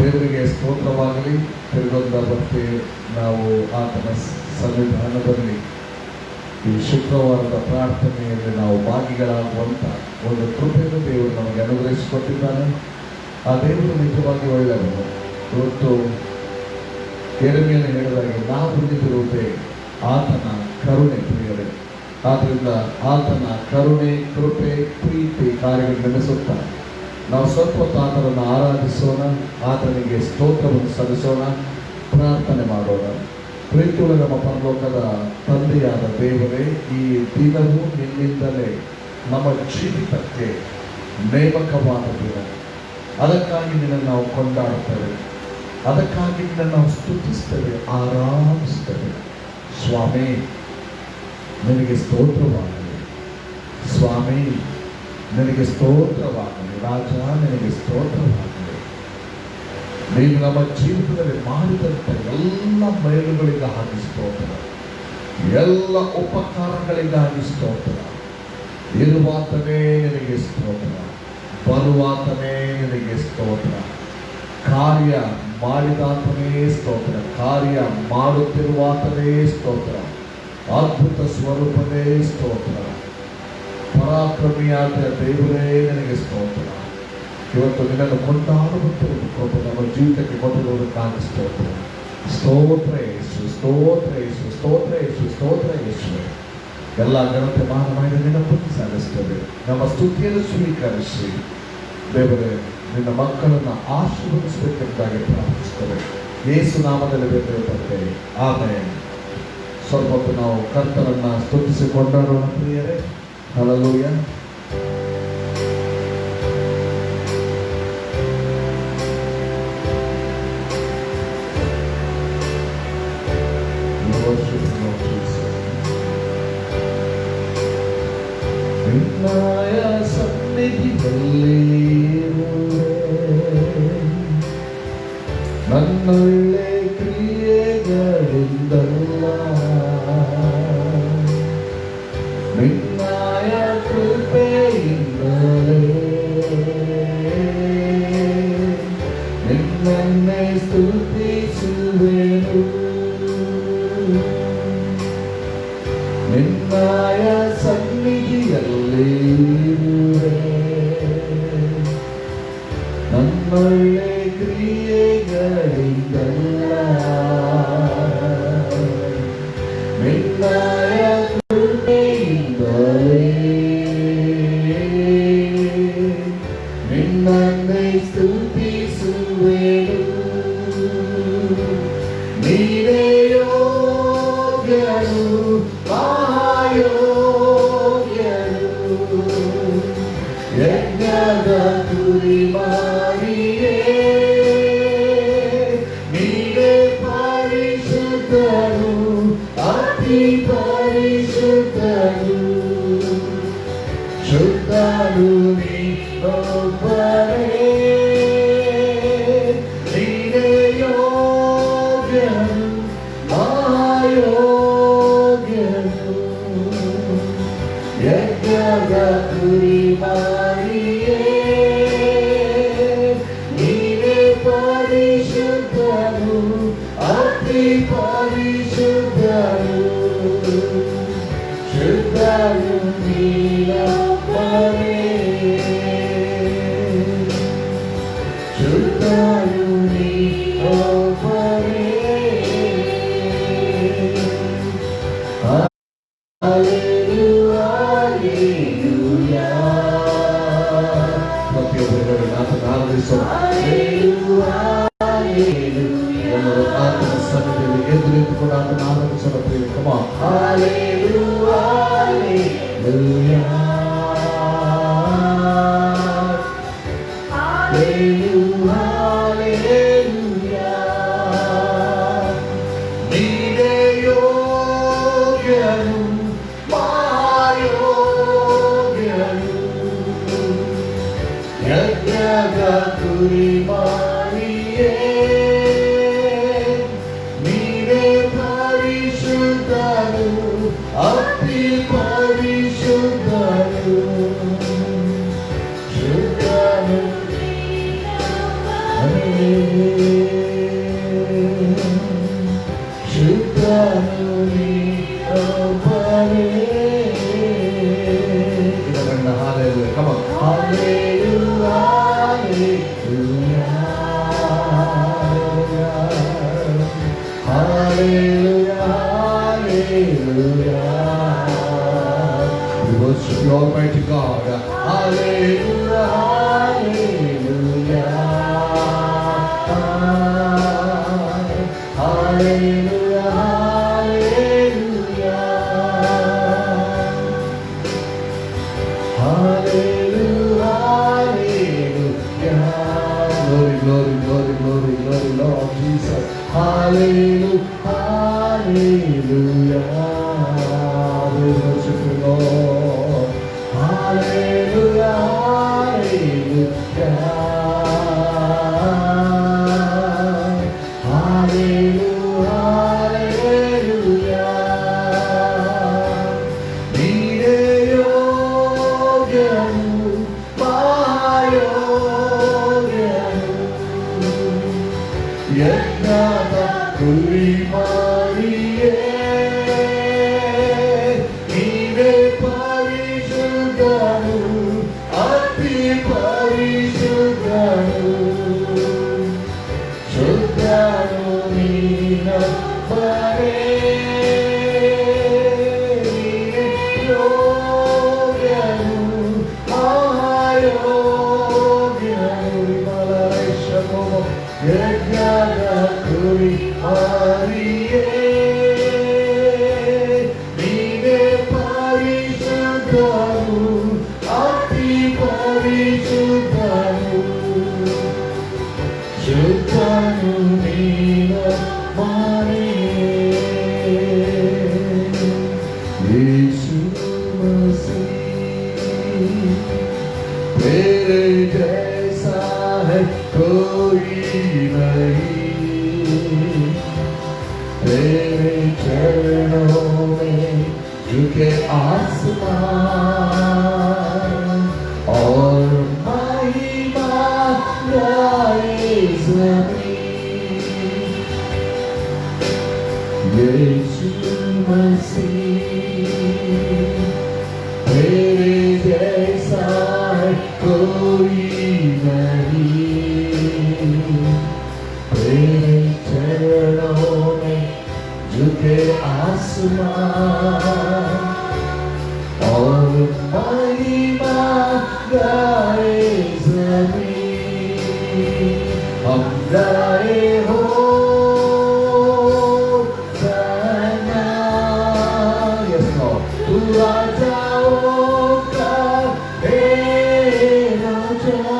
ದೇವರಿಗೆ ಸ್ತೋತ್ರವಾಗಲಿ. ತಿರುಗೊಂದ ಭಕ್ತಿ ನಾವು ಆತನ ಸನ್ನಿಧಾನದಲ್ಲಿ ಈ ಶುಕ್ರವಾರದ ಪ್ರಾರ್ಥನೆಯಲ್ಲಿ ನಾವು ಭಾಗಿಗಳಾಗುವಂಥ ಒಂದು ಕೃಪೆಯನ್ನು ದೇವರು ನಮಗೆ ಅನುಗ್ರಹಿಸಿಕೊಟ್ಟಿದ್ದಾನೆ. ಆ ದೇವರು ನಿಜವಾಗಿ ಒಳ್ಳೆಯವರು. ಇವತ್ತು ಯೆರೆಮೀಯನು ಹೇಳಿದಾಗೆ ನಾವು ಹೊಂದಿರುವುದೇ ಆತನ ಕರುಣೆ ಪ್ರಿಯರೇ. ಆದ್ದರಿಂದ ಆತನ ಕರುಣೆ, ಕೃಪೆ, ಪ್ರೀತಿ ಕಾರ್ಯಗಳು ನೆನೆಸುತ್ತಾ ನಾವು ಸ್ವಲ್ಪ ಹೊತ್ತು ಆತನನ್ನು ಆರಾಧಿಸೋಣ, ಆತನಿಗೆ ಸ್ತೋತ್ರವನ್ನು ಸಲ್ಲಿಸೋಣ, ಪ್ರಾರ್ಥನೆ ಮಾಡೋಣ. ಪ್ರೀತಿಯುಳ್ಳ ನಮ್ಮ ಪರಲೋಕದ ತಂದೆಯಾದ ದೇವರೇ, ಈ ದಿನವೂ ನಿನ್ನಿಂದಲೇ ನಮ್ಮ ಜೀವಿತಕ್ಕೆ ನೇಮಕವಾದ ದಿನ. ಅದಕ್ಕಾಗಿ ನಿನ್ನನ್ನು ನಾವು ಕೊಂಡಾಡುತ್ತೇವೆ, ಅದಕ್ಕಾಗಿ ನಿನ್ನನ್ನು ನಾವು ಸ್ತುತಿಸ್ತೇವೆ, ಆರಾಧಿಸ್ತೇವೆ. ಸ್ವಾಮಿ, ನಿನಗೆ ಸ್ತೋತ್ರವಾಗಲಿ. ಸ್ವಾಮಿ, ನಿನಗೆ ಸ್ತೋತ್ರವಾಗಲಿ. ರಾಜ, ನಿನಗೆ ಸ್ತೋತ್ರವಾಗಲಿ. ನೀನು ನಮ್ಮ ಜೀವಿತದಲ್ಲಿ ಮಾಡಿದಂಥ ಎಲ್ಲ ಮೇಲುಗಳಿಗಾಗಿ ಸ್ತೋತ್ರ, ಎಲ್ಲ ಉಪಕಾರಗಳಿಗಾಗಿ ಸ್ತೋತ್ರ. ಇರುವಾತನೇ ನಿನಗೆ ಸ್ತೋತ್ರ, ಬರುವಾತನೇ ನಿನಗೆ ಸ್ತೋತ್ರ, ಕಾರ್ಯ ಮಾಡಿದಾತನೇ ಸ್ತೋತ್ರ, ಕಾರ್ಯ ಮಾಡುತ್ತಿರುವಾತನೇ ಸ್ತೋತ್ರ, ಅದ್ಭುತ ಸ್ವರೂಪನೇ ಸ್ತೋತ್ರ, ಪರಾಕ್ರಮಿಯಾದ ದೇವರೇ ನಿನಗೆ ಸ್ತೋತ್ರ. ಇವತ್ತು ನಿನ್ನನ್ನು ಕೊಂಡಾಡುತ್ತಿರುವ ಕೃಪೆ ನಮ್ಮ ಜೀವಿತಕ್ಕೆ ಕೊಟ್ಟಿರುವುದಕ್ಕಾಗಿ ಸ್ತೋತ್ರ. ಸ್ತೋತ್ರ ಯೇಸು, ಸ್ತೋತ್ರ ಯೇಸು, ಸ್ತೋತ್ರ ಯೇಸು, ಸ್ತೋತ್ರ ಯೇಸು. ಎಲ್ಲ ಘನತೆ ಮಾನವಾಗಿ ನಿನ್ನ ಪುಟ್ಟಿ ಸಾಗಿಸ್ತೇವೆ. ನಮ್ಮ ಸ್ತುತಿಯನ್ನು ಸ್ವೀಕರಿಸಿ ದೇವರೇ, ನಿನ್ನ ಮಕ್ಕಳನ್ನು ಆಶೀರ್ವದಿಸಬೇಕೆಂದಾಗಿ ಪ್ರಾರ್ಥಿಸ್ತೇವೆ. ಯೇಸು ನಾಮದಲ್ಲಿ ಬೇರೆ. ಆಮೇಲೆ ಸ್ವಲ್ಪ ಹೊತ್ತು ನಾವು ಕರ್ತನನ್ನು ಸ್ತುತಿಸಿ ಕೊಂಡಾಡೋಣ ಪ್ರಿಯರೇ. ಹಲ್ಲೆಲೂಯಾ. ನಿನ್ನಯ ಸನ್ನಿಧಿಯಲ್ಲಿ ನನ್ನೊಳ್ಳೆ ಕ್ರಿಯೆಗಳಿಂದಲ್ಲ, ನಿನ್ನಯ ಕೃಪೆಯಿಂದಲೇ ನಿನ್ನನ್ನೇ ಸ್ತುತಿಸುವೆನು. ನಿನ್ನಯ ಸನ್ನಿಧಿಯಲ್ಲಿ ನನ್ನೊಳ್ಳೆ ಕ್ರಿಯೆಗಳಿಂದಲ್ಲ, ನಿನ್ನಯ ಕೃಪೆಯಿಂದಲೇ ನಿನ್ನನ್ನೇ ಸ್ತುತಿಸುವೆನು. ನೀನೇ ಯೋಗ್ಯನು, ಯಜ್ಞದ ಕುರಿಮರಿಯೇ, ನೀನೇ ಪರಿಶುದ್ಧನು, ಅತಿ ಪರಿಶುದ್ಧನು, ಶುದ್ಧನು ನೀನೊಬ್ಬನೇ. ನೀನೇ ಯೋಗ್ಯನು, ಮಹಾಯೋಗ್ಯನು, ಯಜ್ಞದ ಕುರಿಮರಿಯೇ, ನೀನೇ ಪರಿಶುದ್ಧನು, ಅತಿ ಪರಿಶುದ್ಧನು, ಶುದ್ಧನು ನೀನೊಬ್ಬನೇ, ಶುದ್ಧನು ನೀನೊಬ್ಬನೇ. ಆತನ ಸನ್ನಿಧಿಯಲ್ಲಿ ಎದ್ದು ನಿಂತುಕೊಂಡು ಆತನ ಆರಾಧಿಸೋಣ ಪ್ರಿಯರೇ. Come on. Hallelujah, hallelujah, hallelujah, hallelujah. ನೀನೇ ಯೋಗ್ಯನು, ಮಹಾಯೋಗ್ಯನು, ಯಜ್ಞದ ಕುರಿಮರಿಯೇ, ನೀನೇ ಪರಿಶುದ್ಧನು, ಅತಿ ಪರಿಶುದ್ಧನು, ಶುದ್ಧನು. ಶುದ್ಧನು ನೀನೊಬ್ಬನೇ. ಇದನ್ನ hallelujah, come on. Hallelujah, hallelujah, hallelujah, hallelujah. We worship you, Almighty God. Hallelujah, hallelujah, hallelujah, hallelujah, hallelujah, hallelujah. Glory, glory, glory, glory, glory, Lord Jesus. Hallelujah, hallelujah. We worship you, Lord. Hallelujah, hallelujah, hallelujah, hallelujah. Nire yogyanu, mahayogyanu, yajnana kurimariye. तेरे जैसा है कोई नहीं, तेरे चरणों में झुके आसमान और महिमा गाए ज़मीन। यीशु मसीह तेरे जैसा है कोई नहीं, तेरे चरणों में झुके आसमान और महिमा गाए ज़मीन। हम गाए हो सना, यस लॉर्ड, तू राजाओं का हे राजा,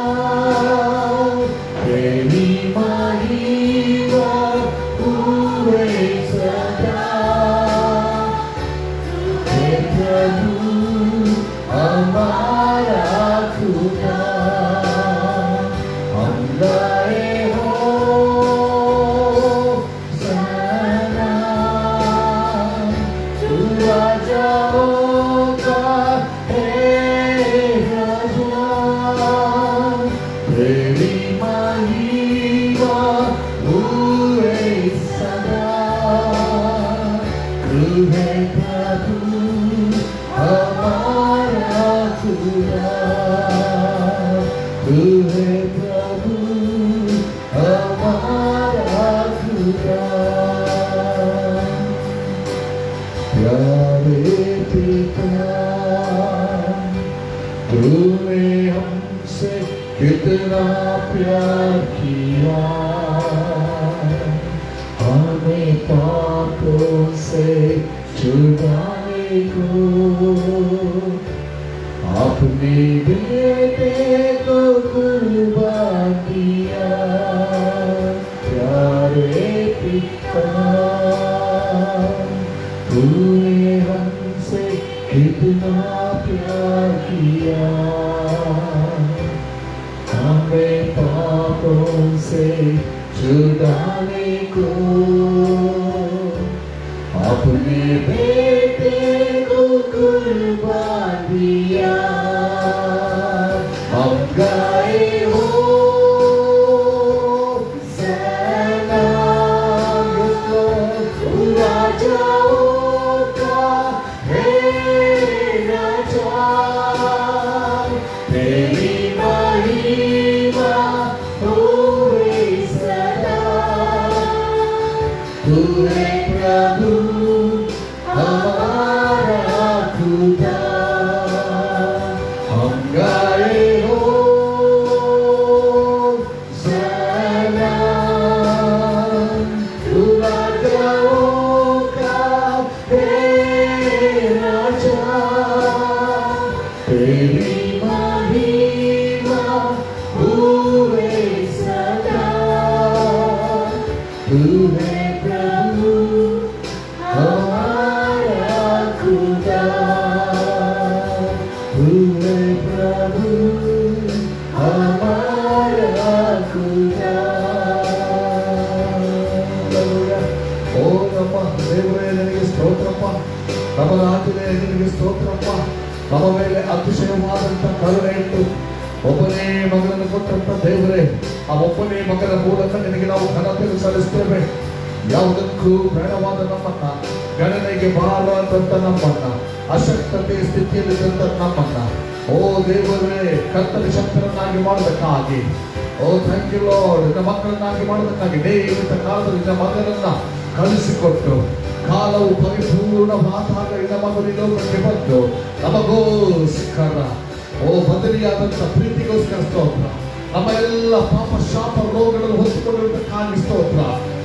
तेरी महिमा पूरे सदा। हे प्रभु हमारा खुदा, हम गाए हो सना, तू राजाओं का हे राजा, तेरी महिमा पूरे सदा। तू है प्रभु हमारा खुदा, तू है प्रभु हमारा खुदा। प्यारे पिता, तूने हमसे कितना प्यार किया, हमें पापों से छुड़ाने को अपने बेटे को कुर्बान किया। प्यारे पिता, तूने हमसे कितना प्यार किया, हमें पापों से छुड़ाने को अपने बेटे को कुर्बान दिया। हम गाए हो सना, तू है प्रभु हमारा खुदा, तू है प्रभु हमारा खुदा. ಓ ನಮ್ಮ ದೇವರೇ ನಿನಗೆ ಸ್ತೋತ್ರಪ್ಪ, ನಮ್ಮ ರಾಜನೇ ನಿನಗೆ ಸ್ತೋತ್ರಪ್ಪ. ನಮ್ಮ ಮೇಲೆ ಅತಿಶಯವಾದಂತ ಕರುಣೆ ಇಟ್ಟು ಒಬ್ಬನೇ ಮಗನನ್ನು ಕೊಟ್ಟಂತ ದೇವರೇ, ಆ ಒಬ್ಬನೇ ಮಗನ ಮೂಲಕ ನಿನಗೆ ನಾವು ಘನತೆಯನ್ನು ಸಲ್ಲಿಸ್ತೇವೆ. ಯಾವುದಕ್ಕೂ ಬೇಡವಾದ ನಮ್ಮನ್ನ, ಗಣನೆಗೆ ಬಾರದಂತ ನಮ್ಮನ್ನ, ಅಶಕ್ತತೆ ಸ್ಥಿತಿಯಲ್ಲಿದ್ದಂತ ನಮ್ಮನ್ನ, ಓ ದೇವರೇ ಕರ್ತನ ಶಕ್ತರನ್ನಾಗಿ ಮಾಡೋದಕ್ಕಾಗಿ, ಓ ಥ್ಯಾಂಕ್ ಯು ಲಾರ್ಡ್, ನಿನ್ನ ಮಕ್ಕಳನ್ನಾಗಿ ಮಾಡೋದಕ್ಕಾಗಿ ದೈವಿಕ ಕಾಲದಲ್ಲಿ ನಿನ್ನ ಮಗನನ್ನ ಕಳಿಸಿಕೊಟ್ಟು ಕಾಲವು ಪರಿಪೂರ್ಣವಾದಾಗ ನಿನ್ನ ಮಗನ ಲೋಕಕ್ಕೆ ಬಂದು ನಮಗೋಸ್ಕರ ಓ ಬದಲಿಯಾದಂಥ ಪ್ರೀತಿಗೋಸ್ಕರ ಸ್ತೋತ್ರ. ನಮ್ಮ ಎಲ್ಲ ಪಾಪ ಶಾಪ ರೋಗಗಳನ್ನು ಹೊತ್ತುಕೊಂಡಿರುವುದಕ್ಕಾಗಿ ಸ್ತೋತ್ರ.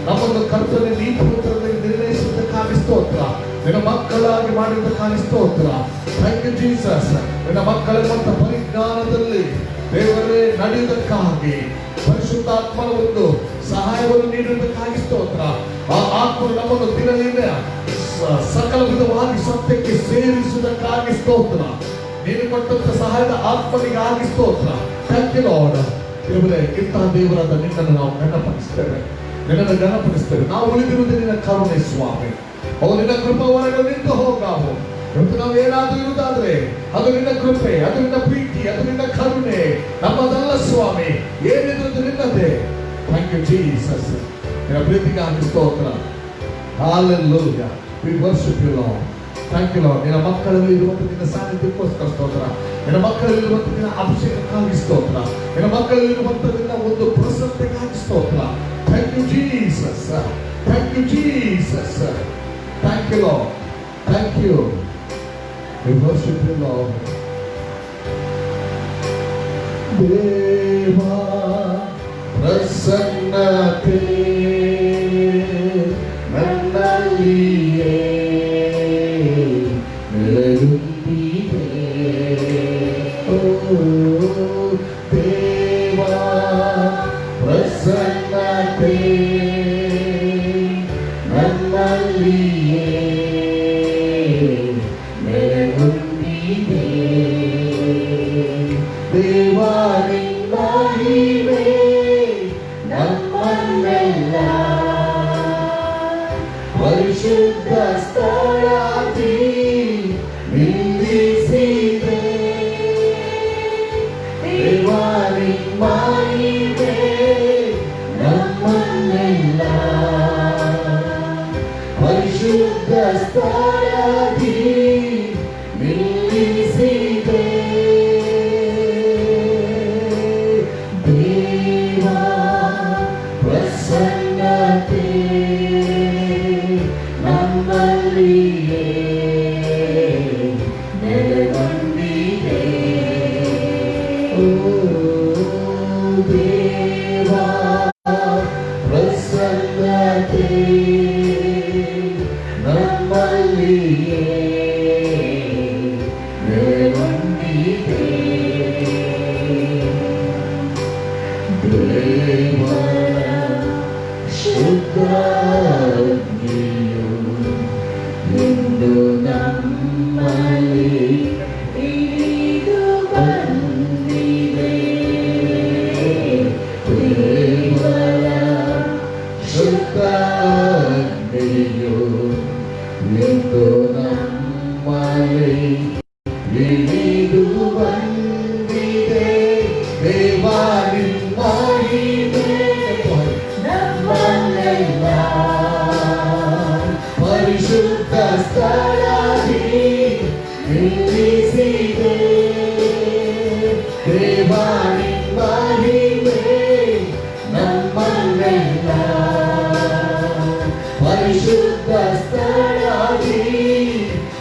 ನಮ್ಮನ್ನು ಕರ್ತನೆ ನೀತಿಪುತ್ರರಿಗೆ ನಿರ್ಣಯಿಸುವುದಕ್ಕಾಗಿ ಸ್ತೋತ್ರ. ನಿನ್ನ ಮಕ್ಕಳಾಗಿ ಮಾಡಿದ್ದಕ್ಕಾಗಿ ಸ್ತೋತ್ರ. Thank you Jesus. ನಿನ್ನ ಮಕ್ಕಳಿರುವಂತ ಪರಿಜ್ಞಾನದಲ್ಲಿ ದೇವರೇ ನಡೆಯುವುದಕ್ಕಾಗಿ ಪರಿಶುದ್ಧಾತ್ಮನ ಒಂದು ಸಹಾಯವನ್ನು ನೀಡುವುದಕ್ಕಾಗಿ ಸ್ತೋತ್ರ. ಆ ಆತ್ಮನು ನಮ್ಮನ್ನು ದಿನದಿಂದ ಸಕಲ ವಿಧವಾಗಿ ಸತ್ಯಕ್ಕೆ ಸೇರಿಸುವುದಕ್ಕಾಗಿ ಸ್ತೋತ್ರ. ನೀನು ಕೊಟ್ಟಂತ ಸಹಾಯದ ಆತ್ಮನಿಗಾಗಿ ಸ್ತೋತ್ರ. Thank you lord. ದೇವರೇ, ಇಂತಹ ದೇವರಾದ ನಿನ್ನನ್ನು ನಾವು ಘನಪಡಿಸ್ತೇವೆ, ನಿನ್ನನ್ನು ಘನಪಡಿಸ್ತೇವೆ. ನಾವು ಉಳಿದಿರುವುದು ನಿನ್ನ ಕರುಣೆ ಸ್ವಾಮಿ. ಅವು ನಿನ್ನ ಕೃಪಾವರಗಳು ನಿಂತು ಹೋಗಾವು. ಇವತ್ತು ನಾವು ಏನಾದರೂ ಇರುವುದಾದ್ರೆ ಅದು ನಿನ್ನ ಕೃಪೆ, ಅದು ನಿನ್ನ ಪ್ರೀತಿ, ಅದು ನಿನ್ನ ಕರುಣೆ, ನಮ್ಮದಲ್ಲ ಸ್ವಾಮಿ. ಏನಿದ್ರು ನಿನ್ನದೇ. Thank you Jesus. ನಿನ್ನ ಪ್ರೀತಿಗಾಗಿ ಸ್ತೋತ್ರ. Hallelujah. We worship you lord. Thank you lord. ನಿನ್ನ ಮಕ್ಕಳಲ್ಲಿ ಇರುವಂತ ನಿನ್ನ ಸಾನ್ನಿಧ್ಯಕ್ಕೋಸ್ಕರ ಸ್ತೋತ್ರ. ನಿನ್ನ ಮಕ್ಕಳಲ್ಲಿರುವಂತ ನಿನ್ನ ಅಭಿಷೇಕಕ್ಕಾಗಿ ಸ್ತೋತ್ರ. ನಿನ್ನ ಮಕ್ಕಳಲ್ಲಿರುವಂತ ನಿನ್ನ ಒಂದು ಪ್ರಸನ್ನತೆಗಾಗಿ ಸ್ತೋತ್ರ. Thank you Jesus. Thank you Jesus. Thank you lord. Thank you. We worship you, Lord. ದೇವಾ ಪ್ರಸನ್ನತೆ ನನ್ನಲ್ಲಿಯೇ ನೆಲೆಗೊಂಡಿದೆ. ಓ ದೇವಾ ಪ್ರಸನ್ನತೆ ನನ್ನಲ್ಲಿಯೇ ದೇವಾ ನಿನ್ನ ಮಹಿಮೆ ನಮ್ಮನ್ನೆಲ್ಲ ಪರಿಶುದ್ಧ ಸ್ಥಳದಲ್ಲಿ ನಿಲ್ಲಿಸಿದೆ. ದೇವಾ ನಿನ್ನ ಮಹಿಮೆ ನಮ್ಮನ್ನೆಲ್ಲ ಪರಿಶುದ್ಧ ಸ್ಥಳದಲ್ಲಿ ನಿಲ್ಲಿಸಿದೆ. ದೇವಾ ಪ್ರಸನ್ನತೆ ನಮ್ಮಲ್ಲಿಯೇ ನೆಲೆಗೊಂಡಿದೆ. ಓ ದೇವಾ ಪ್ರಸನ್ನತೆ ನಮ್ಮಲ್ಲಿಯೇ ನೆಲೆಗೊಂಡಿದೆ. ದೇವರ ಶುದ್ಧ ಅಗ್ನಿಯು ಇಂದು ನಮ್ಮಲ್ಲಿ ಇಳಿದು ಬಂದಿದೆ. ದೇವರ ಶುದ್ಧ ಅಗ್ನಿಯು ಇಂದು ನಮ್ಮಲ್ಲಿ ಇಳಿದು ಬಂದಿದೆ. ದೇವಾ ನಿನ್ನ ಮಹಿಮೆ ನಮ್ಮನ್ನೆಲ್ಲ ಪರಿಶುದ್ಧ ಸ್ಥಳದಲ್ಲಿ ನಿಲ್ಲಿಸಿದೆ. ದೇವಾ ನಿನ್ನ ಮಹಿಮೆ ನಮ್ಮನ್ನೆಲ್ಲ ಪರಿಶುದ್ಧ ಸ್ಥಳದಲ್ಲಿ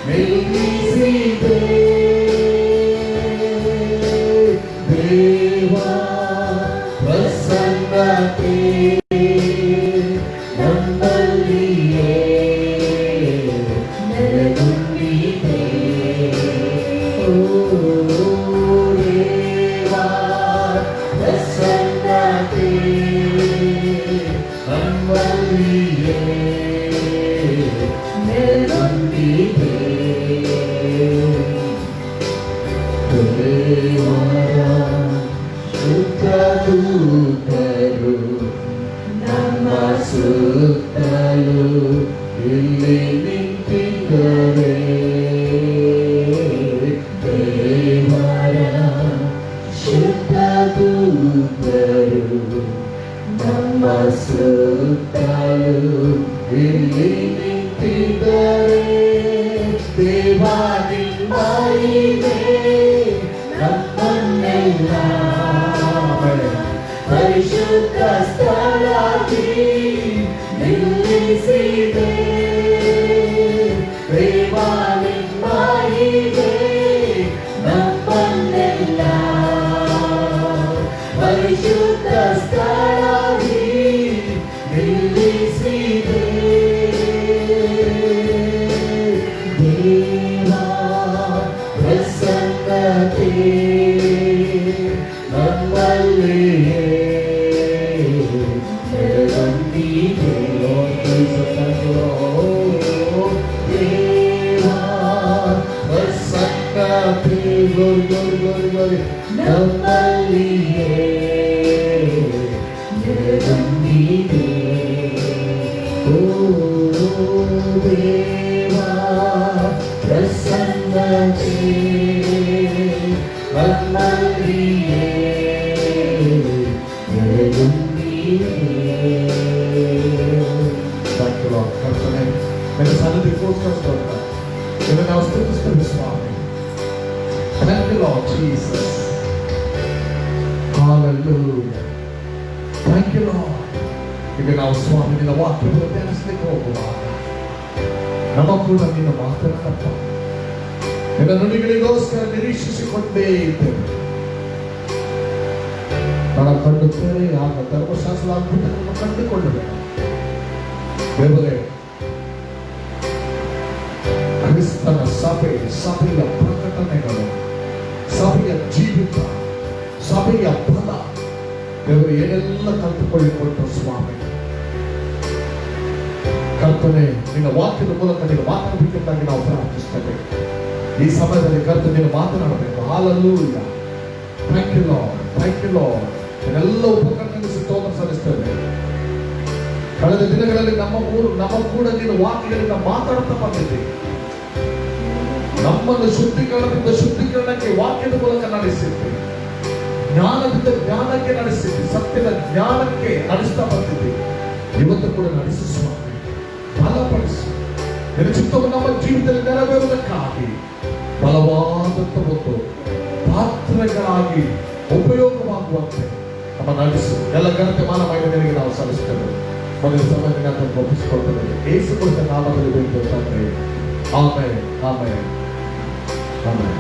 ನಿಲ್ಲಿಸಿದೆ. ದೇವಾ ಪ್ರಸನ್ನತೆ ನಮ್ಮಲ್ಲಿಯೇ ನೆಲೆಗೊಂಡಿದೆ. ಓ ದೇವಾ ಪ್ರಸನ್ನತೆ ಸುತ್ತಲೂ ಇಲ್ಲಿ ನಿಂತಿದ್ದರೆ ದೇವರ ಶುದ್ಧ ದೂತರು ನಮ್ಮ ಸುತ್ತಲೂ ಇಲ್ಲಿ ನಿಂತಿದ್ದರೆ ದೇವಾದಿ ಮಹಿಮೆ ನಮ್ಮನ್ನೆಲ್ಲ ಪರಿಶುದ್ಧ ಸ್ಥಳದಲ್ಲಿ ನಿಲ್ಲಿಸಿದೆ. ದೇವಾದಿ ಮಹಿಮೆ ನಮ್ಮನ್ನೆಲ್ಲ ಪರಿಶುದ್ಧ ಸ್ಥಳದಲ್ಲಿ ನಿಲ್ಲಿಸಿದೆ. ದೇವಾ ಪ್ರಸನ್ನತೆ ನಮ್ಮಲ್ಲಿಯೇ ನೆಲೆಗೊಂಡಿದೆ. ದೇವಾ ಪ್ರಸನ್ನತೆ ನಮ್ಮಲ್ಲಿಯೇ ನೆಲೆಗೊಂಡಿದೆ. ಓ ದೇವಾ ಪ್ರಸನ್ನತೆ ನಮ್ಮಲ್ಲಿಯೇ ಕರ್ತನೆ ನನ್ನ ಸನ್ನದಿಗೋಸ್ಕರ ಸ್ತೋತ್ರ. ನಿನ್ನ ನಾವು ಸ್ತುತಿಸ್ತೇವೆ ಸ್ವಾಮಿ. Thank you Lord Jesus. Hallelujah. Thank you Lord. ಈಗ ನಾವು ಸ್ವಾಮಿ ನಿನ್ನ ವಾಕ್ಯವನ್ನು ಧ್ಯಾನಿಸಲಿಕ್ಕೆ ಹೋಗುವಾಗ ನಮ್ಮ ಕೂಡ ನಿನ್ನ ಮಾತನಾಡಪ್ಪ. ನಿನ್ನ ನುಡಿಗಳಿಗೋಸ್ಕರ ನಿರೀಕ್ಷಿಸಿಕೊಂಡೇ ಇದ್ದೇವೆ. ನನ್ನ ಕಣ್ಣು ತೆರೆ ಆಗ ಧರ್ಮಶಾಸ್ತ್ರದ ಅದ್ಭುತಗಳನ್ನು ಕಂಡುಕೊಳ್ಳಬೇಕು. ದೇವರೇ, ಕ್ರಿಸ್ತನ ಸಭೆಯ ಪ್ರಕಟಣೆಗಳು, ಸಭೆಯ ಜೀವಿತ, ಸಭೆಯ ಫಲ ದೇವರು ಏನೆಲ್ಲ ಕಲ್ತುಕೊಳ್ಳಿಕೊಟ್ಟು ಸ್ವಾಮಿ ಕರ್ತನೆ ನಿನ್ನ ವಾಕ್ಯದ ಮೂಲಕ ನೀನು ಮಾತನಾಡಬೇಕೆಂದಾಗಿ ನಾವು ಪ್ರಾರ್ಥಿಸ್ತೇವೆ. ಈ ಸಮಯದಲ್ಲಿ ಕರ್ತ ನೀನು ಮಾತನಾಡಬೇಕು. Hallelujah. Thank you lord, thank you lord. ಎಲ್ಲ ಉಪಕರಣಗಳು ಸ್ತೋತ್ರ ಸಲ್ಲಿಸ್ತೇವೆ. ಕಳೆದ ದಿನಗಳಲ್ಲಿ ನಮ್ಮ ಕೂಡ ನೀನು ವಾಕ್ಯಗಳಿಂದ ಮಾತಾಡುತ್ತಾ ಬಂದಿದ್ದೆ. ನಮ್ಮನ್ನು ಶುದ್ಧೀಕರಣಕ್ಕೆ ವಾಕ್ಯದ ಮೂಲಕ ನಡೆಸಿದ್ದೆ. ಜ್ಞಾನದಿಂದ ಜ್ಞಾನಕ್ಕೆ ನಡೆಸಿದ್ದೆ. ಸತ್ಯದ ಜ್ಞಾನಕ್ಕೆ ನಡೆಸ್ತಾ ಬಂದಿದ್ದೆ. ಇವತ್ತು ಕೂಡ ನಡೆಸು ಸ್ವಾಮಿ, ಬಲಪಡಿಸಿ. ನಿನ್ನ ಚಿತ್ತವನ್ನು ನಮ್ಮ ಜೀವಿತದಲ್ಲಿ ನೆರವೇರುವುದಕ್ಕಾಗಿ ಬಲವಾದಂತ ಒಂದು ಪಾತ್ರಗಳಾಗಿ ಉಪಯೋಗವಾಗುವಂತೆ ನಮ್ಮ ನಡೆಸು. ಎಲ್ಲ ಘನತೆ ಮಾನ ಮಹಿಮೆಗಳಿಗೆ ನಾವು ಸಲ್ಲಿಸ್ತೇವೆ. ಮೊದಲ ಸಮಯದಿಂದ ಒಪ್ಪಿಸಿಕೊಳ್ತೇವೆ. ಯೇಸು ಕ್ರಿಸ್ತನ ನಾಮದಲ್ಲಿ ಬೇಡಿದ್ದೇವೆ ತಂದೆ. Amen, amen, amen.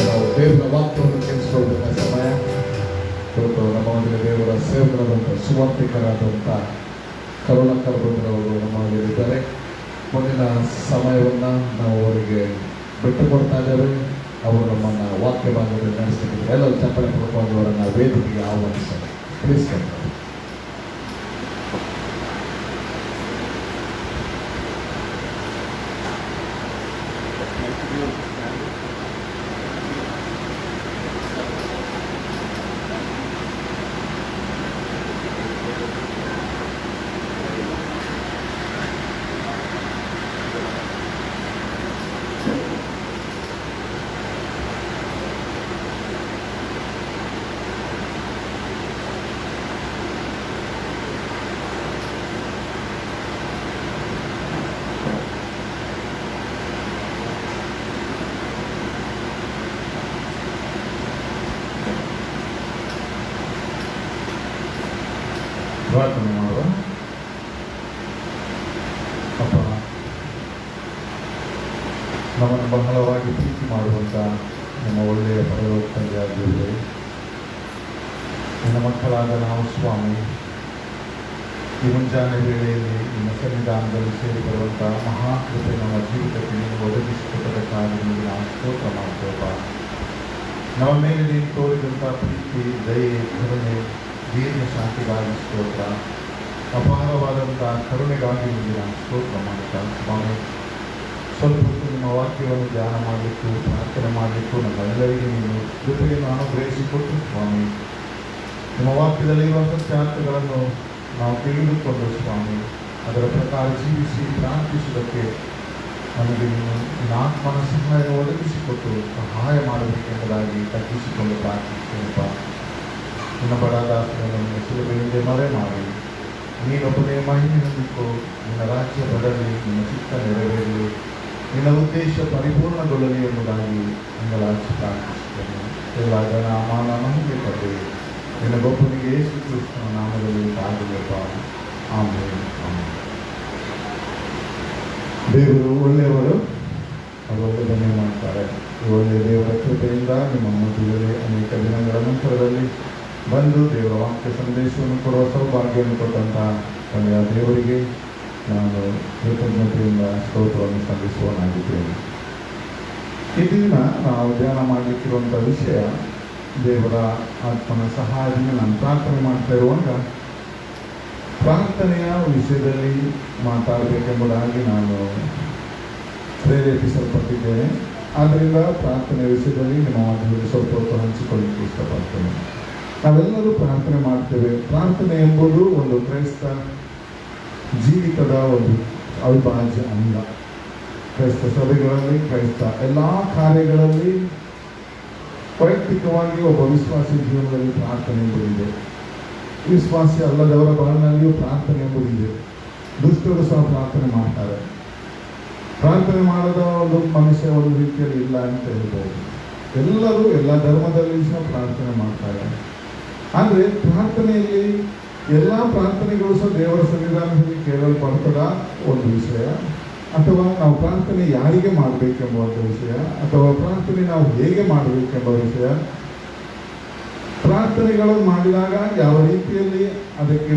ನಾವು ದೇವರ ವಾಕ್ಯವನ್ನು ಕೇಳಿಸಿಕೊಳ್ಳುವಂತ ಸಮಯ. ನಮ್ಮ ಒಂದು ದೇವರ ಸೇವಕರಾದಂಥ ಸುವಾರ್ತಿಕರಾದಂಥ ಕರುಣಾಕರ ಅವರು ನಮ್ಮಲ್ಲಿದ್ದಾರೆ. ಮುಂದಿನ ಸಮಯವನ್ನು ನಾವು ಅವರಿಗೆ ಬಿಟ್ಟು ಕೊಡ್ತಾ ಇದ್ದೇವೆ. ಅವರು ನಮ್ಮನ್ನು ವಾಕ್ಯ ಭಾಗದಲ್ಲಿ ನಡೆಸ್ತಿದ್ದಾರೆ. ಎಲ್ಲರೂ ಚಪ್ಪಳೆ ಪಡ್ಕೊಂಡು ಅವರನ್ನು ವೇದಿಕೆಗೆ ಆಹ್ವಾನಿಸ್ತಾರೆ. ಪ್ಲೀಸ್ ಕರ್ತಾರೆ. ಪ್ರಾರ್ಥನೆ ಮಾಡುವ. ಅಪ್ಪ, ನಮ್ಮನ್ನು ಬಹಳವಾಗಿ ಪ್ರೀತಿ ಮಾಡುವಂಥ ನಮ್ಮ ಒಳ್ಳೆಯ ಪರಲೋಕ ತಂದೆಯಾಗಿರುವೆ, ನಿನ್ನ ಮಕ್ಕಳಾದ ನಾವು ಸ್ವಾಮಿ ಈ ಮುಂಜಾನೆ ವೇಳೆಯಲ್ಲಿ ನಿಮ್ಮ ಸನ್ನಿಧಾನದಲ್ಲಿ ಸೇರಿ ಬರುವಂಥ ಮಹಾಕೃಪೆ ನಮ್ಮ ಜೀವಿತಕ್ಕೆ ನೀವು ಒದಗಿಸಿಕೊಟ್ಟದಕ್ಕಾಗಿ ನಿಮಗೆ ನಾವು ಸ್ತೋತ್ರ ಮಾಡ್ತೇವಪ್ಪ. ನಮ್ಮ ಮೇಲೆ ನೀನು ತೋರಿದಂಥ ಪ್ರೀತಿ, ದಯೆ, ಕರುಣೆ, ದೀರ್ಘ ಶಾಂತಿಗಾಗಿ ಸ್ತೋತ್ರ. ಅಪಾರವಾದಂಥ ಕರುಣೆಗಾಗಿ ನಿಮಗೆ ನಾನು ಸ್ತೋತ್ರ ಮಾಡುತ್ತಾ ಸ್ವಾಮಿ, ಸ್ವಲ್ಪ ಹೊತ್ತು ನಿಮ್ಮ ವಾಕ್ಯವನ್ನು ಧ್ಯಾನ ಮಾಡಲಿಕ್ಕೂ ಪ್ರಾರ್ಥನೆ ಮಾಡಲಿಕ್ಕೂ ನಮ್ಮೆಲ್ಲರಿಗೆ ನೀನು ಕೃಪೆಯನ್ನು ಅನುಗ್ರಹಿಸಿಕೊಟ್ಟು ಸ್ವಾಮಿ, ನಿಮ್ಮ ವಾಕ್ಯದಲ್ಲಿರುವ ಸತ್ಯಾರ್ಥಗಳನ್ನು ನಾವು ತಿಳಿದುಕೊಂಡು ಸ್ವಾಮಿ ಅದರ ಪ್ರಕಾರ ಜೀವಿಸಿ ಪ್ರಾರ್ಥಿಸುವುದಕ್ಕೆ ನಮಗೆ ನಿನ್ನ ಆತ್ಮನ ಸಹಾಯ ಒದಗಿಸಿಕೊಟ್ಟು ಸಹಾಯ ಮಾಡಬೇಕೆಂಬುದಾಗಿ ತಗ್ಗಿಸಿಕೊಂಡು ಪ್ರಾರ್ಥಿಸುತ್ತೇನಪ್ಪ. ನಿನ್ನ ಬಡದಾಸನನ್ನು ಸುಲಭೆಯಿಂದ ಮರೆ ಮಾಡಿ ನೀನೊಬ್ಬನೇ ಮಹಿಮೆ ಹೊಂದಿಕೊ. ನಿನ್ನ ರಾಜ್ಯ ಬರಲಿ, ನಿನ್ನ ಚಿತ್ತ ನೆರವೇರಲಿ, ನಿನ್ನ ಉದ್ದೇಶ ಪರಿಪೂರ್ಣಗೊಳ್ಳಲಿ ಎಂಬುದಾಗಿ ಅಂಗಲಾಚಿ ಪ್ರಾರ್ಥಿಸುತ್ತೇನೆ. ಎಲ್ಲ ಜನ ಮಾನ ಮಹಿಮೆ ಪಡೆ ನಿನ್ನ ಗೊಬ್ಬನಿಗೆ ಯೇಸು ಕ್ರಿಸ್ತನ ನಾಮದಲ್ಲಿ ಆಗಲಿಯಪ್ಪ. ಆಮೇಲೆ ದೇವರು ಒಳ್ಳೆಯವರು, ಅವರು ಒಳ್ಳೆಯದನ್ನೇ ಮಾಡ್ತಾರೆ. ಈ ಒಳ್ಳೆಯ ದೇವರ ಕೃಪೆಯಿಂದ ನಿಮ್ಮ ಮದುವೆಯಲ್ಲಿ ಅನೇಕ ದಿನಗಳ ನಂತರದಲ್ಲಿ ಬಂದು ದೇವರ ವಾಕ್ಯ ಸಂದೇಶವನ್ನು ಕೊಡುವ ಸೌಭಾಗ್ಯವನ್ನು ಕೊಟ್ಟಂಥ ಒಳ್ಳೆಯ ದೇವರಿಗೆ ನಾನು ಕೃತಜ್ಞತೆಯಿಂದ ಸ್ತೋತ್ರವನ್ನು ಸಲ್ಲಿಸುವನಾಗಿದ್ದೇನೆ. ಈ ದಿನ ನಾವು ಧ್ಯಾನ ಮಾಡಲಿಕ್ಕಿರುವಂಥ ವಿಷಯ ದೇವರ ಆತ್ಮನ ಸಹಾಯದಿಂದ ನಾನು ಪ್ರಾರ್ಥನೆ ಮಾಡ್ತಾ ಇರುವಾಗ ಪ್ರಾರ್ಥನೆಯ ವಿಷಯದಲ್ಲಿ ಮಾತಾಡಬೇಕೆಂಬುದಾಗಿ ನಾನು ಪ್ರೇರೇಪಿಸಲ್ಪಟ್ಟಿದ್ದೇನೆ. ಆದ್ದರಿಂದ ಪ್ರಾರ್ಥನೆಯ ವಿಷಯದಲ್ಲಿ ನಿಮ್ಮ ಮಧ್ಯದಲ್ಲಿ ಸ್ವಲ್ಪ ಹೊತ್ತು ಹಂಚಿಕೊಳ್ಳಿಕ್ಕೆ ಇಷ್ಟಪಡ್ತೇನೆ. ನಾವೆಲ್ಲರೂ ಪ್ರಾರ್ಥನೆ ಮಾಡ್ತೇವೆ. ಪ್ರಾರ್ಥನೆ ಎಂಬುದು ಒಂದು ಕ್ರೈಸ್ತ ಜೀವಿತದ ಒಂದು ಅವಿಭಾಜ್ಯ ಅಂಗ. ಕ್ರೈಸ್ತ ಸಭೆಗಳಲ್ಲಿ, ಕ್ರೈಸ್ತ ಎಲ್ಲ ಕಾರ್ಯಗಳಲ್ಲಿ, ವೈಯಕ್ತಿಕವಾಗಿ ಒಬ್ಬ ವಿಶ್ವಾಸಿ ಜೀವನದಲ್ಲಿ ಪ್ರಾರ್ಥನೆ ಎಂಬುದಿದೆ. ವಿಶ್ವಾಸಿ ಅಲ್ಲದವರ ಬಾಳಿನಲ್ಲಿಯೂ ಪ್ರಾರ್ಥನೆ ಎಂಬುದಿದೆ. ದುಷ್ಟರು ಸಹ ಪ್ರಾರ್ಥನೆ ಮಾಡ್ತಾರೆ. ಪ್ರಾರ್ಥನೆ ಮಾಡದ ಒಂದು ಮನುಷ್ಯ ಒಂದು ರೀತಿಯಲ್ಲಿ ಇಲ್ಲ ಅಂತ ಹೇಳ್ಬೋದು. ಎಲ್ಲರೂ ಎಲ್ಲ ಧರ್ಮದಲ್ಲಿ ಸಹ ಪ್ರಾರ್ಥನೆ ಮಾಡ್ತಾರೆ. ಆದರೆ ಪ್ರಾರ್ಥನೆಯಲ್ಲಿ ಎಲ್ಲ ಪ್ರಾರ್ಥನೆಗಳು ಸಹ ದೇವರ ಸನ್ನಿಧಾನದಲ್ಲಿ ಕೇಳಲ್ಪಡ್ತದ ಒಂದು ವಿಷಯ, ಅಥವಾ ನಾವು ಪ್ರಾರ್ಥನೆ ಯಾರಿಗೆ ಮಾಡಬೇಕೆಂಬುವಂಥ ವಿಷಯ, ಅಥವಾ ಪ್ರಾರ್ಥನೆ ನಾವು ಹೇಗೆ ಮಾಡಬೇಕೆಂಬ ವಿಷಯ, ಪ್ರಾರ್ಥನೆಗಳನ್ನು ಮಾಡಿದಾಗ ಯಾವ ರೀತಿಯಲ್ಲಿ ಅದಕ್ಕೆ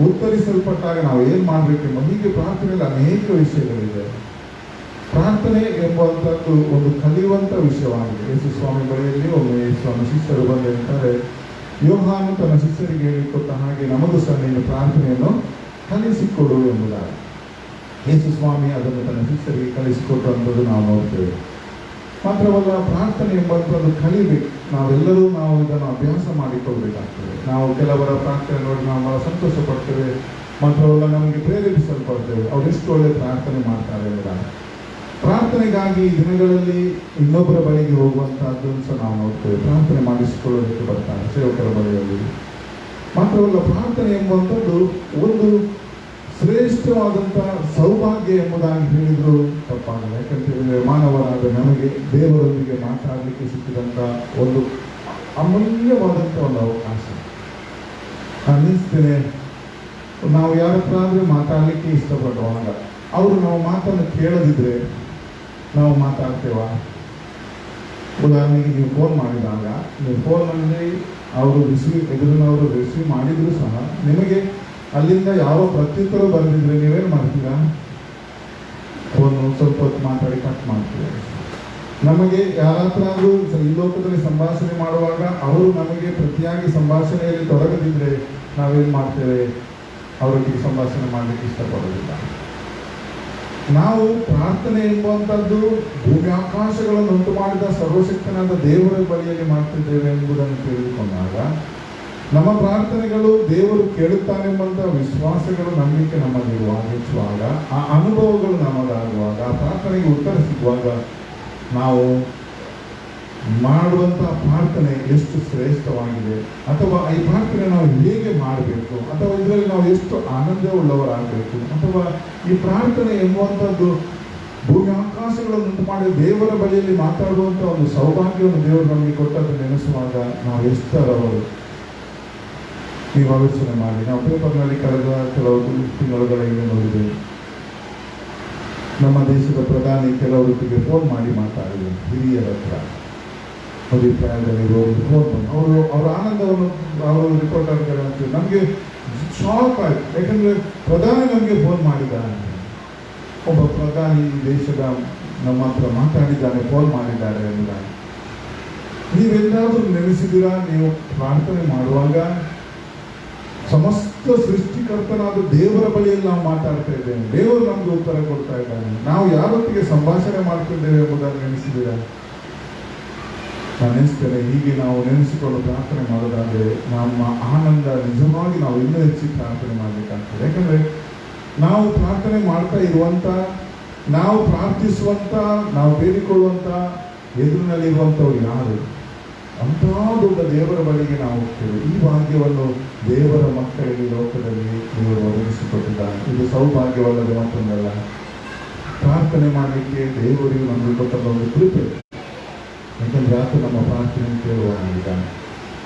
ಉತ್ತರಿಸಲ್ಪಟ್ಟಾಗ ನಾವು ಏನು ಮಾಡಬೇಕೆಂಬ, ಹೀಗೆ ಪ್ರಾರ್ಥನೆಯಲ್ಲಿ ಅನೇಕ ವಿಷಯಗಳಿದೆ. ಪ್ರಾರ್ಥನೆ ಎಂಬುವಂಥದ್ದು ಒಂದು ಕಲಿಯುವಂಥ ವಿಷಯವಾಗಿದೆ. ಯೇಸು ಸ್ವಾಮಿ ಬಳಿಯಲ್ಲಿ ಒಮ್ಮೆ ಸ್ವಾಮಿ ಶಿಷ್ಯರು ಬಂದು ಹೇಳ್ತಾರೆ, ಯೋಹಾನು ತನ್ನ ಶಿಷ್ಯರಿಗೆ ಹೇಳಿಕೊಟ್ಟ ಹಾಗೆ ನಮಗೂ ಸಹ ನೀನು ಪ್ರಾರ್ಥನೆಯನ್ನು ಕಲಿಸಿಕೊಡು ಎಂಬುದಾಗಿ. ಯೇಸು ಸ್ವಾಮಿ ಅದನ್ನು ತನ್ನ ಶಿಷ್ಯರಿಗೆ ಕಲಿಸಿಕೊಟ್ಟಂಥದ್ದು ನಾವು ನೋಡ್ತೇವೆ. ಮಾತ್ರವಲ್ಲ, ಪ್ರಾರ್ಥನೆ ಎಂಬಂಥದ್ದು ಕಲಿಬೇಕು. ನಾವೆಲ್ಲರೂ ಇದನ್ನು ಅಭ್ಯಾಸ ಮಾಡಿಕೊಳ್ಬೇಕಾಗ್ತದೆ. ನಾವು ಕೆಲವರ ಪ್ರಾರ್ಥನೆ ನೋಡಿ ನಾವು ಬಹಳ ಸಂತೋಷ ಪಡ್ತೇವೆ, ಮಾತ್ರವಲ್ಲ ನಮಗೆ ಪ್ರೇರೇಪಿಸಲ್ಪಡ್ತೇವೆ, ಅವರೆಷ್ಟು ಒಳ್ಳೆ ಪ್ರಾರ್ಥನೆ ಮಾಡ್ತಾರೆ ಎಂಬುದಾಗಿ. ಪ್ರಾರ್ಥನೆಗಾಗಿ ಈ ದಿನಗಳಲ್ಲಿ ಇನ್ನೊಬ್ಬರ ಬಳಿಗೆ ಹೋಗುವಂತಹದ್ದನ್ನು ಸಹ ನಾವು ನೋಡ್ತೇವೆ. ಪ್ರಾರ್ಥನೆ ಮಾಡಿಸಿಕೊಳ್ಳೋದಕ್ಕೆ ಬರ್ತಾರೆ ಸೇವಕರ ಬಳಿಯಲ್ಲಿ. ಮಾತ್ರವಲ್ಲ, ಪ್ರಾರ್ಥನೆ ಎಂಬುವಂಥದ್ದು ಒಂದು ಶ್ರೇಷ್ಠವಾದಂಥ ಸೌಭಾಗ್ಯ ಎಂಬುದಾಗಿ ಹೇಳಿದ್ರು ತಪ್ಪಾಗಲ್ಲ. ಯಾಕಂತೇಳಿದರೆ ಮಾನವರಾದ ನಮಗೆ ದೇವರೊಂದಿಗೆ ಮಾತಾಡಲಿಕ್ಕೆ ಸಿಕ್ಕಿದಂಥ ಒಂದು ಅಮೂಲ್ಯವಾದಂಥ ಒಂದು ಅವಕಾಶ. ಅನ್ನಿಸ್ತೇನೆ, ನಾವು ಯಾರ ಹತ್ರ ಆದರೆ ಮಾತಾಡಲಿಕ್ಕೆ ಇಷ್ಟಪಡುವಾಗ ಅವರು ನಾವು ಮಾತನ್ನು ಕೇಳದಿದ್ರೆ ನಾವು ಮಾತಾಡ್ತೇವ. ಉದಾಹರಣೆಗೆ ನೀವು ಫೋನ್ ಮಾಡಿದಾಗ ನೀವು ಫೋನಲ್ಲಿ ಅವರು ಎದುರಿನವರು ರಿಸೀವ್ ಮಾಡಿದರೂ ಸಹ ನಿಮಗೆ ಅಲ್ಲಿಂದ ಯಾವ ಪ್ರತ್ಯುತ್ತರ ಬರೆದಿದ್ರೆ ನೀವೇನು ಮಾಡ್ತೀರಾ? ಫೋನು ಸ್ವಲ್ಪ ಹೊತ್ತು ಮಾತಾಡಿ ಕಟ್ ಮಾಡ್ತೀರ. ನಮಗೆ ಯಾರ ಹತ್ರ ಆದರೂ ಈ ಲೋಕದಲ್ಲಿ ಸಂಭಾಷಣೆ ಮಾಡುವಾಗ ಅವರು ನಮಗೆ ಪ್ರತಿಯಾಗಿ ಸಂಭಾಷಣೆಯಲ್ಲಿ ತೊಡಗದಿದ್ರೆ ನಾವೇನು ಮಾಡ್ತೇವೆ? ಅವರೊಟ್ಟಿಗೆ ಸಂಭಾಷಣೆ ಮಾಡಲಿಕ್ಕೆ ಇಷ್ಟಪಡೋದಿಲ್ಲ. ನಾವು ಪ್ರಾರ್ಥನೆ ಎಂಬುವಂಥದ್ದು ಭೂಮಿ ಆಕಾಶಗಳನ್ನು ಉಂಟು ಮಾಡಿದ ಸರ್ವಶಕ್ತನಾದ ದೇವರ ಬಳಿಯಲ್ಲಿ ಮಾಡ್ತಿದ್ದೇವೆ ಎಂಬುದನ್ನು ತಿಳಿದುಕೊಂಡಾಗ ನಮ್ಮ ಪ್ರಾರ್ಥನೆಗಳು ದೇವರು ಕೇಳುತ್ತಾನೆಂಬಂಥ ವಿಶ್ವಾಸಗಳು, ನಂಬಿಕೆ ನಮ್ಮಲ್ಲಿರುವಾಗ, ಹೆಚ್ಚುವಾಗ, ಆ ಅನುಭವಗಳು ನಮ್ಮದಾಗುವಾಗ, ಆ ಪ್ರಾರ್ಥನೆಗೆ ಉತ್ತರ ಸಿಗುವಾಗ ನಾವು ಮಾಡುವಂಥ ಪ್ರಾರ್ಥನೆ ಎಷ್ಟು ಶ್ರೇಷ್ಠವಾಗಿದೆ, ಅಥವಾ ಈ ಪ್ರಾರ್ಥನೆ ನಾವು ಹೇಗೆ ಮಾಡಬೇಕು, ಅಥವಾ ಇದರಲ್ಲಿ ನಾವು ಎಷ್ಟು ಆನಂದವುಳ್ಳವರಾಗಬೇಕು, ಅಥವಾ ಈ ಪ್ರಾರ್ಥನೆ ಎಂಬುವಂಥದ್ದು ಭೂಮಿ ಆಕಾಶಗಳನ್ನು ಉಂಟು ಮಾಡಿ ದೇವರ ಬಳಿಯಲ್ಲಿ ಮಾತಾಡುವಂಥ ಒಂದು ಸೌಭಾಗ್ಯವನ್ನು ದೇವರು ನಮಗೆ ಕೊಟ್ಟದ್ದು ನೆನೆಸುವಾಗ ನಾವು ಎಷ್ಟರವರು. ನೀವು ಆಲೋಚನೆ ಮಾಡಿ. ನಾವು ಪೇಪರ್ನಲ್ಲಿ ಕಳೆದ ಕೆಲವು ತಿಂಗಳುಗಳ ಹಿಂದೆ ನೋಡಿದ್ದೇವೆ, ನಮ್ಮ ದೇಶದ ಪ್ರಧಾನಿ ಕೆಲವರೊಟ್ಟಿಗೆ ಫೋನ್ ಮಾಡಿ ಮಾತಾಡಿದರು. ಹಿರಿಯರ ಹತ್ರ ಅಭಿಪ್ರಾಯದಲ್ಲಿ ಫೋನ್ ಬಂದು ಅವರ ಆನಂದವನ್ನು ಅವರು ರಿಪೋರ್ಟರ್ ಅಂತ ನಮಗೆ ಶಾಕ್ ಆಯಿತು. ಯಾಕಂದರೆ ಪ್ರಧಾನಿ ನಮಗೆ ಫೋನ್ ಮಾಡಿದ್ದಾನೆ, ಒಬ್ಬ ಪ್ರಧಾನಿ ದೇಶದ ನಮ್ಮ ಹತ್ರ ಮಾತಾಡಿದ್ದಾನೆ, ಫೋನ್ ಮಾಡಿದ್ದಾರೆ ಎಂಬುದಾಗಿ. ನೀವೆಂದಾದರೂ ನೆನೆಸಿದ್ದೀರಾ? ನೀವು ಪ್ರಾರ್ಥನೆ ಮಾಡುವಾಗ ಸಮಸ್ತ ಸೃಷ್ಟಿಕರ್ತನಾದ ದೇವರ ಬಳಿಯಲ್ಲಿ ನಾವು ಮಾತಾಡ್ತಾ ಇದ್ದೇವೆ, ದೇವರು ನಮ್ಗೆ ಉತ್ತರ ಕೊಡ್ತಾ ಇದ್ದಾನೆ, ನಾವು ಯಾರೊಟ್ಟಿಗೆ ಸಂಭಾಷಣೆ ಮಾಡ್ತಿದ್ದೇವೆ ಎಂಬುದನ್ನು ನೆನೆಸಿದ್ದೀರಾ? ನಾನು ನೆನೆಸ್ತೇನೆ, ಹೀಗೆ ನಾವು ನೆನೆಸಿಕೊಂಡು ಪ್ರಾರ್ಥನೆ ಮಾಡೋದಾದರೆ ನಮ್ಮ ಆನಂದ ನಿಜವಾಗಿ ನಾವು ಇನ್ನೂ ಹೆಚ್ಚಿಗೆ ಪ್ರಾರ್ಥನೆ ಮಾಡಬೇಕಾಗ್ತದೆ. ಯಾಕಂದರೆ ನಾವು ಪ್ರಾರ್ಥನೆ ಮಾಡ್ತಾ ಇರುವಂಥ, ನಾವು ಪ್ರಾರ್ಥಿಸುವಂಥ, ನಾವು ಬೇಡಿಕೊಳ್ಳುವಂಥ ಎದುರಿನಲ್ಲಿರುವಂಥವ್ರು ಯಾರು? ಅಂಥ ದೊಡ್ಡ ದೇವರ ಬಳಿಗೆ ನಾವು ಹೋಗ್ತೇವೆ. ಈ ಭಾಗ್ಯವನ್ನು ದೇವರ ಮಕ್ಕಳಿಗೆ ಲೋಕದಲ್ಲಿ ದೇವರು ಒದಗಿಸಿಕೊಟ್ಟಿದ್ದಾನೆ. ಇದು ಸೌಭಾಗ್ಯವಲ್ಲದೆ ಮತ್ತೊಂದಲ್ಲ. ಪ್ರಾರ್ಥನೆ ಮಾಡಲಿಕ್ಕೆ ದೇವರಿಗೆ ನಮಗೆ ಕೊಟ್ಟಂಥ ಒಂದು ಕೃಪೆ. ಯಾಕಂದರೆ ಆತ ನಮ್ಮ ಪ್ರಾರ್ಥನೆ ಕೇಳುವವನಾಗಿದ್ದಾನೆ.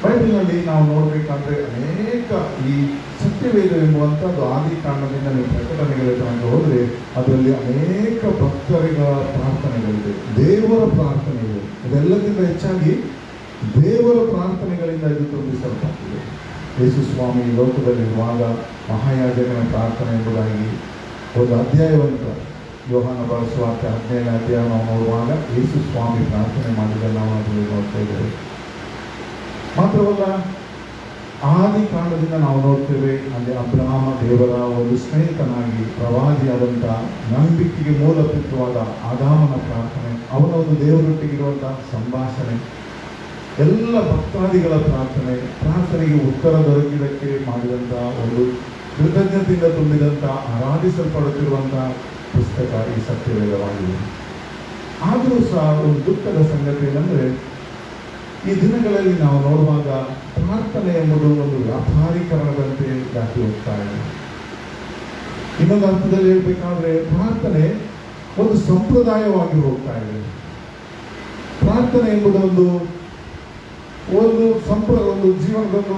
ಬೈಬಲ್ನಲ್ಲಿ ನಾವು ನೋಡಬೇಕಾದ್ರೆ ಅನೇಕ ಈ ಸತ್ಯವೇದ ಎಂಬುವಂಥದ್ದು ಆದಿಕಾಂಡದಿಂದ ನೀವು ಪ್ರಕಟಣೆಗಳ ತನಕ ಹೋದರೆ ಅದರಲ್ಲಿ ಅನೇಕ ಭಕ್ತರಿಗಳ ಪ್ರಾರ್ಥನೆಗಳಿದೆ, ದೇವರ ಪ್ರಾರ್ಥನೆಗಳು. ಇದೆಲ್ಲಕ್ಕಿಂತ ಹೆಚ್ಚಾಗಿ ದೇವರ ಪ್ರಾರ್ಥನೆಗಳಿಂದ ಇದು ತುಂಬಿಸಲ್ಪಟ್ಟಿದೆ. ಯೇಸು ಸ್ವಾಮಿ ಲೋಕದಲ್ಲಿರುವಾಗ ಮಹಾಯಾಜಕನ ಪ್ರಾರ್ಥನೆ ಎಂಬುದಾಗಿ ಒಂದು ಅಧ್ಯಾಯವನ್ನು ಯೋಹಾನ ಸುವಾರ್ತೆ 17ನೇ ಅಧ್ಯಾಯ ನಾವು ನೋಡುವಾಗ ಯೇಸು ಸ್ವಾಮಿ ಪ್ರಾರ್ಥನೆ ಮಾಡಿದ್ದನ್ನು ನಾವು ಅದರಲ್ಲಿ ನೋಡ್ತಾ ಇದ್ದೇವೆ. ಮಾತ್ರವಲ್ಲ, ಆದಿ ಕಾಂಡದಿಂದ ನಾವು ನೋಡ್ತೇವೆ ಅಲ್ಲಿ ಅಬ್ರಹಾಮ ದೇವರ ಒಂದು ಸ್ನೇಹಿತನಾಗಿ ಪ್ರವಾದಿಯಾದಂಥ, ನಂಬಿಕೆಗೆ ಮೂಲಪಿತವಾದ ಆದಾಮನ ಪ್ರಾರ್ಥನೆ, ಅವನ ಒಂದು ದೇವರೊಟ್ಟಿಗಿರುವಂಥ ಸಂಭಾಷಣೆ, ಎಲ್ಲ ಭಕ್ತಾದಿಗಳ ಪ್ರಾರ್ಥನೆಗೆ ಉತ್ತರ ದೊರಕಿದಕ್ಕೆ ಮಾಡಿದಂಥ ಒಂದು ಕೃತಜ್ಞತೆಯಿಂದ ತುಂಬಿದಂಥ ಆರಾಧಿಸಲ್ಪಡುತ್ತಿರುವಂಥ ಪುಸ್ತಕ ಈ ಸತ್ಯವೇದವಾಗಿದೆ. ಆದರೂ ಸಹ ಒಂದು ದುಃಖದ ಸಂಗತಿ ಏನಂದರೆ, ಈ ದಿನಗಳಲ್ಲಿ ನಾವು ನೋಡುವಾಗ ಪ್ರಾರ್ಥನೆ ಎಂಬುದು ಒಂದು ವ್ಯಾಪಾರೀಕರಣದಂತೆ ದಾಟಿ ಹೋಗ್ತಾ ಇದೆ. ಇನ್ನೊಂದು ಅರ್ಥದಲ್ಲಿ ಹೇಳಬೇಕಾದ್ರೆ ಪ್ರಾರ್ಥನೆ ಒಂದು ಸಂಪ್ರದಾಯವಾಗಿ ಹೋಗ್ತಾ ಇದೆ. ಪ್ರಾರ್ಥನೆ ಎಂಬುದೊಂದು ಒಂದು ಜೀವನದೊಂದು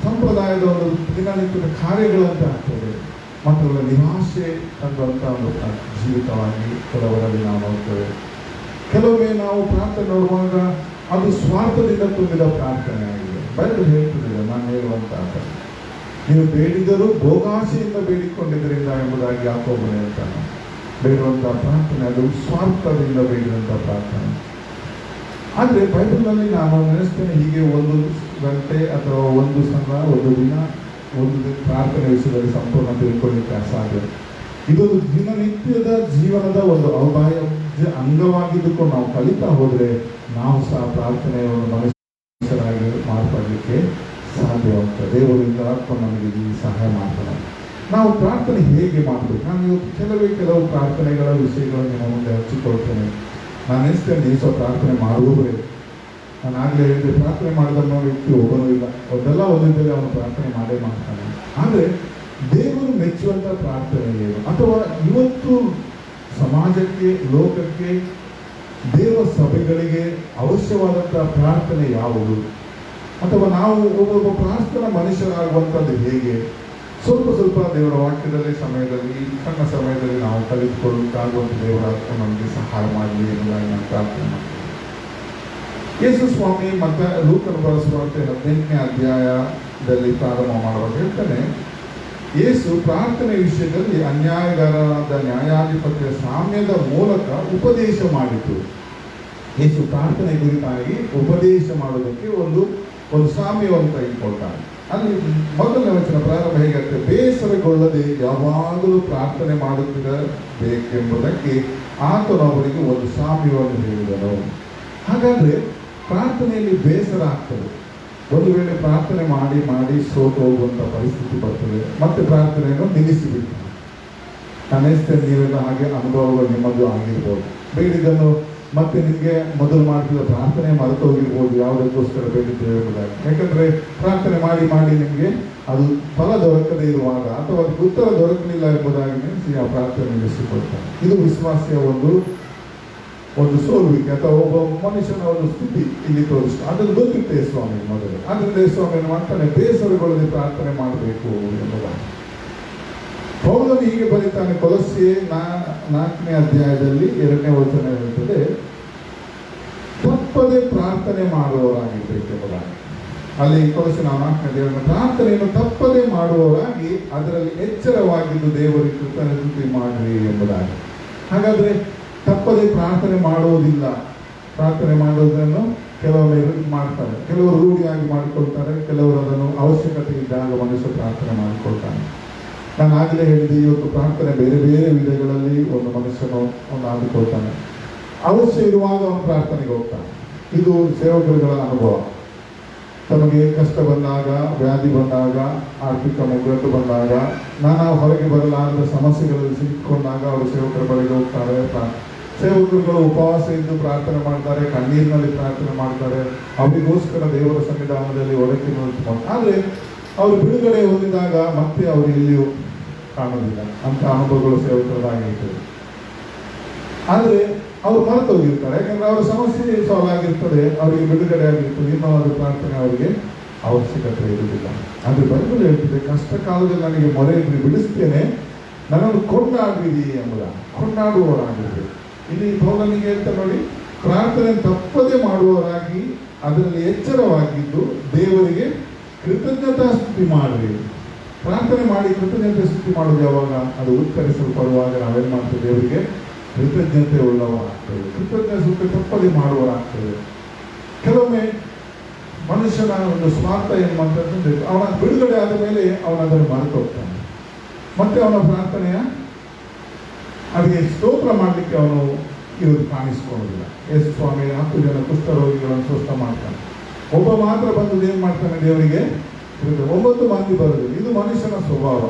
ಸಂಪ್ರದಾಯದ ಒಂದು ದಿನನಿತ್ಯದ ಕಾರ್ಯಗಳಂತೆ ಆಗ್ತದೆ. ಮಾತ್ರವಲ್ಲ, ನಿರಾಶೆ ಅನ್ನುವಂಥ ಒಂದು ಜೀವಿತವಾಗಿ ಕೆಲವರಲ್ಲಿ ನಾವು ನೋಡ್ತೇವೆ. ಕೆಲವೊಮ್ಮೆ ನಾವು ಪ್ರಾರ್ಥನೆ ನೋಡುವಾಗ ಅದು ಸ್ವಾರ್ಥದಿಂದ ತುಂಬಿದ ಪ್ರಾರ್ಥನೆ ಆಗಿದೆ. ಬೈಬಲ್ ಹೇಳ್ತದೆ, ನಾನು ಹೇಳುವಂತ ನೀವು ಬೇಡಿದರೂ ಭೋಗಾಶೆಯಿಂದ ಬೇಡಿಕೊಂಡಿದ್ದರಿಂದ ಎಂಬುದಾಗಿ ಯಾಕೋಬನು ಹೇಳ್ತಾನೆ. ಬೇಡುವಂಥ ಪ್ರಾರ್ಥನೆ ಅದು ಸ್ವಾರ್ಥದಿಂದ ಬೇಡಿದಂಥ ಪ್ರಾರ್ಥನೆ. ಆದರೆ ಬೈಬಲ್ನಲ್ಲಿ ನಾನು ನೆನೆಸ್ತೇನೆ, ಹೀಗೆ ಒಂದು ಗಂಟೆ ಅಥವಾ ಒಂದು ಸಲ ಒಂದು ದಿನ ಒಂದು ಪ್ರಾರ್ಥನೆ ವಿಷಯದಲ್ಲಿ ಸಂಪೂರ್ಣ ತಿಳ್ಕೊಳ್ಳಿಕ್ಕೆ ಅಸಾಧ್ಯ. ಇದೊಂದು ದಿನನಿತ್ಯದ ಜೀವನದ ಒಂದು ಅವಿಭಾಜ್ಯ ಅಂಗವಾಗಿದ್ದುಕೊಂಡು ನಾವು ಕಲಿತಾ ಹೋದರೆ ನಾವು ಸಹ ಪ್ರಾರ್ಥನೆಯ ಒಂದು ಮನುಷ್ಯರಾಗಿ ಮಾರ್ಪಡಲಿಕ್ಕೆ ಸಾಧ್ಯವಾಗ್ತದೆ. ದೇವರಿಂದ ಆತ್ಮ ನಮಗೆ ಈ ಸಹಾಯ ಮಾಡ್ತಾನೆ. ನಾವು ಪ್ರಾರ್ಥನೆ ಹೇಗೆ ಮಾಡಬೇಕು? ನಾನು ಇವತ್ತು ಕೆಲವು ಪ್ರಾರ್ಥನೆಗಳ ವಿಷಯಗಳನ್ನು ನಿಮ್ಮ ಮುಂದೆ ಹಂಚಿಕೊಳ್ತೇನೆ. ನಾನು ಎನಿಸ್ತೇನೆ, ನೀವು ಸಹ ಪ್ರಾರ್ಥನೆ ಮಾಡುವವರೇ. ನಾನು ಆಗಲೇ ಹೇಳಿದೆ, ಪ್ರಾರ್ಥನೆ ಮಾಡಿದನ್ನು ವ್ಯಕ್ತಿ ಒಬ್ಬನೂ ಇಲ್ಲ. ಒಂದೆಲ್ಲ ಒಂದಿದ್ದಲ್ಲಿ ಅವನು ಪ್ರಾರ್ಥನೆ ಮಾಡೇ ಮಾಡ್ತಾನೆ. ಆದರೆ ದೇವರು ಮೆಚ್ಚುವಂಥ ಪ್ರಾರ್ಥನೆ ಏನು? ಅಥವಾ ಇವತ್ತು ಸಮಾಜಕ್ಕೆ, ಲೋಕಕ್ಕೆ, ದೇವ ಸಭೆಗಳಿಗೆ ಅವಶ್ಯವಾದಂಥ ಪ್ರಾರ್ಥನೆ ಯಾವುದು? ಅಥವಾ ನಾವು ಒಬ್ಬೊಬ್ಬ ಪ್ರಾರ್ಥನಾ ಮನುಷ್ಯರಾಗುವಂಥದ್ದು ಹೇಗೆ? ಸ್ವಲ್ಪ ದೇವರ ವಾಕ್ಯದಲ್ಲಿ ಸಮಯದಲ್ಲಿ, ಸಣ್ಣ ಸಮಯದಲ್ಲಿ ನಾವು ಕಲಿತುಕೊಳ್ಳುತ್ತಾಗುವಂಥ ದೇವರ ನಮಗೆ ಸಹಾಯ ಮಾಡಲಿ ಎನ್ನುವುದಾಗಿ ನಾನು ಪ್ರಾರ್ಥನೆ ಮಾಡ್ತೇನೆ. ಯೇಸು ಸ್ವಾಮಿ ಮತ್ತೆ ಲೂಕನ ಸುವಾರ್ತೆ 18ನೇ ಅಧ್ಯಾಯದಲ್ಲಿ ಪ್ರಾರಂಭ ಮಾಡುವಾಗ ಹೇಳ್ತಾನೆ, ಯೇಸು ಪ್ರಾರ್ಥನೆ ವಿಷಯದಲ್ಲಿ ಅನ್ಯಾಯಗಾರರಾದ ನ್ಯಾಯಾಧಿಪತಿಯ ಸಾಮ್ಯದ ಮೂಲಕ ಉಪದೇಶ ಮಾಡಿತು. ಯೇಸು ಪ್ರಾರ್ಥನೆ ಕುರಿತಾಗಿ ಉಪದೇಶ ಮಾಡೋದಕ್ಕೆ ಒಂದು ಸಾಮ್ಯವನ್ನು ತೆಗೆದುಕೊಳ್ತಾನೆ. ಅಲ್ಲಿ ಮೊದಲನೇ ವಚನ ಪ್ರಾರಂಭ ಹೇಗಾಗ್ತದೆ, ಬೇಸರಗೊಳ್ಳದೆ ಯಾವಾಗಲೂ ಪ್ರಾರ್ಥನೆ ಮಾಡುತ್ತಿರಬೇಕೆಂಬುದಕ್ಕೆ ಆತನವರಿಗೆ ಒಂದು ಸಾಮ್ಯವನ್ನು ಹೇಳಿದನು. ಹಾಗಾದ್ರೆ ಪ್ರಾರ್ಥನೆಯಲ್ಲಿ ಬೇಸರ ಆಗ್ತದೆ. ಒಂದು ವೇಳೆ ಪ್ರಾರ್ಥನೆ ಮಾಡಿ ಸೋತು ಹೋಗುವಂಥ ಪರಿಸ್ಥಿತಿ ಬರ್ತದೆ, ಮತ್ತೆ ಪ್ರಾರ್ಥನೆಯನ್ನು ನಿಲ್ಲಿಸಿಬಿಡ್ತಾರೆ. ನಾನು ಎನಿಸ್ತೇನೆ, ನೀವೆಲ್ಲ ಹಾಗೆ ಅನುಭವಗಳು ನಿಮ್ಮದು ಆಗಿರ್ಬೋದು. ಬೇಡಿದ್ದನ್ನು ಮತ್ತೆ ನಿಮಗೆ ಮೊದಲು ಮಾಡ್ತಿದ್ದ ಪ್ರಾರ್ಥನೆ ಮರೆತು ಹೋಗಿರ್ಬೋದು, ಯಾವುದಕ್ಕೋಸ್ಕರ ಬೇಡಿದ್ದೇವೆ ಎಂಬುದಾಗಿ. ಯಾಕಂದರೆ ಪ್ರಾರ್ಥನೆ ಮಾಡಿ ನಿಮಗೆ ಅದು ಫಲ ದೊರಕದೇ ಇರುವಾಗ ಅಥವಾ ಅದಕ್ಕೆ ಉತ್ತರ ದೊರಕಲಿಲ್ಲ ಎಂಬುದಾಗಿ ನೆನೆಸಿ ಆ ಪ್ರಾರ್ಥನೆ ನಿಲ್ಲಿಸಿಕೊಳ್ತಾರೆ. ಇದು ವಿಶ್ವಾಸಿಯ ಒಂದು ಸೋಲುವಿಕೆ ಅಥವಾ ಒಬ್ಬ ಮನುಷ್ಯನ ಒಂದು ಸ್ಥಿತಿ ಇಲ್ಲಿ ತೋರಿಸ್ತು. ಅದನ್ನು ಗೊತ್ತಿತ್ತೆ ಸ್ವಾಮಿ ಮೊದಲು. ಅದರಿಂದ ಸ್ವಾಮಿಯನ್ನು ಮಾಡ್ತಾನೆ, ಬೇಸರಗೊಳ್ಳದೆ ಪ್ರಾರ್ಥನೆ ಮಾಡಬೇಕು ಎಂಬುದಾಗಿ. ಪೌಲನು ಹೀಗೆ ಬರೀತಾನೆ, ಕೊಲೊಸ್ಸೆ 4ನೇ ಅಧ್ಯಾಯದಲ್ಲಿ 2ನೇ ವಚನ ಹೇಳ್ತದೆ, ತಪ್ಪದೆ ಪ್ರಾರ್ಥನೆ ಮಾಡುವವರಾಗಿರ್ಬೇಕೆಂಬುದಾಗಿ. ಅಲ್ಲಿ ಕೊಲೊಸ್ಸೆ 4ನೇ ಅಧ್ಯಾಯವನ್ನು ಪ್ರಾರ್ಥನೆಯನ್ನು ತಪ್ಪದೆ ಮಾಡುವವರಾಗಿ ಅದರಲ್ಲಿ ಎಚ್ಚರವಾಗಿದ್ದು ದೇವರಿಗೆ ಕೃತಜ್ಞತೆ ಮಾಡಿರಿ ಎಂಬುದಾಗಿ. ಹಾಗಾದ್ರೆ ತಪ್ಪದೆ ಪ್ರಾರ್ಥನೆ ಮಾಡುವುದಿಲ್ಲ. ಪ್ರಾರ್ಥನೆ ಮಾಡುವುದನ್ನು ಕೆಲವೊಮ್ಮೆ ಮಾಡ್ತಾರೆ, ಕೆಲವರು ರೂಢಿಯಾಗಿ ಮಾಡಿಕೊಳ್ತಾರೆ, ಕೆಲವರು ಅದನ್ನು ಅವಶ್ಯಕತೆ ಇದ್ದಾಗ ಮನುಷ್ಯ ಪ್ರಾರ್ಥನೆ ಮಾಡಿಕೊಳ್ತಾನೆ. ನಾನು ಆಗಲೇ ಹೇಳಿದೆ, ಇವತ್ತು ಪ್ರಾರ್ಥನೆ ಬೇರೆ ಬೇರೆ ವಿಧಗಳಲ್ಲಿ ಒಂದು ಮನುಷ್ಯನು ಆಡಿಕೊಳ್ತಾನೆ. ಅವಶ್ಯ ಇರುವಾಗ ಅವನು ಪ್ರಾರ್ಥನೆಗೆ ಹೋಗ್ತಾನೆ. ಇದು ಸೇವಕರುಗಳ ಅನುಭವ. ತಮಗೆ ಕಷ್ಟ ಬಂದಾಗ, ವ್ಯಾಧಿ ಬಂದಾಗ, ಆರ್ಥಿಕ ಮುಗ್ಗಟ್ಟು ಬಂದಾಗ, ನಾನಾ ಹೊರಗೆ ಬರಲಾರದ ಸಮಸ್ಯೆಗಳಲ್ಲಿ ಸಿಕ್ಕಿಕೊಂಡಾಗ ಅವರು ಸೇವಕರ ಬಳಿಗೆ ಹೋಗ್ತಾರೆ. ಸೇವಕರುಗಳು ಉಪವಾಸ ಇದ್ದು ಪ್ರಾರ್ಥನೆ ಮಾಡ್ತಾರೆ, ಕಣ್ಣೀರಿನಲ್ಲಿ ಪ್ರಾರ್ಥನೆ ಮಾಡ್ತಾರೆ, ಅವರಿಗೋಸ್ಕರ ದೇವರ ಸನ್ನಿಧಾನದಲ್ಲಿ ಒಡಕೆ ನೋಡ್ತಾರೆ. ಆದರೆ ಅವರು ಬಿಡುಗಡೆ ಹೊಂದಿದಾಗ ಮತ್ತೆ ಅವರು ಎಲ್ಲಿಯೂ ಕಾಣೋದಿಲ್ಲ. ಅಂತ ಅನುಭವಗಳು ಸೇವಕರದಾಗಿರ್ತದೆ. ಆದರೆ ಅವರು ಮರೆತು ಹೋಗಿರ್ತಾರೆ, ಯಾಕಂದ್ರೆ ಅವರ ಸಮಸ್ಯೆ ಸಾಲ್ವ್ ಆಗಿರ್ತದೆ, ಅವರಿಗೆ ಬಿಡುಗಡೆ ಆಗಿರ್ತದೆ, ಇನ್ನೂ ಅದು ಪ್ರಾರ್ಥನೆ ಅವರಿಗೆ ಅವಶ್ಯಕತೆ ಇರುವುದಿಲ್ಲ. ಆದರೆ ಬೈಬಲ್ ಹೇಳ್ತಿದೆ, ಕಷ್ಟ ಕಾಲದಲ್ಲಿ ನನಗೆ ಮೊರೆ ಇದ್ರೆ ಬಿಡಿಸ್ತೇನೆ, ನನ್ನನ್ನು ಕೊಂಡಾಡಿರಿ ಎಂಬುದ, ಕೊಂಡಾಡುವವರಾಗಿರ್ಬೇಕು. ಇಲ್ಲಿ ಪೌಲನಿಗೆ ಹೇಳ್ತಾ ನೋಡಿ, ಪ್ರಾರ್ಥನೆ ತಪ್ಪದೆ ಮಾಡುವವರಾಗಿ ಅದರಲ್ಲಿ ಎಚ್ಚರವಾಗಿದ್ದು ದೇವರಿಗೆ ಕೃತಜ್ಞತಾ ಸ್ತುತಿ ಮಾಡಿರಿ. ಪ್ರಾರ್ಥನೆ ಮಾಡಿ ಕೃತಜ್ಞತೆ ಸ್ತುತಿ ಮಾಡೋದು ಯಾವಾಗ? ಅದು ಉತ್ತರಿಸಲ್ಪಡುವಾಗ ನಾವೇನು ಮಾಡ್ತೇವೆ? ದೇವರಿಗೆ ಕೃತಜ್ಞತೆ ಉಳ್ಳವರಾಗ್ತೇವೆ, ಕೃತಜ್ಞತೆ ಸ್ತುತಿ ತಪ್ಪದೆ ಮಾಡುವವರಾಗ್ತೇವೆ. ಕೆಲವೊಮ್ಮೆ ಮನುಷ್ಯನ ಒಂದು ಸ್ವಾರ್ಥ ಏನು ಮಾಡ್ತಂದ್ರೆ, ಅವನ ಬಿಡುಗಡೆ ಆದ ಮೇಲೆ ಅವನ ಅದನ್ನು ಮರೆತು ಹೋಗ್ತಾನೆ. ಮತ್ತೆ ಅವನ ಪ್ರಾರ್ಥನೆಯ ಅದಕ್ಕೆ ಸ್ತೋತ್ರ ಮಾಡಲಿಕ್ಕೆ ಅವನು ಇರೋದು ಕಾಣಿಸ್ಕೊಳ್ಳೋದಿಲ್ಲ. ಯೇಸು ಸ್ವಾಮಿ 10 ಜನ ಕುಷ್ಠರೋಗಿಗಳನ್ನು ಸ್ವಸ್ಥ ಮಾಡ್ತಾನೆ, ಒಬ್ಬ ಮಾತ್ರ ಬಂದು ಏನು ಮಾಡ್ತಾನೆ? ದೇವರಿಗೆ 9 ಮಂದಿ ಬರೋದಿಲ್ಲ. ಇದು ಮನುಷ್ಯನ ಸ್ವಭಾವ.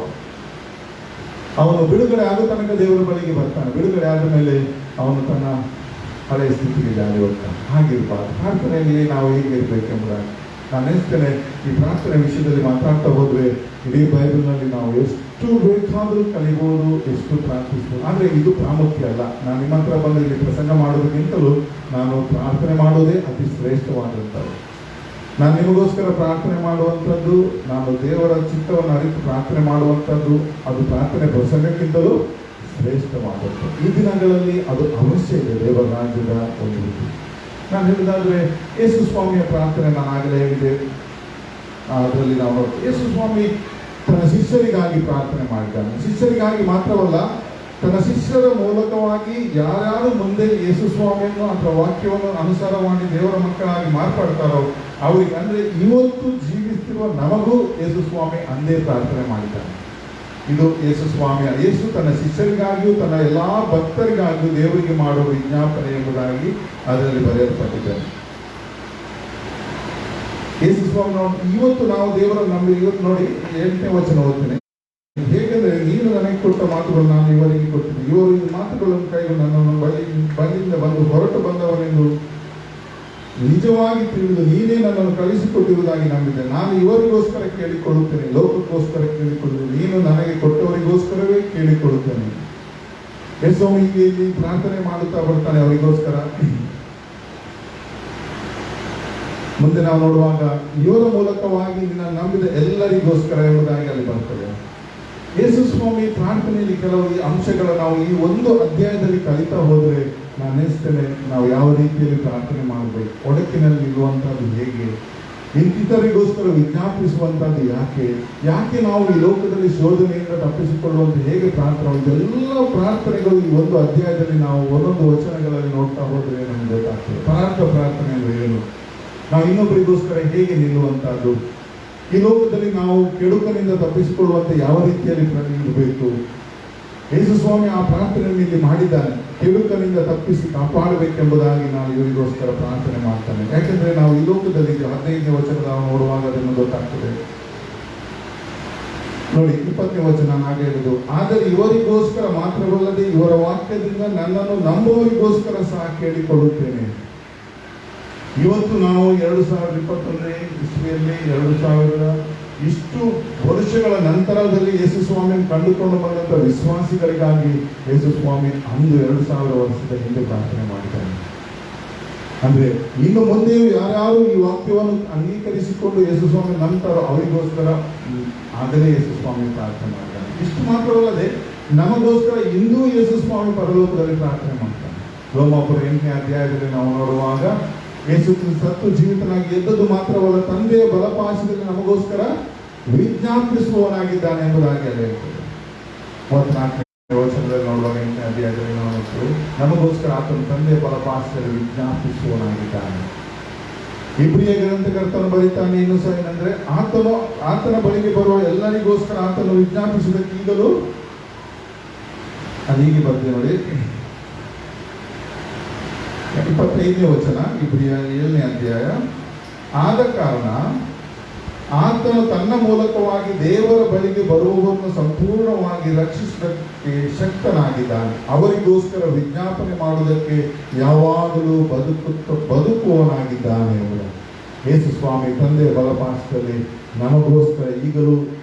ಅವನು ಬಿಡುಗಡೆ ಆಗೋ ತನಕ ದೇವರ ಬಳಿಗೆ ಬರ್ತಾನೆ, ಬಿಡುಗಡೆ ಆದ ಮೇಲೆ ಅವನು ತನ್ನ ಹಳೆಯ ಸ್ಥಿತಿಗೆ ಜಾರಿ ಹೋಗ್ತಾನೆ. ಹಾಗಿರ್ಬಾರ್ದು. ಪ್ರಾರ್ಥನೆಯಲ್ಲಿ ನಾವು ಹೇಗಿರ್ಬೇಕೆಂಬುದಾಗಿ ನಾನು ನೆನೆಸ್ತೇನೆ. ಈ ಪ್ರಾರ್ಥನೆ ವಿಷಯದಲ್ಲಿ ಮಾತಾಡ್ತಾ ಹೋದ್ರೆ ಇಡೀ ಬೈಬಲ್ನಲ್ಲಿ ನಾವು ಎಷ್ಟು ಬೇಕಾದರೂ ಕಲಿಬೋದು, ಎಷ್ಟು ಪ್ರಾರ್ಥಿಸ್ಬೋದು. ಆದರೆ ಇದು ಪ್ರಾಮುಖ್ಯ ಅಲ್ಲ. ನಾನು ನಿಮ್ಮ ಹತ್ರ ಬಂದು ಇಲ್ಲಿ ಪ್ರಸಂಗ ಮಾಡೋದಕ್ಕಿಂತಲೂ ನಾನು ಪ್ರಾರ್ಥನೆ ಮಾಡೋದೇ ಅತಿ ಶ್ರೇಷ್ಠವಾದಂಥದ್ದು. ನಾನು ನಿಮಗೋಸ್ಕರ ಪ್ರಾರ್ಥನೆ ಮಾಡುವಂಥದ್ದು, ನಾನು ದೇವರ ಚಿತ್ತವನ್ನು ಅರಿತು ಪ್ರಾರ್ಥನೆ ಮಾಡುವಂಥದ್ದು, ಅದು ಪ್ರಾರ್ಥನೆ ಪ್ರಸಂಗಕ್ಕಿಂತಲೂ ಶ್ರೇಷ್ಠವಾದದ್ದು. ಈ ದಿನಗಳಲ್ಲಿ ಅದು ಅವಶ್ಯ ಇದೆ ದೇವರ ರಾಜ್ಯದ ಒಂದು ರೀತಿ. ನಾನು ಹೇಳಿದಾದರೆ ಯೇಸು ಸ್ವಾಮಿಯ ಪ್ರಾರ್ಥನೆ ನಾನು ಆಗಲೇ ಹೇಳಿದೆ. ಅದರಲ್ಲಿ ನಾವು ಯೇಸು ಸ್ವಾಮಿ ತನ್ನ ಶಿಷ್ಯರಿಗಾಗಿ ಪ್ರಾರ್ಥನೆ ಮಾಡಿದ್ದಾನೆ. ಶಿಷ್ಯರಿಗಾಗಿ ಮಾತ್ರವಲ್ಲ, ತನ್ನ ಶಿಷ್ಯರ ಮೂಲಕವಾಗಿ ಯಾರ್ಯಾರು ಮುಂದೆ ಯೇಸು ಸ್ವಾಮಿಯನ್ನು ಅಥವಾ ವಾಕ್ಯವನ್ನು ಅನುಸಾರ ಮಾಡಿ ದೇವರ ಮಕ್ಕಳಾಗಿ ಮಾರ್ಪಡ್ತಾರೋ ಅವರಿಗೆ, ಅಂದರೆ ಇವತ್ತು ಜೀವಿಸ್ತಿರುವ ನಮಗೂ ಯೇಸು ಸ್ವಾಮಿ ಅಂದೇ ಪ್ರಾರ್ಥನೆ ಮಾಡಿದ್ದಾನೆ. ಇದು ಯೇಸು ಸ್ವಾಮಿಯ, ಯೇಸು ತನ್ನ ಶಿಷ್ಯರಿಗಾಗಿಯೂ ತನ್ನ ಎಲ್ಲ ಭಕ್ತರಿಗಾಗಿಯೂ ದೇವರಿಗೆ ಮಾಡುವ ವಿಜ್ಞಾಪನೆ ಎಂಬುದಾಗಿ ಅದರಲ್ಲಿ ಬರೆಯಲ್ಪಟ್ಟಿದ್ದಾರೆ. ಯೇಸು ಸ್ವಾಮಿ ಇವತ್ತು ನಾವು ದೇವರನ್ನು ನಂಬಿ, ಇವತ್ತು ನೋಡಿ 8ನೇ ವಚನ ಓದ್ತೇನೆ. ಹೇಗೆಂದರೆ, ನೀನು ನನಗೆ ಕೊಟ್ಟ ಮಾತುಗಳು ನಾನು ಇವರಿಗೆ ಕೊಟ್ಟಿದ್ದೆ, ಇವರು ಈ ಮಾತುಗಳನ್ನು ಕೈಗೊಂಡು ನನ್ನನ್ನು ಬಳಿಯಿಂದ ಬಂದು ಹೊರಟು ಬಂದವನೆಂದು ನಿಜವಾಗಿ ತಿಳಿದು ನೀನೇ ನನ್ನನ್ನು ಕಳಿಸಿಕೊಟ್ಟಿರುವುದಾಗಿ ನಂಬಿದ್ದೆ. ನಾನು ಇವರಿಗೋಸ್ಕರ ಕೇಳಿಕೊಳ್ಳುತ್ತೇನೆ, ಲೋಕಕ್ಕೋಸ್ಕರ ಕೇಳಿಕೊಳ್ಳುವುದು, ನೀನು ನನಗೆ ಕೊಟ್ಟವರಿಗೋಸ್ಕರವೇ ಕೇಳಿಕೊಳ್ಳುತ್ತೇನೆ. ಯೇಸುಸ್ವಾಮಿ ಇಲ್ಲಿ ಪ್ರಾರ್ಥನೆ ಮಾಡುತ್ತಾ ಬರ್ತಾನೆ ಅವರಿಗೋಸ್ಕರ. ಮುಂದೆ ನಾವು ನೋಡುವಾಗ ಇವರ ಮೂಲಕವಾಗಿ ನಿನ್ನ ನಂಬಿದ ಎಲ್ಲರಿಗೋಸ್ಕರ ಎಂಬುದಾಗಿ ಅಲ್ಲಿ ಬರ್ತದೆ. ಯೇಸು ಸ್ವಾಮಿ ಪ್ರಾರ್ಥನೆಯಲ್ಲಿ ಕೆಲವು ಈ ಅಂಶಗಳ ನಾವು ಈ ಒಂದು ಅಧ್ಯಾಯದಲ್ಲಿ ಕಲಿತಾ ಹೋದರೆ ನಾನು ನೆನೆಸ್ತೇನೆ, ನಾವು ಯಾವ ರೀತಿಯಲ್ಲಿ ಪ್ರಾರ್ಥನೆ ಮಾಡಬೇಕು, ಒಡಕಿನಲ್ಲಿ ಇರುವಂಥದ್ದು ಹೇಗೆ, ಇತರಿಗೋಸ್ಕರ ವಿಜ್ಞಾಪಿಸುವಂಥದ್ದು ಯಾಕೆ ನಾವು ಈ ಲೋಕದಲ್ಲಿ ಶೋಧನೆಯಿಂದ ತಪ್ಪಿಸಿಕೊಳ್ಳುವಂಥ ಹೇಗೆ ಪ್ರಾರ್ಥನೆ, ಇದೆಲ್ಲ ಪ್ರಾರ್ಥನೆಗಳು ಈ ಒಂದು ಅಧ್ಯಾಯದಲ್ಲಿ ನಾವು ಒಂದೊಂದು ವಚನಗಳಲ್ಲಿ ನೋಡ್ತಾ ಹೋದರೆ ನಮ್ಗೆ ಗೊತ್ತಾಗ್ತದೆ. ಪ್ರಾರ್ಥನೆ ಅಂದರೆ ಏನು, ನಾವು ಇನ್ನೊಬ್ಬರಿಗೋಸ್ಕರ ಹೇಗೆ ನಿಲ್ಲುವಂಥದ್ದು, ಈ ಲೋಕದಲ್ಲಿ ನಾವು ಕೆಡುಕನಿಂದ ತಪ್ಪಿಸಿಕೊಳ್ಳುವಂತೆ ಯಾವ ರೀತಿಯಲ್ಲಿ ಇರಬೇಕು. ಯೇಸು ಸ್ವಾಮಿ ಆ ಪ್ರಾರ್ಥನೆಯನ್ನು ಇಲ್ಲಿ ಮಾಡಿದ್ದಾನೆ, ಕೆಡುಕನಿಂದ ತಪ್ಪಿಸಿ ಕಾಪಾಡಬೇಕೆಂಬುದಾಗಿ ನಾವು ಇವರಿಗೋಸ್ಕರ ಪ್ರಾರ್ಥನೆ ಮಾಡ್ತಾನೆ. ಯಾಕೆಂದ್ರೆ ನಾವು ಈ ಲೋಕದಲ್ಲಿ 15ನೇ ವಚನದ ನೋಡುವಾಗ ಅದನ್ನು ಗೊತ್ತಾಗ್ತದೆ. ನೋಡಿ 20ನೇ ವಚನ ಹಾಗೆ ಹೇಳಿದ್ದು, ಆದರೆ ಇವರಿಗೋಸ್ಕರ ಮಾತ್ರವಲ್ಲದೆ ಇವರ ವಾಕ್ಯದಿಂದ ನನ್ನನ್ನು ನಂಬುವರಿಗೋಸ್ಕರ ಸಹ ಕೇಳಿಕೊಳ್ಳುತ್ತೇನೆ. ಇವತ್ತು ನಾವು 2021ನೇ ಇಸ್ವಿಯಲ್ಲಿ 2000 ಇಷ್ಟು ವರ್ಷಗಳ ನಂತರದಲ್ಲಿ ಯೇಸು ಸ್ವಾಮಿಯನ್ನು ಕಂಡುಕೊಂಡು ಬಂದಂಥ ವಿಶ್ವಾಸಿಗಳಿಗಾಗಿ ಯೇಸು ಸ್ವಾಮಿ ಅಂದು 2000 ವರ್ಷದ ಹಿಂದೆ ಪ್ರಾರ್ಥನೆ ಮಾಡಿದ್ದಾನೆ. ಅಂದ್ರೆ ಇನ್ನು ಮುಂದೆಯೂ ಯಾರ್ಯಾರು ಈ ವಾಕ್ಯವನ್ನು ಅಂಗೀಕರಿಸಿಕೊಂಡು ಯೇಸು ಸ್ವಾಮಿ ನಂತರ ಅವರಿಗೋಸ್ಕರ ಆಗಲೇ ಯೇಸು ಸ್ವಾಮಿ ಪ್ರಾರ್ಥನೆ ಮಾಡಿದ್ದಾನೆ. ಇಷ್ಟು ಮಾತ್ರವಲ್ಲದೆ ನಮಗೋಸ್ಕರ ಇಂದೂ ಯೇಸು ಸ್ವಾಮಿ ಪರಲೋಕದಲ್ಲಿ ಪ್ರಾರ್ಥನೆ ಮಾಡ್ತಾನೆ. ರೋಮಾಪುರ 8ನೇ ಅಧ್ಯಾಯದಲ್ಲಿ ನಾವು ನೋಡುವಾಗ ಯೇಸು ಸತ್ತು ಜೀವಿತನಾಗಿ ಎದ್ದದ್ದು ಮಾತ್ರವಲ್ಲ, ತಂದೆಯ ಬಲಪಾಶದಲ್ಲಿ ನಮಗೋಸ್ಕರ ವಿಜ್ಞಾಪಿಸುವವನಾಗಿದ್ದಾನೆ ಎಂಬುದಾಗಿ ಅಲ್ಲಿ ಹೇಳ್ತದೆ. 34ನೇ ವಚನದಲ್ಲಿ ನೋಡುವಾಗ 8ನೇ ಅಧ್ಯಾಯದಲ್ಲಿ ನಾವು ನಮಗೋಸ್ಕರ ಆತನು ತಂದೆಯ ಬಲಪಾಶದಲ್ಲಿ ವಿಜ್ಞಾಪಿಸುವವನಾಗಿದ್ದಾನೆ. ಇಬ್ರಿಯ ಗ್ರಂಥಕರ್ತನು ಬರೀತಾನೆ ಇನ್ನು ಸಹ ಏನಂದ್ರೆ, ಆತನ ಬಳಿಗೆ ಬರುವ ಎಲ್ಲರಿಗೋಸ್ಕರ ಆತನು ವಿಜ್ಞಾಪಿಸುವುದಕ್ಕೆ ಈಗಲೂ ಅದು ಹೀಗೆ ಬರ್ತದೆ ನೋಡಿ. 25ನೇ ವಚನ, ಇಬ್ರಿಯ 7ನೇ ಅಧ್ಯಾಯ. ಆದ ಕಾರಣ ಆತನು ತನ್ನ ಮೂಲಕವಾಗಿ ದೇವರ ಬಳಿಗೆ ಬರುವವರನ್ನು ಸಂಪೂರ್ಣವಾಗಿ ರಕ್ಷಿಸುವುದಕ್ಕೆ ಶಕ್ತನಾಗಿದ್ದಾನೆ. ಅವರಿಗೋಸ್ಕರ ವಿಜ್ಞಾಪನೆ ಮಾಡುವುದಕ್ಕೆ ಯಾವಾಗಲೂ ಬದುಕುವವನಾಗಿದ್ದಾನೆ ಎಂಬುದು. ಯೇಸು ಸ್ವಾಮಿ ತಂದೆಯ ಬಲಪಾರ್ಶ್ವದಲ್ಲಿ ನಮಗೋಸ್ಕರ ಈಗಲೂ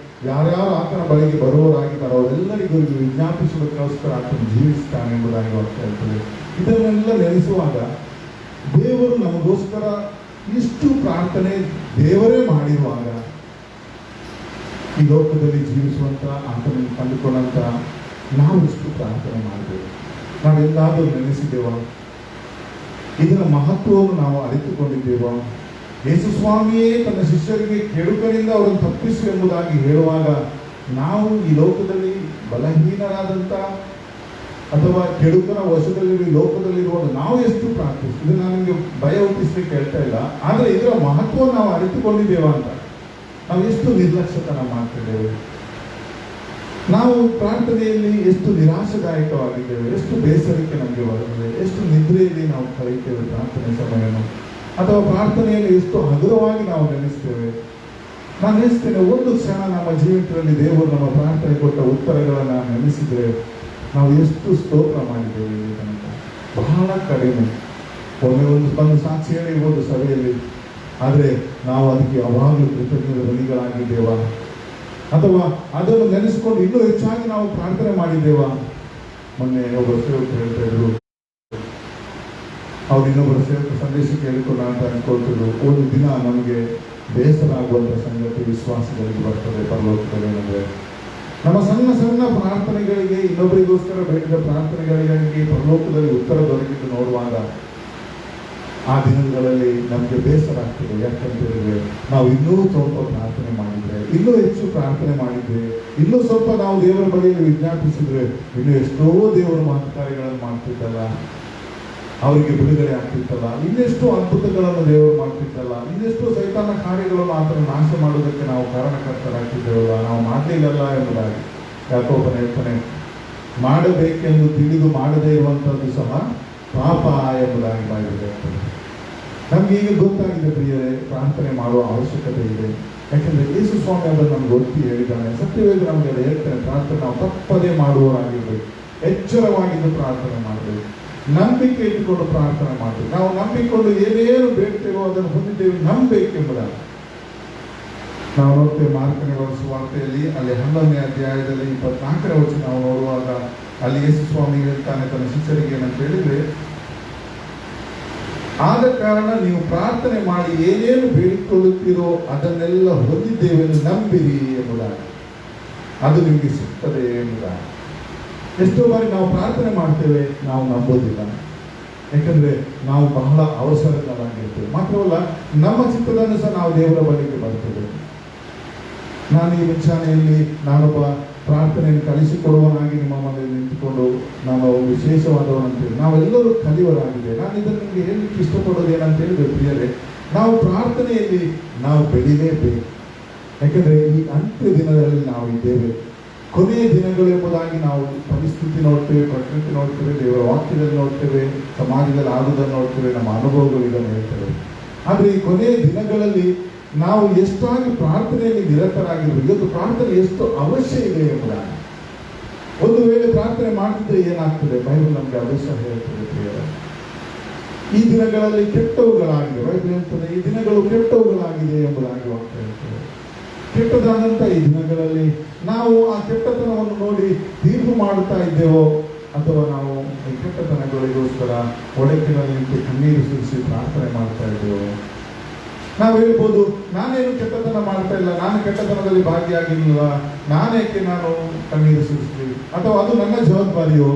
ಯಾರ್ಯಾರು ಆತನ ಬಳಿಗೆ ಬರುವವರಾಗಿದ್ದಾರೆ ಅವರೆಲ್ಲರಿಗೂ ವಿಜ್ಞಾಪಿಸುವುದಕ್ಕೋಸ್ಕರ ಆತನು ಜೀವಿಸ್ತಾನೆ ಎಂಬುದಾಗಿ ವಾಕ್ಯ ಹೇಳ್ತದೆ. ಇದನ್ನೆಲ್ಲ ನೆನೆಸುವಾಗ ದೇವರು ನಮಗೋಸ್ಕರ ಇಷ್ಟು ಪ್ರಾರ್ಥನೆ ದೇವರೇ ಮಾಡಿರುವಾಗ ಈ ಲೋಕದಲ್ಲಿ ಜೀವಿಸುವಂತ ಆತನನ್ನು ಕಂಡುಕೊಂಡಂತ ನಾವು ಎಷ್ಟು ಪ್ರಾರ್ಥನೆ ಮಾಡಬೇಕು? ನಾವೆಲ್ಲಾದರೂ ನೆನೆಸಿದ್ದೇವ? ಇದರ ಮಹತ್ವವನ್ನು ನಾವು ಅರಿತುಕೊಂಡಿದ್ದೇವ? ಯೇಸು ಸ್ವಾಮಿಯೇ ತನ್ನ ಶಿಷ್ಯರಿಗೆ ಕೆಡುಕರಿಂದ ಅವರನ್ನು ತಪ್ಪಿಸು ಎಂಬುದಾಗಿ ಹೇಳುವಾಗ ನಾವು ಈ ಲೋಕದಲ್ಲಿ ಬಲಹೀನರಾದಂಥ ಅಥವಾ ಕೆಡುಕನ ವಶದಲ್ಲಿ ಲೋಕದಲ್ಲಿರುವ ನಾವು ಎಷ್ಟು ಪ್ರಾರ್ಥಿಸಿ, ಇದು ನಾನು ನಿಮಗೆ ಭಯ ಹುಟ್ಟಿಸ್ಲಿಕ್ಕೆ ಹೇಳ್ತಾ ಇಲ್ಲ, ಆದರೆ ಇದರ ಮಹತ್ವ ನಾವು ಅರಿತುಕೊಂಡಿದ್ದೇವ ಅಂತ ನಾವು ಎಷ್ಟು ನಿರ್ಲಕ್ಷ್ಯತನ ಮಾಡ್ತಿದ್ದೇವೆ. ನಾವು ಪ್ರಾರ್ಥನೆಯಲ್ಲಿ ಎಷ್ಟು ನಿರಾಶಾದಾಯಕವಾಗಿದ್ದೇವೆ, ಎಷ್ಟು ಬೇಸರಕ್ಕೆ ನಮಗೆ ಬರುತ್ತದೆ, ಎಷ್ಟು ನಿದ್ರೆಯಲ್ಲಿ ನಾವು ಕಳೆಯುತ್ತೇವೆ ಪ್ರಾರ್ಥನೆ ಸಮಯವನ್ನು, ಅಥವಾ ಪ್ರಾರ್ಥನೆಯಲ್ಲಿ ಎಷ್ಟು ಹಗುರವಾಗಿ ನಾವು ನೆನೆಸ್ತೇವೆ. ನಾನು ನೆನೆಸ್ತೇನೆ, ಒಂದು ಕ್ಷಣ ನಮ್ಮ ಜೀವಿತದಲ್ಲಿ ದೇವರು ನಮ್ಮ ಪ್ರಾರ್ಥನೆ ಕೊಟ್ಟ ಉತ್ತರಗಳನ್ನು ನೆನೆಸಿದರೆ ನಾವು ಎಷ್ಟು ಸ್ತೋತ್ರ ಮಾಡಿದ್ದೇವೆ ಈ ತನಕ. ಬಹಳ ಕಡಿಮೆ. ಒಂದು ಸಾಕ್ಷಿ ಹೇಳಿರ್ಬೋದು ಸಭೆಯಲ್ಲಿ, ಆದರೆ ನಾವು ಅದಕ್ಕೆ ಯಾವಾಗಲೂ ಕೃತಜ್ಞರ ಬಲಿಗಳಾಗಿದ್ದೇವ? ಅಥವಾ ಅದನ್ನು ನೆನೆಸಿಕೊಂಡು ಇನ್ನೂ ಹೆಚ್ಚಾಗಿ ನಾವು ಪ್ರಾರ್ಥನೆ ಮಾಡಿದ್ದೇವ? ಮೊನ್ನೆ ಒಬ್ಬ ಸೇವಕರು ಹೇಳ್ತಾ ಇದ್ರು, ಅವ್ರು ಇನ್ನೊಬ್ಬರ ಸೇವಕ ಸಂದೇಶ ಕೇಳಿಕೊಂಡು ಅಂತ ಅನ್ಕೊಳ್ತಿದ್ರು, ಒಂದು ದಿನ ನಮಗೆ ಬೇಸರ ಆಗುವಂಥ ಸಂಗತಿ ವಿಶ್ವಾಸಗಳಿಗೆ ಬರ್ತದೆ ಪರಲೋಕದಲ್ಲಿ. ಏನಂದರೆ ನಮ್ಮ ಸಣ್ಣ ಸಣ್ಣ ಪ್ರಾರ್ಥನೆಗಳಿಗೆ, ಇನ್ನೊಬ್ಬರಿಗೋಸ್ಕರ ಬೇಡಿದ ಪ್ರಾರ್ಥನೆಗಳಿಗೆ ಪರಲೋಕದಲ್ಲಿ ಉತ್ತರ ದೊರಕಿದ್ದು ನೋಡುವಾಗ ಆ ದಿನಗಳಲ್ಲಿ ನಮಗೆ ಬೇಸರ ಆಗ್ತದೆ. ಯಾಕಂತೇಳಿದ್ರೆ ನಾವು ಇನ್ನೂ ಸ್ವಲ್ಪ ಪ್ರಾರ್ಥನೆ ಮಾಡಿದ್ರೆ, ಇನ್ನೂ ಹೆಚ್ಚು ಪ್ರಾರ್ಥನೆ ಮಾಡಿದ್ರೆ, ಇನ್ನೂ ಸ್ವಲ್ಪ ನಾವು ದೇವರ ಬಳಿಯಲ್ಲಿ ವಿಜ್ಞಾಪಿಸಿದ್ರೆ ಇನ್ನೂ ಎಷ್ಟೋ ದೇವರ ಕಾರ್ಯಗಳನ್ನು ಮಾಡ್ತಿದ್ದಲ್ಲ, ಅವರಿಗೆ ಬಿಡುಗಡೆ ಆಗ್ತಿತ್ತಲ್ಲ, ಇನ್ನೆಷ್ಟು ಅದ್ಭುತಗಳನ್ನು ದೇವರು ಮಾಡ್ತಿದ್ದಲ್ಲ, ಇನ್ನೆಷ್ಟು ಸೈತಾನ ಕಾರ್ಯಗಳನ್ನು ಆತನ ನಾಶ ಮಾಡುವುದಕ್ಕೆ ನಾವು ಕಾರಣಕರ್ತರಾಗ್ತಿದ್ದೇವಲ್ಲ, ನಾವು ಮಾಡಲಿಲ್ಲಲ್ಲ ಎಂಬುದಾಗಿ ಯಾಕೋಬನು ಹೇಳ್ತಾನೆ, ಮಾಡಬೇಕೆಂದು ತಿಳಿದು ಮಾಡದೇ ಇರುವಂಥದ್ದು ಸಹ ಪಾಪ ಎಂಬುದಾಗಿ ಬಾಯಿದೆ. ನಮ್ಗೆ ಈಗ ಗೊತ್ತಾಗಿದೆ ಪ್ರಿಯರೇ, ಪ್ರಾರ್ಥನೆ ಮಾಡುವ ಅವಶ್ಯಕತೆ ಇದೆ. ಯಾಕೆಂದ್ರೆ ಯೇಸು ಸ್ವಾಮಿ ಅದನ್ನು ನಮ್ಗೆ ಒತ್ತಿ ಹೇಳಿದ್ದಾನೆ. ಸತ್ಯವೇದ ನಮಗೆ ಅದು ಹೇಳ್ತಾನೆ, ಪ್ರಾರ್ಥನೆ ನಾವು ತಪ್ಪದೇ ಮಾಡುವವರಾಗಿರ್ಬೇಕು, ಎಚ್ಚರವಾಗಿದ್ದು ಪ್ರಾರ್ಥನೆ ಮಾಡಬೇಕು, ನಂಬಿಕೆ ಇಟ್ಟುಕೊಂಡು ಪ್ರಾರ್ಥನೆ ಮಾಡಬೇಕು. ನಾವು ನಂಬಿಕೊಂಡು ಏನೇನು ಬೇಡ್ತೇವೋ ಅದನ್ನು ಹೊಂದಿದ್ದೇವೆ ನಂಬಬೇಕೆಂಬುದಾಗಿ ನಾವು ನೋಡ್ತೇವೆ. ಮಾರ್ಕನ ಸುವಾರ್ತೆಯಲ್ಲಿ ಅಲ್ಲಿ 11ನೇ ಅಧ್ಯಾಯದಲ್ಲಿ 24ನೇ ವಚನ ನಾವು ನೋಡುವಾಗ ಅಲ್ಲಿ ಯೇಸು ಸ್ವಾಮಿ ಹೇಳ್ತಾನೆ ತನ್ನ ಶಿಷ್ಯರಿಗೆ ಏನಂತ ಹೇಳಿದ್ರೆ, ಆದ ಕಾರಣ ನೀವು ಪ್ರಾರ್ಥನೆ ಮಾಡಿ ಏನೇನು ಬೇಡಿಕೊಳ್ಳುತ್ತೀರೋ ಅದನ್ನೆಲ್ಲ ಹೊಂದಿದ್ದೇವೆಂದು ನಂಬಿರಿ ಎಂಬುದಾಗಿ, ಅದು ನಿಮಗೆ ಸಿಗ್ತದೆ ಎಂಬುದಾಗಿ. ಎಷ್ಟೋ ಬಾರಿ ನಾವು ಪ್ರಾರ್ಥನೆ ಮಾಡ್ತೇವೆ, ನಾವು ನಂಬೋದಿಲ್ಲ. ಯಾಕಂದ್ರೆ ನಾವು ಬಹಳ ಅವಸರಗಳಾಗಿರ್ತೇವೆ. ಮಾತ್ರವಲ್ಲ, ನಮ್ಮ ಚಿತ್ತದನ್ನು ಸಹ ನಾವು ದೇವರ ಬಳಿಗೆ ಬರ್ತೇವೆ. ನಾನು ಈ ಮುಂಚಾನೆಯಲ್ಲಿ ನಾನೊಬ್ಬ ಪ್ರಾರ್ಥನೆಯನ್ನು ಕಲಿಸಿಕೊಡುವನಾಗಿ ನಿಮ್ಮ ಮನೆಯಲ್ಲಿ ನಿಂತುಕೊಂಡು ನಾನು ವಿಶೇಷವಾದವನಂತೇಳಿ ನಾವೆಲ್ಲರೂ ಕಲಿಯವರಾಗಿದೆ. ನಾನು ಇದನ್ನು ನಿಮಗೆ ಹೇಳಲಿಕ್ಕೆ ಇಷ್ಟಪಡೋದು ಏನಂತ ಹೇಳಿದ್ರೆ ಪ್ರಿಯರೇ, ನಾವು ಪ್ರಾರ್ಥನೆಯಲ್ಲಿ ನಾವು ಬೆಳಿಲೇಬೇಕು. ಯಾಕಂದ್ರೆ ಈ ಅಂತ್ಯ ದಿನದಲ್ಲಿ ನಾವು ಇದ್ದೇವೆ. ಕೊನೆಯ ದಿನಗಳು ಎಂಬುದಾಗಿ ನಾವು ಪರಿಸ್ಥಿತಿ ನೋಡ್ತೇವೆ, ಪ್ರಕೃತಿ ನೋಡ್ತೇವೆ, ದೇವರ ವಾಕ್ಯದಲ್ಲಿ ನೋಡ್ತೇವೆ, ಸಮಾಜದಲ್ಲಿ ಆಗುವುದನ್ನು ನೋಡ್ತೇವೆ, ನಮ್ಮ ಅನುಭವಗಳು ಇದನ್ನು ಹೇಳ್ತೇವೆ. ಆದರೆ ಈ ಕೊನೆಯ ದಿನಗಳಲ್ಲಿ ನಾವು ಎಷ್ಟಾಗಿ ಪ್ರಾರ್ಥನೆಯಲ್ಲಿ ನಿರತರಾಗಿರ್ಬೇಕು. ಇವತ್ತು ಪ್ರಾರ್ಥನೆ ಎಷ್ಟು ಅವಶ್ಯ ಇದೆ ಎಂಬುದಾಗಿ. ಒಂದು ವೇಳೆ ಪ್ರಾರ್ಥನೆ ಮಾಡ್ತಿದ್ರೆ ಏನಾಗ್ತದೆ? ಬೈಬಲ್ ನಮಗೆ ಅವಶ್ಯ ಹೇಳ್ತದೆ. ಈ ದಿನಗಳಲ್ಲಿ ಕೆಟ್ಟವುಗಳಾಗಿದೆ, ಬೈಬಲ್ ಹೇಳ್ತದೆ ಈ ದಿನಗಳು ಕೆಟ್ಟವುಗಳಾಗಿದೆ ಎಂಬುದಾಗಿ ವಾಕ್ಯ ಹೇಳ್ತದೆ. ಕೆಟ್ಟದಾದಂಥ ಈ ದಿನಗಳಲ್ಲಿ ನಾವು ಆ ಕೆಟ್ಟತನವನ್ನು ನೋಡಿ ತೀರ್ಪು ಮಾಡುತ್ತಾ ಇದ್ದೇವೋ, ಅಥವಾ ನಾವು ಈ ಕೆಟ್ಟತನಗಳಿಗೋಸ್ಕರ ಒಡಕಿನಲ್ಲಿ ನಿಂತು ಕಣ್ಣೀರು ಸುರಿಸಿ ಪ್ರಾರ್ಥನೆ ಮಾಡ್ತಾ ಇದ್ದೇವೋ? ನಾವು ಹೇಳ್ಬೋದು, ನಾನೇನು ಕೆಟ್ಟತನ ಮಾಡ್ತಾ ಇಲ್ಲ, ನಾನು ಕೆಟ್ಟತನದಲ್ಲಿ ಭಾಗಿಯಾಗಿಲ್ಲ, ನಾನೇಕೆ ನಾನು ಕಣ್ಣೀರು ಸುರಿಸ್ಲಿ, ಅಥವಾ ಅದು ನನ್ನ ಜವಾಬ್ದಾರಿಯೋ?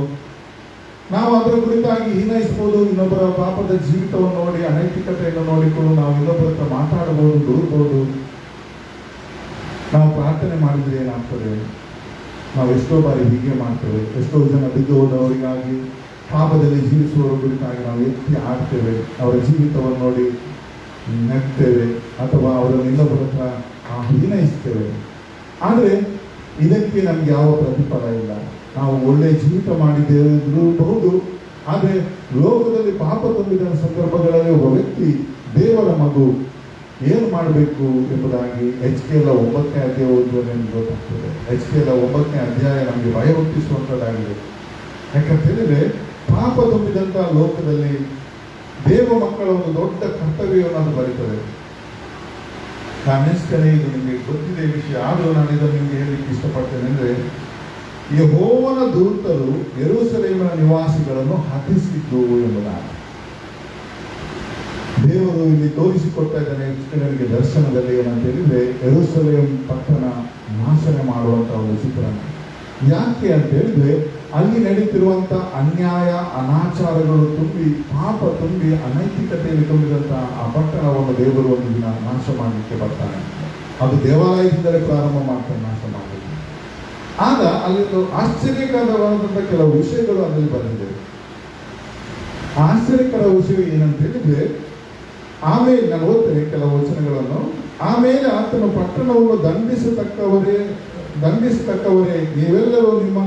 ನಾವು ಅದರ ಕುರಿತಾಗಿ ಹೀನೈಸ್ಬೋದು. ಇನ್ನೊಬ್ಬರ ಪಾಪದ ಜೀವಿತವನ್ನು ನೋಡಿ, ಅನೈತಿಕತೆಯನ್ನು ನೋಡಿಕೊಂಡು ನಾವು ಇನ್ನೊಬ್ಬರ ಹತ್ರ ಮಾತಾಡಬಹುದು, ದೂರಬಹುದು. ನಾವು ಪ್ರಾರ್ಥನೆ ಮಾಡಿದ್ರೆ ಏನಾಗ್ತದೆ? ನಾವು ಎಷ್ಟೋ ಬಾರಿ ಹೀಗೆ ಮಾಡ್ತೇವೆ. ಎಷ್ಟೋ ಜನ ಬಿದ್ದು ಹೋದವರಿಗಾಗಿ, ಪಾಪದಲ್ಲಿ ಜೀವಿಸುವವರ ಕುರಿತಾಗಿ ನಾವು ಎತ್ತಿ ಆಡ್ತೇವೆ, ಅವರ ಜೀವಿತವನ್ನು ನೋಡಿ ನಗ್ತೇವೆ, ಅಥವಾ ಅವರನ್ನು ಇನ್ನೊಬ್ಬರ ಹತ್ರ ಹೀನೈಸ್ತೇವೆ. ಆದರೆ ಇದಕ್ಕೆ ನಮ್ಗೆ ಯಾವ ಪ್ರತಿಫಲ ಇಲ್ಲ. ನಾವು ಒಳ್ಳೆ ಜೀವಿತ ಮಾಡಿದ್ದೇವೆ ಬಹುದು, ಆದರೆ ಲೋಕದಲ್ಲಿ ಪಾಪ ತುಂಬಿದ ಸಂದರ್ಭಗಳಲ್ಲಿ ಒಬ್ಬ ವ್ಯಕ್ತಿ ದೇವರ ಮಗು ಏನು ಮಾಡಬೇಕು ಎಂಬುದಾಗಿ HKL 9ನೇ ಅಧ್ಯಾಯ ಓದಿದ್ರೆ ನಮ್ಗೆ ಗೊತ್ತಾಗ್ತದೆ. HKL 9ನೇ ಅಧ್ಯಾಯ ನಮಗೆ ಭಯ ಹುಟ್ಟಿಸುವಂಥದ್ದಾಗಿದೆ. ಯಾಕಂತ ಹೇಳಿದ್ರೆ ಪಾಪ ತುಂಬಿದಂಥ ಲೋಕದಲ್ಲಿ ದೇವ ಮಕ್ಕಳ ಒಂದು ದೊಡ್ಡ ಕರ್ತವ್ಯವನ್ನು ಅದು ಬರೀತದೆ. ನಾನು ನೆನೆಸ್ತೇನೆ, ಇದು ನಿಮಗೆ ಗೊತ್ತಿದೆ ವಿಷಯ, ಆದರೂ ನಾನು ಇದನ್ನು ನಿಮಗೆ ಹೇಳಲಿಕ್ಕೆ ಇಷ್ಟಪಡ್ತೇನೆ. ಅಂದರೆ ಯೆಹೋವನ ದೂತರು ಯೆರೂಸಲೇಮಿನ ನಿವಾಸಿಗಳನ್ನು ಹತಿಸಿದ್ದು ಎಂಬುದಾಗಿ ದೇವರು ಇಲ್ಲಿ ತೋರಿಸಿಕೊಡ್ತಾ ಇದ್ದಾನೆ ಇಸ್ರಾಯೇಲರಿಗೆ ದರ್ಶನದಲ್ಲಿ. ಏನಂತ ಹೇಳಿದ್ರೆ ಯೆರೂಸಲೇಮ್ ಪಟ್ಟಣ ನಾಶನ ಮಾಡುವಂತ ಒಂದು ಚಿತ್ರಣ. ಯಾಕೆ ಅಂತ ಹೇಳಿದ್ರೆ ಅಲ್ಲಿ ನಡೀತಿರುವಂತ ಅನ್ಯಾಯ ಅನಾಚಾರಗಳು ತುಂಬಿ, ಪಾಪ ತುಂಬಿ, ಅನೈತಿಕತೆಯಲ್ಲಿ ತುಂಬಿದಂತ ಆ ಪಟ್ಟಣವನ್ನು ದೇವರು ಒಂದು ದಿನ ನಾಶ ಮಾಡಲಿಕ್ಕೆ ಬರ್ತಾನೆ. ಅದು ದೇವಾಲಯದಿಂದಲೇ ಪ್ರಾರಂಭ ಮಾಡ್ತಾನೆ ನಾಶ ಮಾಡಲಿಕ್ಕೆ. ಆಗ ಅಲ್ಲಿ ಆಶ್ಚರ್ಯಕರವಾದಂಥ ಕೆಲವು ವಿಷಯಗಳು ಅದರಲ್ಲಿ ಬಂದಿದೆ. ಆಶ್ಚರ್ಯಕರ ವಿಷಯ ಏನಂತ ಹೇಳಿದ್ರೆ, ಆಮೇಲೆ ನಾನು ಓದ್ತೇನೆ ಕೆಲವು ವಚನಗಳನ್ನು. ಆಮೇಲೆ ಆತನು ಪಟ್ಟಣವನ್ನು ದಂಡಿಸತಕ್ಕವರೇ ನೀವೆಲ್ಲರೂ ನಿಮ್ಮ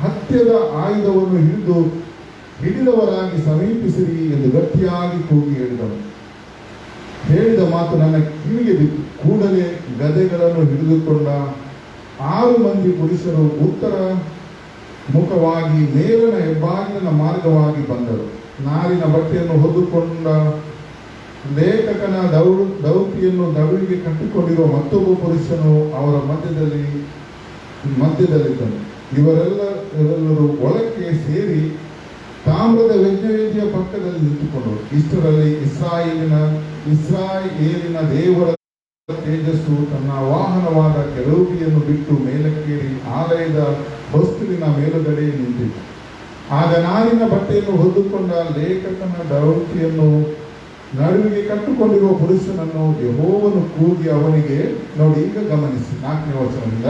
ಹತ್ಯದ ಆಯುಧವನ್ನು ಹಿಡಿದವರಾಗಿ ಸಮೀಪಿಸಿರಿ ಎಂದು ಗಟ್ಟಿಯಾಗಿ ಕೂಗಿ ಹೇಳಿದ ಮಾತು ನನ್ನ ಕಿವಿಗೆ ಬಿತ್ತು. ಕೂಡಲೇ ಗದೆಗಳನ್ನು ಹಿಡಿದುಕೊಂಡ 6 ಮಂದಿ ಪುರುಷರು ಉತ್ತರ ಮುಖವಾಗಿ ನೇರನ ಹೆಬ್ಬಾಗಿಲಿನ ಮಾರ್ಗವಾಗಿ ಬಂದರು. ನಾರಿನ ಬಟ್ಟೆಯನ್ನು ಹೊದ್ದುಕೊಂಡ ಲೇಖಕನ ದೌತಿಯನ್ನು ದಡುವಿಗೆ ಕಟ್ಟಿಕೊಂಡಿರುವ ಮತ್ತೊಬ್ಬ ಪುರುಷನು ಅವರ ಮಧ್ಯದಲ್ಲಿದ್ದನು. ಇವರೆಲ್ಲರೂ ಒಳಕ್ಕೆ ಸೇರಿ ತಾಮ್ರದ ಯಜ್ಞವೇದಿಯ ಪಕ್ಕದಲ್ಲಿ ನಿಂತುಕೊಂಡರು. ಇಷ್ಟರಲ್ಲಿ ಇಸ್ರಾಯೇಲಿನ ದೇವರ ತೇಜಸ್ಸು ತನ್ನ ವಾಹನವಾದ ಕೆರೂಬಿಯನ್ನು ಬಿಟ್ಟು ಮೇಲಕ್ಕೇರಿ ಆಲಯದ ಹೊಸ್ತಲಿನ ಮೇಲುಗಡೆ ನಿಂತಿತು. ಆಗ ನಾರಿನ ಬಟ್ಟೆಯನ್ನು ಹೊದ್ದುಕೊಂಡ ಲೇಖಕನ ದೌತಿಯನ್ನು ನಡುವಿಗೆ ಕಟ್ಟುಕೊಂಡಿರುವ ಪುರುಷನನ್ನು ಯೆಹೋವನು ಕೂಗಿ ಅವನಿಗೆ, ನೋಡಿ ಈಗ ಗಮನಿಸಿ 4ನೇ ವಚನದಿಂದ,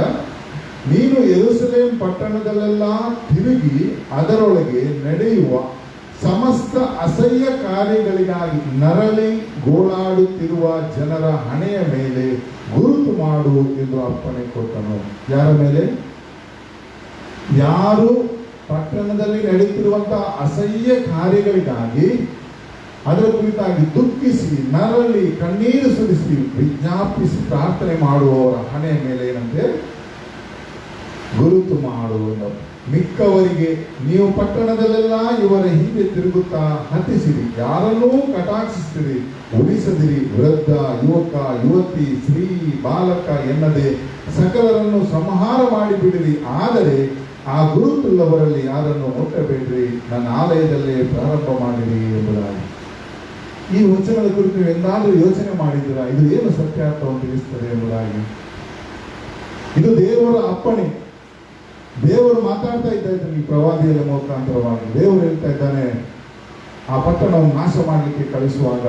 ನೀನು ಯೆರೂಸಲೇಮ್ ಪಟ್ಟಣದಲ್ಲೆಲ್ಲ ತಿರುಗಿ ಅದರೊಳಗೆ ನಡೆಯುವ ಸಮಸ್ತ ಅಸಹ್ಯ ಕಾರ್ಯಗಳಿಗಾಗಿ ನರಳಿ ಗೋಳಾಡುತ್ತಿರುವ ಜನರ ಹಣೆಯ ಮೇಲೆ ಗುರುತು ಮಾಡು ಎಂದು ಅಪ್ಪಣೆ ಕೊಟ್ಟನು. ಯಾರ ಮೇಲೆ? ಯಾರು ಪಟ್ಟಣದಲ್ಲಿ ನಡೆಯುತ್ತಿರುವಂತಹ ಅಸಹ್ಯ ಕಾರ್ಯಗಳಿಗಾಗಿ ಅದರ ಕುರಿತಾಗಿ ದುಃಖಿಸಿ ನರಳಿ ಕಣ್ಣೀರು ಸುರಿಸಿ ವಿಜ್ಞಾಪಿಸಿ ಪ್ರಾರ್ಥನೆ ಮಾಡುವವರ ಹಣೆಯ ಮೇಲೆ ಏನಂತೆ ಗುರುತು ಮಾಡುವುದು. ಮಿಕ್ಕವರಿಗೆ ನೀವು ಪಟ್ಟಣದಲ್ಲೆಲ್ಲ ಇವರ ಹಿಂದೆ ತಿರುಗುತ್ತಾ ಹತಿಸಿರಿ, ಯಾರನ್ನೂ ಕಟಾಕ್ಷಿಸಿರಿ, ಉಳಿಸದಿರಿ. ವೃದ್ಧ, ಯುವಕ, ಯುವತಿ, ಸ್ತ್ರೀ, ಬಾಲಕ ಎನ್ನದೆ ಸಕಲರನ್ನು ಸಂಹಾರ ಮಾಡಿಬಿಡಿರಿ. ಆದರೆ ಆ ಗುರುತುಳ್ಳವರಲ್ಲಿ ಯಾರನ್ನು ಮುಟ್ಟಬೇಡ್ರಿ, ನನ್ನ ಆಲಯದಲ್ಲೇ ಪ್ರಾರಂಭ ಮಾಡಿರಿ ಎಂಬುದಾಗಿ. ಈ ವಚನದ ಕುರಿತು ನೀವು ಎಂದಾದರೂ ಯೋಚನೆ ಮಾಡಿದ್ದೀರಾ? ಇದು ಏನು ಸತ್ಯಾರ್ಥವನ್ನು ತಿಳಿಸ್ತದೆ ಎಂಬುದಾಗಿ. ಇದು ದೇವರ ಅಪ್ಪಣೆ. ದೇವರು ಮಾತಾಡ್ತಾ ಇದ್ದಾನೆ ಈ ಪ್ರವಾದಿಯ ಮುಖಾಂತರವಾಗಿ. ದೇವರು ಹೇಳ್ತಾ ಇದ್ದಾನೆ, ಆ ಪಟ್ಟಣವನ್ನು ನಾಶ ಮಾಡಲಿಕ್ಕೆ ಕಳಿಸುವಾಗ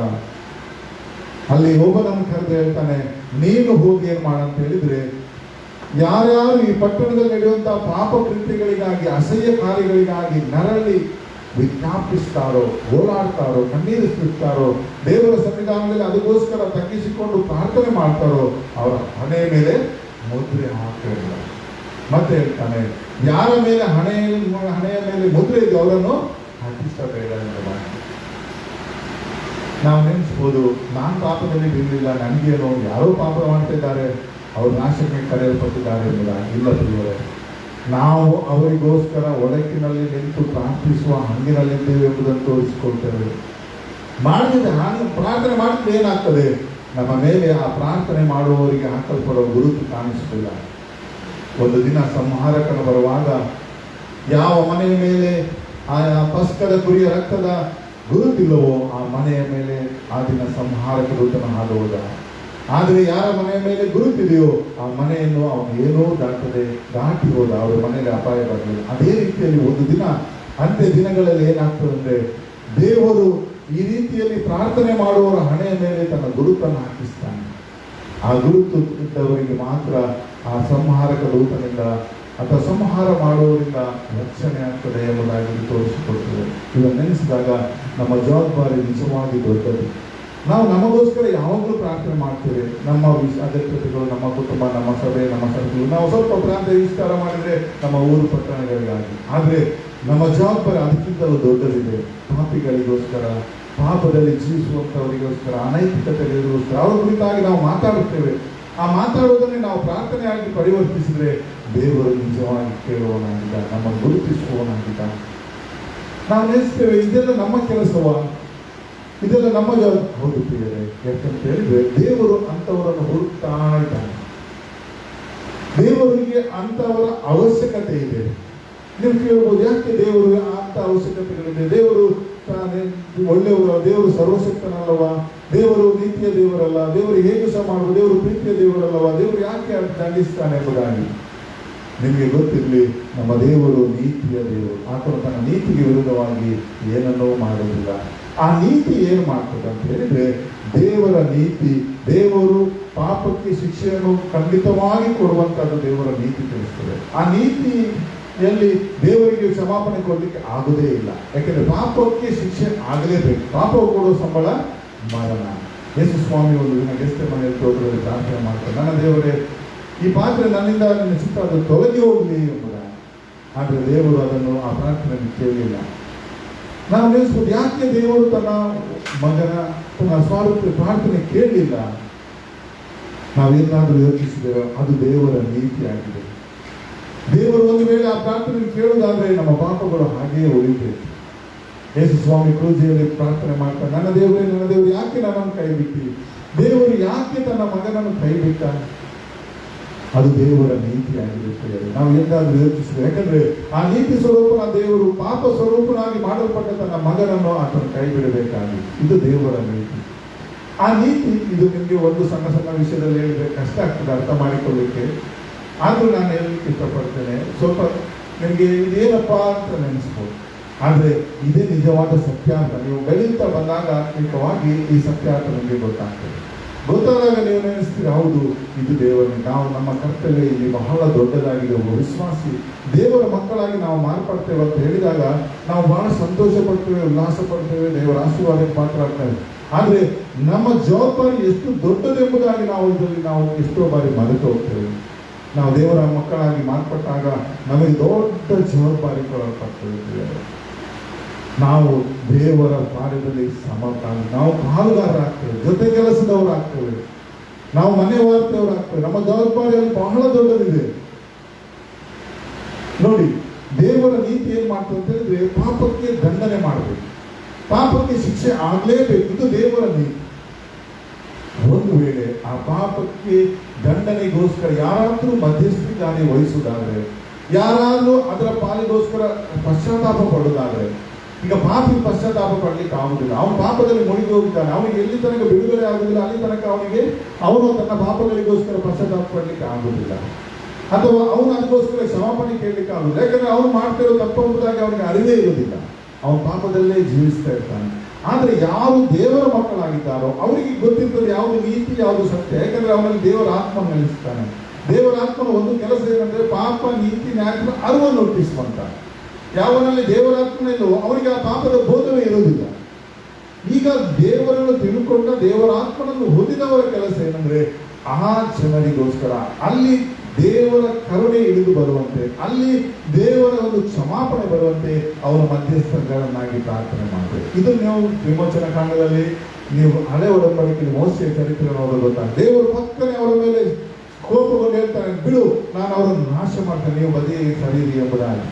ಅಲ್ಲಿ ಒಬ್ಬನನ್ನು ಕರೆದು ಹೇಳ್ತಾನೆ, ನೀನು ಹೋಗಿ ಏನು ಮಾಡಂತ ಹೇಳಿದ್ರೆ, ಯಾರ್ಯಾರು ಈ ಪಟ್ಟಣದಲ್ಲಿ ನಡೆಯುವಂತಹ ಪಾಪ ಕೃತ್ಯಗಳಿಗಾಗಿ ಅಸಹ್ಯ ಕಾರ್ಯಗಳಿಗಾಗಿ ನರಳಿ ವಿಜ್ಞಾಪಿಸ್ತಾರೋ, ಓಡಾಡ್ತಾರೋ, ಕಣ್ಣೀರು ಸುರಿಸ್ತಾರೋ, ದೇವರ ಸನ್ನಿಧಾನದಲ್ಲಿ ಅದಕ್ಕೋಸ್ಕರ ತಗ್ಗಿಸಿಕೊಂಡು ಪ್ರಾರ್ಥನೆ ಮಾಡ್ತಾರೋ ಅವರ ಹಣೆಯ ಮೇಲೆ ಮುದ್ರೆ ಹಾಕಿಲ್ಲ. ಮತ್ತೆ ಹೇಳ್ತಾನೆ, ಯಾರ ಮೇಲೆ ಹಣೆಯ ಮೇಲೆ ಮುದ್ರೆ ಇದೆ ಅವರನ್ನು ಹತಿಸಬೇಡ ಎಂಬ. ನಾವು ನೆನೆಸ್ಬೋದು, ನಾನು ಪಾಪದಲ್ಲಿ ಬೀಳಲಿಲ್ಲ, ನನಗೇನೋ ಯಾರೋ ಪಾಪ ಮಾಡ್ತಾ ಇದ್ದಾರೆ, ಅವರು ನಾಶಕ್ಕೆ ಕರೆಯಲ್ಪಟ್ಟಿದ್ದಾರೆ ಎಂಬುದಾಗಿ. ಇಲ್ಲ ಪ್ರಿಯರೇ, ನಾವು ಅವರಿಗೋಸ್ಕರ ಒಳಕಿನಲ್ಲಿ ನಿಂತು ಪ್ರಾರ್ಥಿಸುವ ಹಂಗಿನಲ್ಲಿದ್ದೇವೆ ಎಂಬುದನ್ನು ತೋರಿಸಿಕೊಳ್ತೇವೆ. ಮಾಡಿದ್ರೆ ಪ್ರಾರ್ಥನೆ ಮಾಡಿದ್ರೆ ಏನಾಗ್ತದೆ? ನಮ್ಮ ಮೇಲೆ ಆ ಪ್ರಾರ್ಥನೆ ಮಾಡುವವರಿಗೆ ಹಾಕಲ್ಪಡುವ ಗುರುತು ಕಾಣಿಸುತ್ತಿಲ್ಲ. ಒಂದು ದಿನ ಸಂಹಾರಕನು ಬರುವಾಗ ಯಾವ ಮನೆಯ ಮೇಲೆ ಆ ಪಸ್ಕದ ಕುರಿಯ ರಕ್ತದ ಗುರುತಿಲ್ಲವೋ ಆ ಮನೆಯ ಮೇಲೆ ಆ ದಿನ ಸಂಹಾರಕ ದೂತನ ಹಾದು ಹೋದ. ಆದರೆ ಯಾರ ಮನೆಯ ಮೇಲೆ ಗುರುತಿದೆಯೋ ಆ ಮನೆಯನ್ನು ಅವನು ಏನೋ ದಾಟಿ ಹೋದ. ಅವರ ಮನೆಯಲ್ಲಿ ಅಪಾಯ ಬರಲಿಲ್ಲ. ಅದೇ ರೀತಿಯಲ್ಲಿ ಒಂದು ದಿನ ಅಂತ್ಯ ದಿನಗಳಲ್ಲಿ ಏನಾಗ್ತದೆ ಅಂದರೆ, ದೇವರು ಈ ರೀತಿಯಲ್ಲಿ ಪ್ರಾರ್ಥನೆ ಮಾಡುವವರ ಹಣೆಯ ಮೇಲೆ ತನ್ನ ಗುರುತನ್ನು ಹಾಕಿಸ್ತಾನೆ. ಆ ಗುರುತು ಇದ್ದವರಿಗೆ ಮಾತ್ರ ಆ ಸಂಹಾರಕ ದೂತನಿಂದ ಅಥವಾ ಸಂಹಾರ ಮಾಡುವವರಿಂದ ರಕ್ಷಣೆ ಆಗ್ತದೆ ಎಂಬುದಾಗಿ ತೋರಿಸಿಕೊಡ್ತದೆ. ಇದನ್ನು ನೆನೆಸಿದಾಗ ನಮ್ಮ ಜವಾಬ್ದಾರಿ ನಿಜವಾಗಿ ದೊಡ್ಡದು. ನಾವು ನಮಗೋಸ್ಕರ ಯಾವಾಗಲೂ ಪ್ರಾರ್ಥನೆ ಮಾಡ್ತೇವೆ. ನಮ್ಮ ಅಗತ್ಯತೆಗಳು, ನಮ್ಮ ಕುಟುಂಬ, ನಮ್ಮ ಸಭೆ, ನಮ್ಮ ಸರ್ಕಲ್, ನಾವು ಸ್ವಲ್ಪ ಪ್ರಾಂತ ವಿಸ್ತಾರ ಮಾಡಿದರೆ ನಮ್ಮ ಊರು ಪಟ್ಟಣಗಳಿಗಾಗಿ. ಆದರೆ ನಮ್ಮ ಜವಾಬ್ದಾರಿ ಅದಕ್ಕಿಂತಲೂ ದೊಡ್ಡದಿದೆ. ಪಾಪಿಗಳಿಗೋಸ್ಕರ, ಪಾಪದಲ್ಲಿ ಜೀವಿಸುವಂಥವರಿಗೋಸ್ಕರ, ಅನೈತಿಕತೆಗಳಿಗೋಸ್ಕರ ಅವರ ಕುರಿತಾಗಿ ನಾವು ಮಾತಾಡುತ್ತೇವೆ. ಆ ಮಾತಾಡುವುದನ್ನೇ ನಾವು ಪ್ರಾರ್ಥನೆಯಾಗಿ ಪರಿವರ್ತಿಸಿದರೆ ದೇವರು ನಿಜವಾಗಿ ಕೇಳುವನಾಗಿದ್ದ, ನಮ್ಮನ್ನು ಗುರುತಿಸುವವನಾಗಿದ್ದ. ನಾವು ನೆನೆಸ್ತೇವೆ ಇದೆಲ್ಲ ನಮ್ಮ ಕೆಲಸವ, ಇದೆಲ್ಲ ನಮ್ಮ ಜವಾಬ್ದಾರಿ. ಹೌದು ಪ್ರಿಯರೇ, ಯಾಕಂತ ಹೇಳಿದ್ರೆ ದೇವರು ಅಂಥವರನ್ನು ಹುಡುಕ್ತಾ ಇದ್ದಾನೆ. ದೇವರಿಗೆ ಅಂಥವರ ಅವಶ್ಯಕತೆ ಇದೆ. ನೀವು ಕೇಳ್ಬೋದು, ಯಾಕೆ ದೇವರು ಅಂತ ಅವಶ್ಯಕತೆಗಳಿದೆ? ದೇವರು ಒಳ್ಳೆಯವರು, ದೇವರು ಸರ್ವಶಕ್ತನಲ್ಲವ, ದೇವರು ನೀತಿಯ ದೇವರಲ್ಲ, ದೇವರು ಹೇಗೆ ಸಹ ಮಾಡುವ, ದೇವರು ಪ್ರೀತಿಯ ದೇವರಲ್ಲವ, ದೇವರು ಯಾಕೆ ದಂಡಿಸ್ತಾನೆ ಎಂಬುದಾಗಿ ನಿಮಗೆ ಗೊತ್ತಿರಲಿ. ನಮ್ಮ ದೇವರು ನೀತಿಯ ದೇವರು. ಆತನು ತನ್ನ ನೀತಿಗೆ ವಿರುದ್ಧವಾಗಿ ಏನನ್ನೂ ಮಾಡುವುದಿಲ್ಲ. ಆ ನೀತಿ ಏನು ಮಾಡ್ತದೆ ಅಂತ ಹೇಳಿದ್ರೆ, ದೇವರ ನೀತಿ, ದೇವರು ಪಾಪಕ್ಕೆ ಶಿಕ್ಷೆಯನ್ನು ಖಂಡಿತವಾಗಿ ಕೊಡುವಂಥದ್ದು ದೇವರ ನೀತಿ ತಿಳಿಸ್ತದೆ. ಆ ನೀತಿಯಲ್ಲಿ ದೇವರಿಗೆ ಕ್ಷಮಾಪಣೆ ಕೊಡಲಿಕ್ಕೆ ಆಗುವುದೇ ಇಲ್ಲ. ಯಾಕೆಂದ್ರೆ ಪಾಪಕ್ಕೆ ಶಿಕ್ಷೆ ಆಗಲೇಬೇಕು. ಪಾಪವು ಕೊಡುವ ಸಂಬಳ ಮರಣ. ಯೇಸು ಸ್ವಾಮಿ ಒಂದು ದಿನ ಗೆಸ್ತೆ ಮನೆಯಲ್ಲಿ ತೋಟದಲ್ಲಿ ಪ್ರಾರ್ಥನೆ ಮಾಡ್ತಾರೆ, ನನ್ನ ದೇವರೇ, ಈ ಪಾತ್ರೆ ನನ್ನಿಂದ ನಿನ್ನ ಚಿತ್ತ ಅದು ತೊಲಗಿ ಹೋಗಲಿ ಎಂಬುದಾಗಿ. ಆದರೆ ದೇವರು ಅದನ್ನು ಆ ಪ್ರಾರ್ಥನೆಯಲ್ಲಿ ಕೇಳಲಿಲ್ಲ. ನಾವು ನೆನೆಸ್ಬೋದು, ಯಾಕೆ ದೇವರು ತನ್ನ ಮಗನ ತನ್ನ ಸ್ವಾರ್ಥ ಪ್ರಾರ್ಥನೆ ಕೇಳಲಿಲ್ಲ? ನಾವೇನಾದರೂ ಯೋಚಿಸಿದರೆ ಅದು ದೇವರ ನೀತಿಯಾಗಿದೆ. ದೇವರು ಒಂದು ವೇಳೆ ಆ ಪ್ರಾರ್ಥನೆ ಕೇಳುವುದಾದ್ರೆ ನಮ್ಮ ಪಾಪಗಳು ಹಾಗೆಯೇ ಉಳಿಬೇಕು. ಯೇಸು ಸ್ವಾಮಿ ಕ್ರೂಜಿಯಲ್ಲಿ ಪ್ರಾರ್ಥನೆ ಮಾಡ್ತಾರೆ, ನನ್ನ ದೇವರೇ, ನನ್ನ ದೇವರು, ಯಾಕೆ ನನ್ನನ್ನು ಕೈ ಬಿಟ್ಟಿ? ದೇವರು ಯಾಕೆ ತನ್ನ ಮಗನನ್ನು ಕೈ ಬಿಟ್ಟ? ಅದು ದೇವರ ನೀತಿಯಾಗಿರುತ್ತದೆ. ನಾವು ಎಂದಾದ್ರೂ ಯೋಚಿಸಿದ್ರೆ, ಯಾಕಂದ್ರೆ ಆ ನೀತಿ ಸ್ವರೂಪನ ದೇವರು ಪಾಪ ಸ್ವರೂಪನಾಗಿ ಮಾಡಲ್ಪಟ್ಟ ತನ್ನ ಮಗನನ್ನು ಆತನ ಕೈ ಬಿಡಬೇಕಾಗಿ, ಇದು ದೇವರ ನೀತಿ. ಆ ನೀತಿ ಇದು ನಿಮಗೆ ಒಂದು ಸಣ್ಣ ಸಣ್ಣ ವಿಷಯದಲ್ಲಿ ಹೇಳಿದ್ರೆ ಕಷ್ಟ ಆಗ್ತದೆ ಅರ್ಥ ಮಾಡಿಕೊಳ್ಳಿಕ್ಕೆ. ಆದ್ರೂ ನಾನು ಹೇಳಲಿಕ್ಕೆ ಇಷ್ಟಪಡ್ತೇನೆ, ಸ್ವಲ್ಪ ನಿಮಗೆ ಇದೇನಪ್ಪ ಅಂತ ನೆನೆಸ್ಬೋದು. ಆದರೆ ಇದೇ ನಿಜವಾದ ಸತ್ಯ ಅಂತ ನೀವು ಬೆಳೀತಾ ಬಂದಾಗ ನಿಜವಾಗಿ ಈ ಸತ್ಯ ಅಂತ ನಿಮಗೆ ಗೊತ್ತಾಗ್ತದೆ. ಗೊತ್ತಾದಾಗ ನೀವು ನೆನೆಸ್ತೀರಿ, ಹೌದು ಇದು ದೇವರೇ, ನಾವು ನಮ್ಮ ಕರ್ತವ್ಯ ಇಲ್ಲಿ ಬಹಳ ದೊಡ್ಡದಾಗಿದೆ. ಒಬ್ಬ ವಿಶ್ವಾಸಿ ದೇವರ ಮಕ್ಕಳಾಗಿ ನಾವು ಮಾರ್ಪಡ್ತೇವೆ ಅಂತ ಹೇಳಿದಾಗ ನಾವು ಬಹಳ ಸಂತೋಷ ಪಡ್ತೇವೆ, ಉಲ್ಲಾಸ ಪಡ್ತೇವೆ, ದೇವರ ಆಶೀರ್ವಾದಕ್ಕೆ ಪಾತ್ರ ಆಗ್ತೇವೆ. ಆದರೆ ನಮ್ಮ ಜವಾಬ್ದಾರಿ ಎಷ್ಟು ದೊಡ್ಡದೆಂಬುದಾಗಿ ನಾವು ಇದರಲ್ಲಿ ನಾವು ಎಷ್ಟೋ ಬಾರಿ ಮರೆತು ಹೋಗ್ತೇವೆ. ನಾವು ದೇವರ ಮಕ್ಕಳಾಗಿ ಮಾರ್ಪಟ್ಟಾಗ ನಮಗೆ ದೊಡ್ಡ ಜವಾಬ್ದಾರಿ ಕೊಡಲ್ಪಡ್ತೇವೆ. ನಾವು ದೇವರ ಕಾರ್ಯದಲ್ಲಿ ನಾವು ಪಾಲುಗಾರರಾಗ್ತೇವೆ, ಜೊತೆ ಕೆಲಸದವರಾಗ್ತೇವೆ, ನಾವು ಮನೆ ವಾರ್ತೇವರಾಗ್ತೇವೆ. ನಮ್ಮ ಜವಾಬ್ದಾರಿಯಲ್ಲಿ ಬಹಳ ದೊಡ್ಡದಿದೆ. ನೋಡಿ, ದೇವರ ನೀತಿ ಏನ್ ಮಾಡ್ತದೆ ಅಂತ ಹೇಳಿದ್ರೆ, ಪಾಪಕ್ಕೆ ದಂಡನೆ ಮಾಡಬೇಕು, ಪಾಪಕ್ಕೆ ಶಿಕ್ಷೆ ಆಗ್ಲೇಬೇಕು. ಇದು ದೇವರ ನೀತಿ. ಒಂದು ವೇಳೆ ಆ ಪಾಪಕ್ಕೆ ದಂಡನೆಗೋಸ್ಕರ ಯಾರಾದ್ರೂ ಮಧ್ಯಸ್ಥಿಗಾನೆ ವಹಿಸುವುದಾದ್ರೆ, ಯಾರಾದ್ರೂ ಅದರ ಪಾಲಿಗೋಸ್ಕರ ಪಶ್ಚಾತ್ತಾಪ ಪಡುವುದಾದ್ರೆ, ಈಗ ಪಾಪಿ ಪಶ್ಚಾತ್ತಾಪ ಪಡ್ಲಿಕ್ಕೆ ಆಗುದಿಲ್ಲ. ಅವನು ಪಾಪದಲ್ಲಿ ಮುಳುಗಿ ಹೋಗಿದ್ದಾನೆ, ಅವನಿಗೆ ಎಲ್ಲಿ ತನಕ ಬಿಡುಗಡೆ ಆಗುದಿಲ್ಲ ಅಲ್ಲಿ ತನಕ ಅವನು ತನ್ನ ಪಾಪಗಳಿಗೋಸ್ಕರ ಪಶ್ಚಾತ್ತಾಪ ಪಡ್ಲಿಕ್ಕೆ ಆಗುದಿಲ್ಲ, ಅಥವಾ ಅವನು ಅದಕ್ಕೋಸ್ಕರ ಕ್ಷಮಾಪಣೆ ಕೇಳಲಿಕ್ಕೆ ಆಗುದಿಲ್ಲ. ಯಾಕಂದ್ರೆ ಅವನು ಮಾಡ್ತಿರೋ ತಪ್ಪು ಎಂಬುದಾಗಿ ಅವನಿಗೆ ಅರಿವೇ ಇರುವುದಿಲ್ಲ, ಅವನು ಪಾಪದಲ್ಲೇ ಜೀವಿಸ್ತಾ ಇರ್ತಾನೆ. ಆದ್ರೆ ಯಾರು ದೇವರ ಮಕ್ಕಳಾಗಿದ್ದಾರೋ ಅವರಿಗೆ ಗೊತ್ತಿರ್ತದೆ ಯಾವುದು ನೀತಿ, ಯಾವುದು ಸತ್ಯ. ಯಾಕಂದ್ರೆ ಅವನಲ್ಲಿ ದೇವರ ಆತ್ಮ ನೆಲೆಸ್ತಾನೆ. ದೇವರ ಆತ್ಮನ ಒಂದು ಕೆಲಸ ಏನಂದ್ರೆ ಪಾಪ, ನೀತಿ, ನ್ಯಾಯದ ಅರಿವನ್ನು ಹುಟ್ಟಿಸುವಂತ. ಯಾವನಲ್ಲಿ ದೇವರಾತ್ಮನ ಇಲ್ಲವೋ ಅವರಿಗೆ ಆ ಪಾಪದ ಬೋಧವೇ ಇರುವುದಿಲ್ಲ. ಈಗ ದೇವರನ್ನು ತಿಳ್ಕೊಂಡ ದೇವರಾತ್ಮನನ್ನು ಹೊಂದಿದವರ ಕೆಲಸ ಏನಂದ್ರೆ, ಆ ಜನರಿಗೋಸ್ಕರ ಅಲ್ಲಿ ದೇವರ ಕರುಣೆ ಇಳಿದು ಬರುವಂತೆ, ಅಲ್ಲಿ ದೇವರ ಒಂದು ಕ್ಷಮಾಪಣೆ ಬರುವಂತೆ ಅವರ ಮಧ್ಯಸ್ಥಗಳನ್ನಾಗಿ ಪ್ರಾರ್ಥನೆ ಮಾಡಬೇಕು. ಇದು ನೀವು ವಿಮೋಚನ ಕಾಂಡದಲ್ಲಿ ನೀವು ಹಳೆ ಒಡಂಬಡಿಕೆಯಲ್ಲಿ ಮೋಸೆಯ ಚರಿತ್ರೆ ನೋಡೋದು ಗೊತ್ತಾಗ, ದೇವರು ಪಕ್ಕನೆ ಅವರ ಮೇಲೆ ಕೋಪಗೊಂಡು ಹೇಳ್ತಾನೆ, ಬಿಡು, ನಾನು ಅವರನ್ನು ನಾಶ ಮಾಡ್ತೇನೆ, ನೀವು ಬದಿಗೆ ಸರೀರಿ ಎಂಬುದಾಗಿ.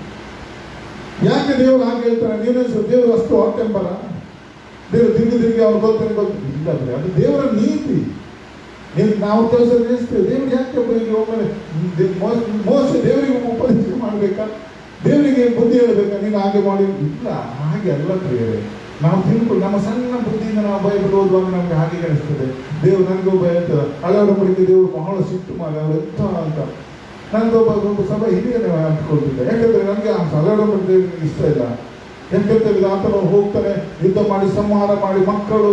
ಯಾಕೆ ದೇವರು ಹಾಗೆ ಹೇಳ್ತಾನೆ? ನೀವು ದೇವರು ಅಷ್ಟು ಹೊಟ್ಟೆಂಬರ, ದೇವರು ತಿರುಗಿ ಅವ್ರು ಗೊತ್ತೇನೆ ಇಲ್ಲ, ಅದು ದೇವರ ನೀತಿ. ನಾವು ಕೆಲಸ ನಿಲ್ಲಿಸ್ತೇವೆ, ದೇವರು ಯಾಕೆ ಒಮ್ಮೆ ಮೋಸ ದೇವರಿಗೆ ಉಪದೇಶ ಮಾಡ್ಬೇಕಾ, ದೇವರಿಗೆ ಬುದ್ಧಿ ಹೇಳ್ಬೇಕಾ, ನೀನು ಹಾಗೆ ಮಾಡಿ ಇಲ್ಲ. ಹಾಗೆ ಅಲ್ಲ ಪ್ರಿಯರೇ, ನಾವು ತಿಳ್ಕೊಂಡು ನಮ್ಮ ಸಣ್ಣ ಬುದ್ಧಿಯಿಂದ ನಾವು ಬೈಬಲ್ ಓದುವಾಗ ನಮ್ಗೆ ಹಾಗೆ ಅನಿಸ್ತದೆ. ದೇವ್ರು ನನಗೂ ಭಯ ಇರ್ತದೆ. ಹಳೆ ಒಡಂಬಡಿಕೆ ದೇವರು ಬಹಳ ಸಿಟ್ಟು ಮಾಡಿ ಅವರು ಎಂತ ಅಂತ ನನಗೊಬ್ಬ ಸಭೆ ಹಿರಿಯನೇ ಅಂದ್ಕೊಳ್ತಿದ್ದೆ. ಯಾಕಂದ್ರೆ ನನಗೆ ಆ ಹಳೆ ಒಡಂಬಡಿಕೆ ದೇವರಿಗೆ ಇಷ್ಟ ಇಲ್ಲ. ಯಾಕಂತ ಆತನು ಹೋಗ್ತಾನೆ, ಯುದ್ಧ ಮಾಡಿ ಸಂಹಾರ ಮಾಡಿ ಮಕ್ಕಳು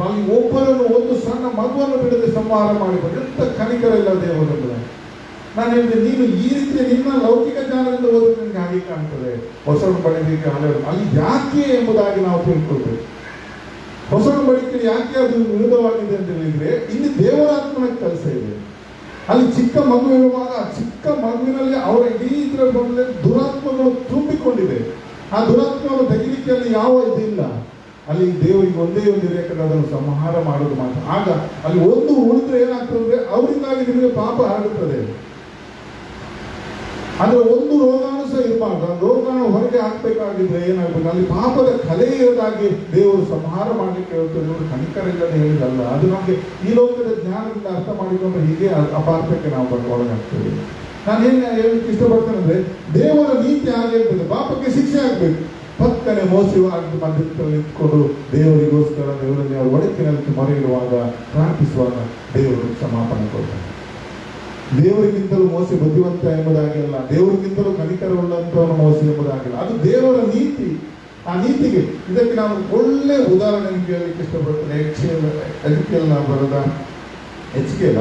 ಅಲ್ಲಿ ಒಬ್ಬರನ್ನು ಒಂದು ಸಣ್ಣ ಮಗುವನ್ನು ಬಿಡದೆ ಸಂಹಾರ ಮಾಡಿ ಎಂತ ಕನಿಕರ ಇಲ್ಲ ದೇವರಲ್ಲಿ. ನಾನು ಹೇಳಿದೆ, ನೀನು ಈ ರೀತಿ ನಿನ್ನ ಲೌಕಿಕ ಜ್ಞಾನದಿಂದ ಓದಿದ್ರೆ ನಿಮ್ಗೆ ಹಾಗೆ ಕಾಣ್ತದೆ. ಹೊಸ ಒಡಂಬಡಿಕೆ ಅಲ್ಲಿ ಯಾಕೆ ಎಂಬುದಾಗಿ ನಾವು ತಿಳ್ಕೊಳ್ಬೇಕು. ಹೊಸ ಒಡಂಬಡಿಕೆ ಯಾಕೆ ಅದು ವಿರುದ್ಧವಾಗಿದೆ ಅಂತ ಹೇಳಿದ್ರೆ, ಇಲ್ಲಿ ದೇವರಾತ್ಮನ ಕೆಲಸ ಇದೆ. ಅಲ್ಲಿ ಚಿಕ್ಕ ಮಗು ಇರುವಾಗ ಚಿಕ್ಕ ಮಗುವಿನಲ್ಲಿ ಅವರ ಇಡೀ ಇದರ ದುರಾತ್ಮಗಳು ತುಂಬಿಕೊಂಡಿವೆ. ಆ ದುರಾತ್ಮವನ್ನು ತೆಗಿಲಿಕ್ಕೆ ಅಲ್ಲಿ ಯಾವ ಇದಿಲ್ಲ. ಅಲ್ಲಿ ದೇವರಿಗೆ ಒಂದೇ ಒಂದು ರೇಖೆ ಅದನ್ನು ಸಂಹಾರ ಮಾಡೋದು ಮಾತ್ರ. ಆಗ ಅಲ್ಲಿ ಒಂದು ಉಳಿದ್ರೆ ಏನಾಗ್ತದೆ ಅಂದ್ರೆ ಅವರಿಂದಾಗಿ ನಿಮಗೆ ಪಾಪ ಆಗುತ್ತದೆ. ಅಂದ್ರೆ ಒಂದು ರೋಗಾಣು ಸಹ ಇರಬಾರ್ದು. ಆ ರೋಗಾಣು ಹೊರಗೆ ಹಾಕ್ಬೇಕಾಗಿದ್ರೆ ಏನಾಗಬೇಕು, ಅಲ್ಲಿ ಪಾಪದ ಕಲೆ ಇರೋದಾಗಿ ದೇವರು ಸಂಹಾರ ಮಾಡ್ಲಿಕ್ಕೆ ಹೇಳ್ತಾರೆ. ದೇವರು ಕನಿಕರ ಇಲ್ಲದೆ ಹೇಳಿದಲ್ಲ. ಅದು ನಮಗೆ ಈ ಲೋಕದ ಜ್ಞಾನದಿಂದ ಅರ್ಥ ಮಾಡಿಕೊಂಡ್ರೆ ಹೀಗೆ ಅಪಾರ್ಥಕ್ಕೆ ನಾವು ಒಳಗಾಗ್ತೇವೆ. ನಾನು ಏನ್ ಹೇಳಲಿಕ್ಕೆ ಇಷ್ಟಪಡ್ತೇನೆ ಅಂದ್ರೆ, ದೇವರ ನೀತಿ ಹಾಗೆ ಇರ್ತದೆ. ಪಾಪಕ್ಕೆ ಶಿಕ್ಷೆ ಆಗ್ಬೇಕು. ಪಕ್ಕನೆ ಮೋಸವಾಗಿ ಮಧ್ಯದಲ್ಲಿ ನಿಂತ್ಕೊಂಡು ದೇವರಿಗೋಸ್ಕರ ದೇವರಲ್ಲಿ ಅವರು ಒಡಕಿನಲ್ಲಿ ಮೊರೆ ಇಡುವಾಗ ಪ್ರಾರ್ಥಿಸುವಾಗ ದೇವರು ಕ್ಷಮಾಪಣೆ ಕೊಡ್ತಾರೆ. ದೇವರಿಗಿಂತಲೂ ಮೋಸ ಬುದ್ಧಿವಂತ ಎಂಬುದಾಗಿಲ್ಲ, ದೇವರಿಗಿಂತಲೂ ಕನಿಕರವುಳ್ಳಂತವನು ಮೋಸ ಎಂಬುದಾಗಿಲ್ಲ. ಅದು ದೇವರ ನೀತಿ. ಆ ನೀತಿಗೆ ಇದಕ್ಕೆ ನಾನು ಒಳ್ಳೆ ಉದಾಹರಣೆ ಹೇಳಲಿಕ್ಕೆ ಇಷ್ಟಪಡ್ತೇನೆ. ಎಚ್ಕೆಲ್ ಬರೆದ ಎಚ್ಕೆಲ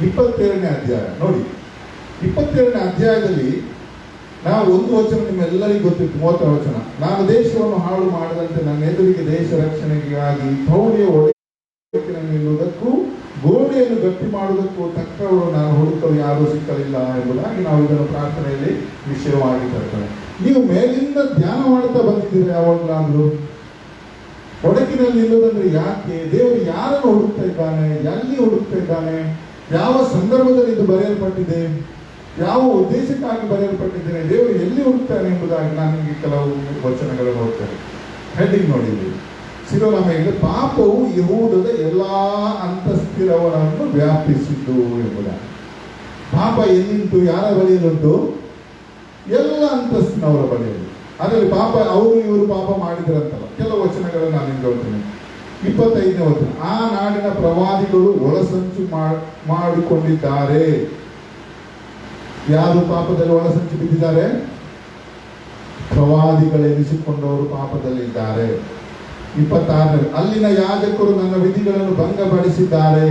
22ನೇ ಅಧ್ಯಾಯ ನೋಡಿ. 22ನೇ ಅಧ್ಯಾಯದಲ್ಲಿ ನಾವು ಒಂದು ವಚನ ನಿಮ್ಮೆಲ್ಲರಿಗೂ ಗೊತ್ತಿತ್ತು, 30ನೇ ವಚನ. ನಾನು ದೇಶವನ್ನು ಹಾಳು ಮಾಡದಂತೆ ನನ್ನ ಎದುರಿಗೆ ದೇಶ ರಕ್ಷಣೆಗಾಗಿ ಪ್ರೌಢಿಯ ಒಳಗಿನ ನಿಲ್ಲುವುದಕ್ಕೂ ಗೋಡೆಯನ್ನು ಗಟ್ಟಿ ಮಾಡುವುದಕ್ಕೂ ತಕ್ಕವರು ನಾನು ಹುಡುಕಲು ಯಾರೂ ಸಿಕ್ಕಲಿಲ್ಲ ಎಂಬುದಾಗಿ ನಾವು ಇದನ್ನು ಪ್ರಾರ್ಥನೆಯಲ್ಲಿ ವಿಷಯವಾಗಿ ತರ್ತೇವೆ. ನೀವು ಮೇಲಿಂದ ಧ್ಯಾನ ಮಾಡ್ತಾ ಬಂದಿದ್ದೀರಾ ಯಾವಾಗಲಾದ್ರೂ? ಒಡಕಿನಲ್ಲಿ ನಿಲ್ಲುವುದಂದ್ರೆ ಯಾಕೆ? ದೇವರು ಯಾರನ್ನು ಹುಡುಕ್ತಾ ಇದ್ದಾನೆ? ಎಲ್ಲಿ ಹುಡುಕ್ತಾ ಇದ್ದಾನೆ? ಯಾವ ಸಂದರ್ಭದಲ್ಲಿ ಇದು ಬರೆಯಲ್ಪಟ್ಟಿದೆ? ಯಾವ ಉದ್ದೇಶಕ್ಕಾಗಿ ಬರೆಯಲ್ಪಟ್ಟಿದ್ದೇನೆ? ದೇವರು ಎಲ್ಲಿ ಹುಡುಕ್ತಾನೆ ಎಂಬುದಾಗಿ ನಾನು ನಿಮಗೆ ಕೆಲವು ವಚನಗಳನ್ನು ಓದ್ತೇನೆ. ಹೆಡ್ಡಿಂಗ್ ನೋಡಿದ್ದೀವಿ. ಶಿರೋನಾಮೆಯಲ್ಲಿ ಪಾಪವು ಯಹೂದದ ಎಲ್ಲಾ ಅಂತಸ್ತಿರವರನ್ನು ವ್ಯಾಪಿಸಿದ್ದು ಎಂಬುದಾಗಿ. ಪಾಪ ಎಲ್ಲಿಂಟು? ಯಾರ ಬಳಿಯಲ್ಲುಂಟು? ಎಲ್ಲ ಅಂತಸ್ತಿನವರ ಬಳಿಯಲ್ಲಿ. ಅದರಲ್ಲಿ ಪಾಪ ಅವರು ಇವರು ಪಾಪ ಮಾಡಿದ್ರಂತಲ್ಲ. ಕೆಲವು ವಚನಗಳನ್ನು ನಾನು ನಿಮ್ಗೆ ಹೇಳ್ತೇನೆ. 25ನೇ ವಚನ. ಆ ನಾಡಿನ ಪ್ರವಾದಿಗಳು ಒಳಸಂಚು ಮಾಡಿಕೊಂಡಿದ್ದಾರೆ. ಯಾರು ಪಾಪದಲ್ಲಿ ಒಳಸಂಚು ಬಿದ್ದಿದ್ದಾರೆ? ಪ್ರವಾದಿಗಳೆನಿಸಿಕೊಂಡವರು ಪಾಪದಲ್ಲಿದ್ದಾರೆ. 26ನೇ. ಅಲ್ಲಿನ ಯಾಜಕರು ನನ್ನ ವಿಧಿಗಳನ್ನು ಭಂಗಪಡಿಸಿದ್ದಾರೆ.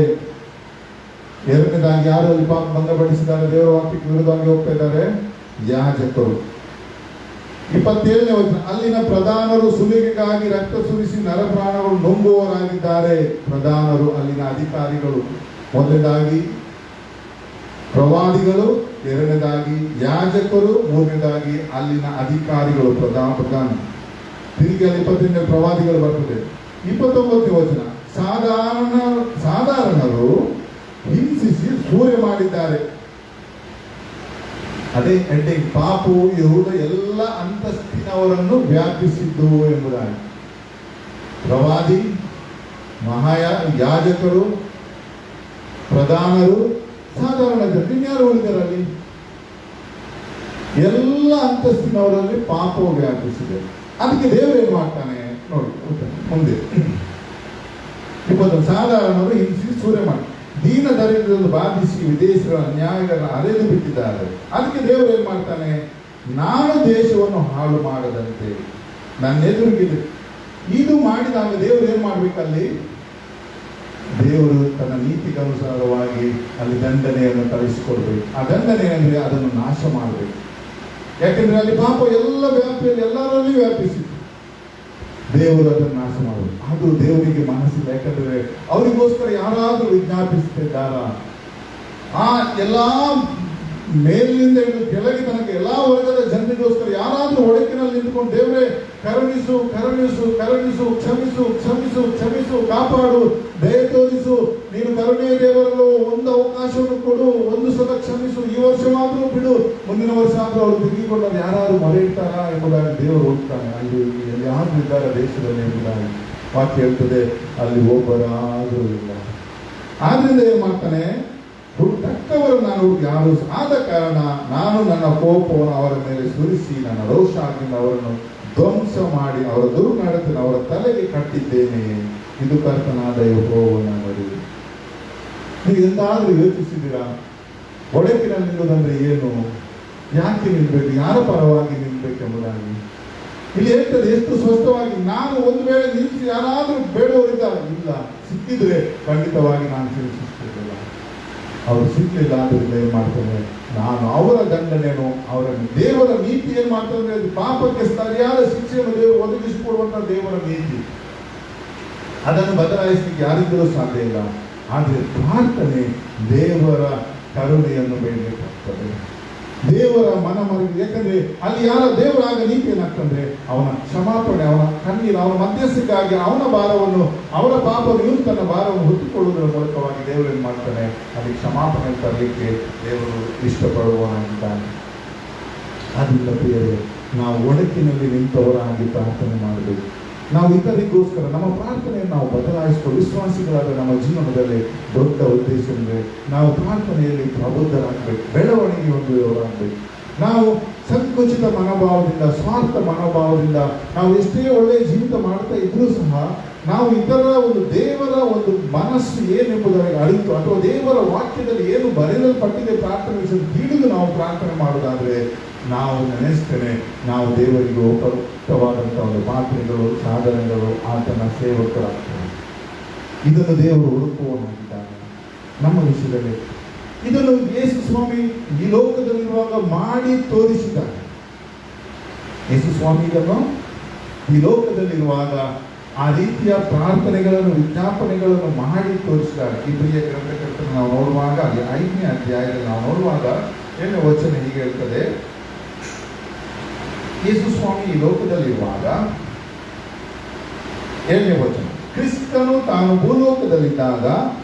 ಎರಡನೇದಾಗಿ ಯಾರು ಅಲ್ಲಿ ಪಾಪ ಭಂಗಪಡಿಸಿದ್ದಾರೆ? ದೇವರ ವಾಕ್ಯಕ್ಕೆ ವಿರುದ್ಧವಾಗಿ ಹೋಗ್ತಾ ಇದ್ದಾರೆ ಯಾಜಕರು. 27ನೇ ವಚನ. ಅಲ್ಲಿನ ಪ್ರಧಾನರು ಸುಲಿಗೆಗಾಗಿ ರಕ್ತ ಸುರಿಸಿ ನರಪ್ರಾಣಗಳು ನುಂಗುವವರಾಗಿದ್ದಾರೆ. ಪ್ರಧಾನರು ಅಲ್ಲಿನ ಅಧಿಕಾರಿಗಳು. ಮೊದಲನೇದಾಗಿ ಪ್ರವಾದಿಗಳು, ಎರಡನೇದಾಗಿ ಯಾಜಕರು, ಮೂರನೇದಾಗಿ ಅಲ್ಲಿನ ಅಧಿಕಾರಿಗಳು, ಪ್ರಧಾನ. ತಿರುಗಿ ಅಲ್ಲಿ 28ನೇ ಪ್ರವಾದಿಗಳು ಬರ್ತದೆ. 29ನೇ ವಚನ. ಸಾಧಾರಣರು ಹಿಂಸಿಸಿ ಸೂರ್ಯ ಮಾಡಿದ್ದಾರೆ. ಅದೇ ಹೆಡ್ಡಿಂಗ್. ಪಾಪವು ಯಹೂದ ಎಲ್ಲ ಅಂತಸ್ತಿನವರನ್ನು ವ್ಯಾಪಿಸಿದ್ದು ಎಂಬುದಾಗಿ. ಪ್ರವಾದಿ, ಯಾಜಕರು, ಪ್ರಧಾನರು, ಸಾಧಾರಣ ಜನರು, ಇನ್ಯಾರು ಉಳಿದರಲ್ಲಿ? ಎಲ್ಲ ಅಂತಸ್ತಿನವರಲ್ಲಿ ಪಾಪವು ವ್ಯಾಪಿಸಿದೆ. ಅದಕ್ಕೆ ದೇವರು ಏನ್ ಮಾಡ್ತಾನೆ ನೋಡಿ ಮುಂದೆ. 20. ಸಾಧಾರಣರು ಹಿಂಸಿ ಸೂರ್ಯ ಮಾಡಿ ದೀನ ದರಿದ್ರನ್ನು ಬಾಧಿಸಿ ವಿದೇಶರ ಅನ್ಯಾಯಗಳನ್ನು ಅರೆದು ಬಿಟ್ಟಿದ್ದಾರೆ. ಅದಕ್ಕೆ ದೇವರು ಏನ್ ಮಾಡ್ತಾನೆ? ನಾನು ದೇಶವನ್ನು ಹಾಳು ಮಾಡದಂತೆ ನನ್ನ ಎದುರಿಗೆ ಇದು ಮಾಡಿದಾಗ ದೇವರು ಏನ್ ಮಾಡ್ಬೇಕಲ್ಲಿ? ದೇವರು ತನ್ನ ನೀತಿಗನುಸಾರವಾಗಿ ಅಲ್ಲಿ ದಂಡನೆಯನ್ನು ಕಳಿಸಿಕೊಡ್ಬೇಕು. ಆ ದಂಡನೆ ಅಂದ್ರೆ ಅದನ್ನು ನಾಶ ಮಾಡಬೇಕು. ಯಾಕೆಂದ್ರೆ ಅಲ್ಲಿ ಪಾಪ ಎಲ್ಲ ವ್ಯಾಪಿಯಲ್ಲಿ ಎಲ್ಲರಲ್ಲಿ ವ್ಯಾಪಿಸಿತ್ತು. ದೇವರು ಅದನ್ನು ನಾಶ ಮಾಡುವುದು ಅದು ದೇವರಿಗೆ ಮನಸ್ಸಿಲ್ಲ. ಯಾಕಂದ್ರೆ ಅವರಿಗೋಸ್ಕರ ಯಾರಾದ್ರೂ ವಿಜ್ಞಾಪಿಸುತ್ತಿದ್ದಾರ? ಆ ಎಲ್ಲಾ ಮೇಲಿನಿಂದ ಹಿಡಿದು ಕೆಳಗೆ ತನಕ ಎಲ್ಲಾ ವರ್ಗದ ಜನರಿಗೋಸ್ಕರ ಯಾರಾದ್ರೂ ಒಡಕಿನಲ್ಲಿ ನಿಂತುಕೊಂಡು ದೇವರೇ ಕರುಣಿಸು ಕರುಣಿಸು ಕರುಣಿಸು, ಕ್ಷಮಿಸು ಕ್ಷಮಿಸು ಕ್ಷಮಿಸು, ಕಾಪಾಡು, ದಯ ತೋರಿಸು, ನೀನು ಕರುಣೆಯ ದೇವರಲ್ಲೂ ಒಂದು ಅವಕಾಶವನ್ನು ಕೊಡು, ಒಂದು ಸಲ ಕ್ಷಮಿಸು, ಈ ವರ್ಷ ಮಾತ್ರ ಬಿಡು, ಮುಂದಿನ ವರ್ಷ ಆದ್ರೂ ಅವರು ತಿರುಗಿಕೊಂಡರು ಯಾರು ಮೊರೆ ಇಡ್ತಾರಾ ಎಂಬುದಾಗಿ ದೇವರು ಹೋಗ್ತಾನೆ. ಅಲ್ಲಿ ಯಾರು ಇದ್ದಾರೆ ದೇಶದಲ್ಲಿ ಎಂಬುದಾಗಿ ವಾಕ್ಯ ಹೇಳ್ತದೆ. ಅಲ್ಲಿ ಒಬ್ಬರಾದರೂ ಇಲ್ಲ. ಆದ್ರಿಂದ ಏನ್ ಮಾಡ್ತಾನೆ? ತಕ್ಕವರು ನಾನು ಯಾರು? ಆದ ಕಾರಣ ನಾನು ನನ್ನ ಕೋಪವನ್ನು ಅವರ ಮೇಲೆ ಸುರಿಸಿ ನನ್ನ ರೋಷಾಗ್ನಿಯಿಂದ ಅವರನ್ನು ಧ್ವಂಸ ಮಾಡಿ ಅವರ ದುರ್ನಡತೆಯನ್ನು ಅವರ ತಲೆಗೆ ಕಟ್ಟಿದ್ದೇನೆ. ಇದು ಕರ್ತನಾದ ಯೆಹೋವನ ನುಡಿ. ನೀವು ಎಂದಾದ್ರೂ ಯೋಚಿಸಿದ್ದೀರಾ? ಒಡಕಿನಲ್ಲಿ ನಿಲ್ಲುವುದಂದ್ರೆ ಏನು? ಯಾಕೆ ನಿಲ್ಬೇಕು? ಯಾರ ಪರವಾಗಿ ನಿಲ್ಬೇಕೆಂಬುದಾಗಿ ಇಲ್ಲಿ ಹೇಳ್ತದೆ. ಎಷ್ಟು ಸ್ಪಷ್ಟವಾಗಿ. ನಾನು ಒಂದು ವೇಳೆ ನಿಲ್ಲಿಸಿ ಯಾರಾದ್ರೂ ಬೇಡವರಿದ್ದಾರೆ ಇಲ್ಲ, ಸಿಕ್ಕಿದ್ರೆ ಖಂಡಿತವಾಗಿ ನಾನು ತಿಳಿಸಿಲ್ಲ. ಅವರು ಸಿಕ್ಕಲಿಲ್ಲ ಆದ್ದರಿಂದ ಏನ್ ಮಾಡ್ತಾನೆ? ನಾನು ಅವರ ದಂಡನೆಯನ್ನು, ಅವರ ದೇವರ ನೀತಿ ಏನ್ ಮಾಡ್ತಾರೆ? ಅದು ಪಾಪಕ್ಕೆ ಸರಿಯಾದ ಶಿಕ್ಷೆಯನ್ನು ದೇವರು ಒದಗಿಸಿಕೊಡುವಂತ ದೇವರ ನೀತಿ. ಅದನ್ನು ಬದಲಾಯಿಸಲಿಕ್ಕೆ ಯಾರಿದ್ದರೂ ಸಾಧ್ಯ ಇಲ್ಲ. ಆದರೆ ಪ್ರಾರ್ಥನೆ ದೇವರ ಕರುಣೆಯನ್ನು ಬೇಡಬೇಕಾಗ್ತದೆ. ದೇವರ ಮನ ಮರಗಿ. ಯಾಕಂದ್ರೆ ಅಲ್ಲಿ ಯಾರ ದೇವರಾಗ ನೀತಿ ಏನಾಗ್ತಂದ್ರೆ ಅವನ ಕ್ಷಮಾಪಣೆ, ಅವನ ಕಣ್ಣೀರು, ಅವನ ಮಧ್ಯಸ್ಥಿಗಾಗಿ ಅವನ ಭಾರವನ್ನು, ಅವನ ಪಾಪವನ್ನು ಇವನು ತನ್ನ ಭಾರವನ್ನು ಹೊತ್ತುಕೊಳ್ಳುವುದರ ಮೂಲಕವಾಗಿ ದೇವರು ಏನ್ ಮಾಡ್ತಾನೆ, ಅಲ್ಲಿ ಕ್ಷಮಾಪಣೆ ತರಲಿಕ್ಕೆ ದೇವರು ಇಷ್ಟಪಡುವವನಾಗಿದ್ದಾನೆ. ಆದ್ದರಿಂದ ಪ್ರಿಯರೇ, ನಾವು ಒಡಕಿನಲ್ಲಿ ನಿಂತವರಾಗಿ ಪ್ರಾರ್ಥನೆ ಮಾಡಬೇಕು. ನಾವು ಇತರಿಗೋಸ್ಕರ ನಮ್ಮ ಪ್ರಾರ್ಥನೆಯನ್ನು ನಾವು ಬದಲಾಯಿಸಿಕೊಂಡು ವಿಶ್ವಾಸಿಗಳಾದ ನಮ್ಮ ಜೀವನದಲ್ಲಿ ದೊಡ್ಡ ಉದ್ದೇಶ ಅಂದರೆ ನಾವು ಪ್ರಾರ್ಥನೆಯಲ್ಲಿ ಪ್ರಬುದ್ಧರಾಗಬೇಕು, ಬೆಳವಣಿಗೆ ಹೊಂದುವವರಾಗಬೇಕು. ನಾವು ಸಂಕುಚಿತ ಮನೋಭಾವದಿಂದ, ಸ್ವಾರ್ಥ ಮನೋಭಾವದಿಂದ ನಾವು ಎಷ್ಟೇ ಒಳ್ಳೆಯ ಜೀವಿತ ಮಾಡ್ತಾ ಇದ್ರೂ ಸಹ ನಾವು ಇತರ ಒಂದು ದೇವರ ಒಂದು ಮನಸ್ಸು ಏನೆಂಬುದರಲ್ಲಿ ಅರಿತು, ಅಥವಾ ದೇವರ ವಾಕ್ಯದಲ್ಲಿ ಏನು ಬರೆಯಲ್ಪಟ್ಟಿದೆ ಪ್ರಾರ್ಥನೆ ವಿಷಯ ತಿಳಿದು ನಾವು ಪ್ರಾರ್ಥನೆ ಮಾಡೋದಾದ್ರೆ ನಾವು ನೆನೆಸ್ತೇನೆ, ನಾವು ದೇವರಿಗೆ ಉಪಯುಕ್ತವಾದಂಥ ಒಂದು ಪಾತ್ರೆಗಳು, ಸಾಧನಗಳು, ಆತನ ಸೇವಕರಾಗ್ತೇವೆ. ಇದನ್ನು ದೇವರು ಹುಡುಕುವವನಾಗಿದ್ದಾನೆ ನಮ್ಮ ವಿಷಯದಲ್ಲಿ. ಇದನ್ನು ಯೇಸು ಸ್ವಾಮಿ ಈ ಲೋಕದಲ್ಲಿರುವಾಗ ಮಾಡಿ ತೋರಿಸಿದ್ದಾನೆ. ಯೇಸು ಸ್ವಾಮಿ ಇದನ್ನು ಈ ಲೋಕದಲ್ಲಿರುವಾಗ ಆ ರೀತಿಯ ಪ್ರಾರ್ಥನೆಗಳನ್ನು, ವಿಜ್ಞಾಪನೆಗಳನ್ನು ಮಾಡಿ ತೋರಿಸಿದ್ದಾರೆ. ಇಬ್ರಿಯ ಗ್ರಂಥಕರ್ತನ ನಾವು ನೋಡುವಾಗ, ಅಲ್ಲಿ 5ನೇ ಅಧ್ಯಾಯದಲ್ಲಿ ನಾವು ನೋಡುವಾಗ ಏನು ವಚನ ಹೀಗೆ ಹೇಳ್ತದೆ, ಯೇಸು ಸ್ವಾಮಿ ಈ ಲೋಕದಲ್ಲಿರುವಾಗ 7ನೇ ವಚನ, ಕ್ರಿಸ್ತನು ತಾನು ಭೂಲೋಕದಲ್ಲಿದ್ದಾಗ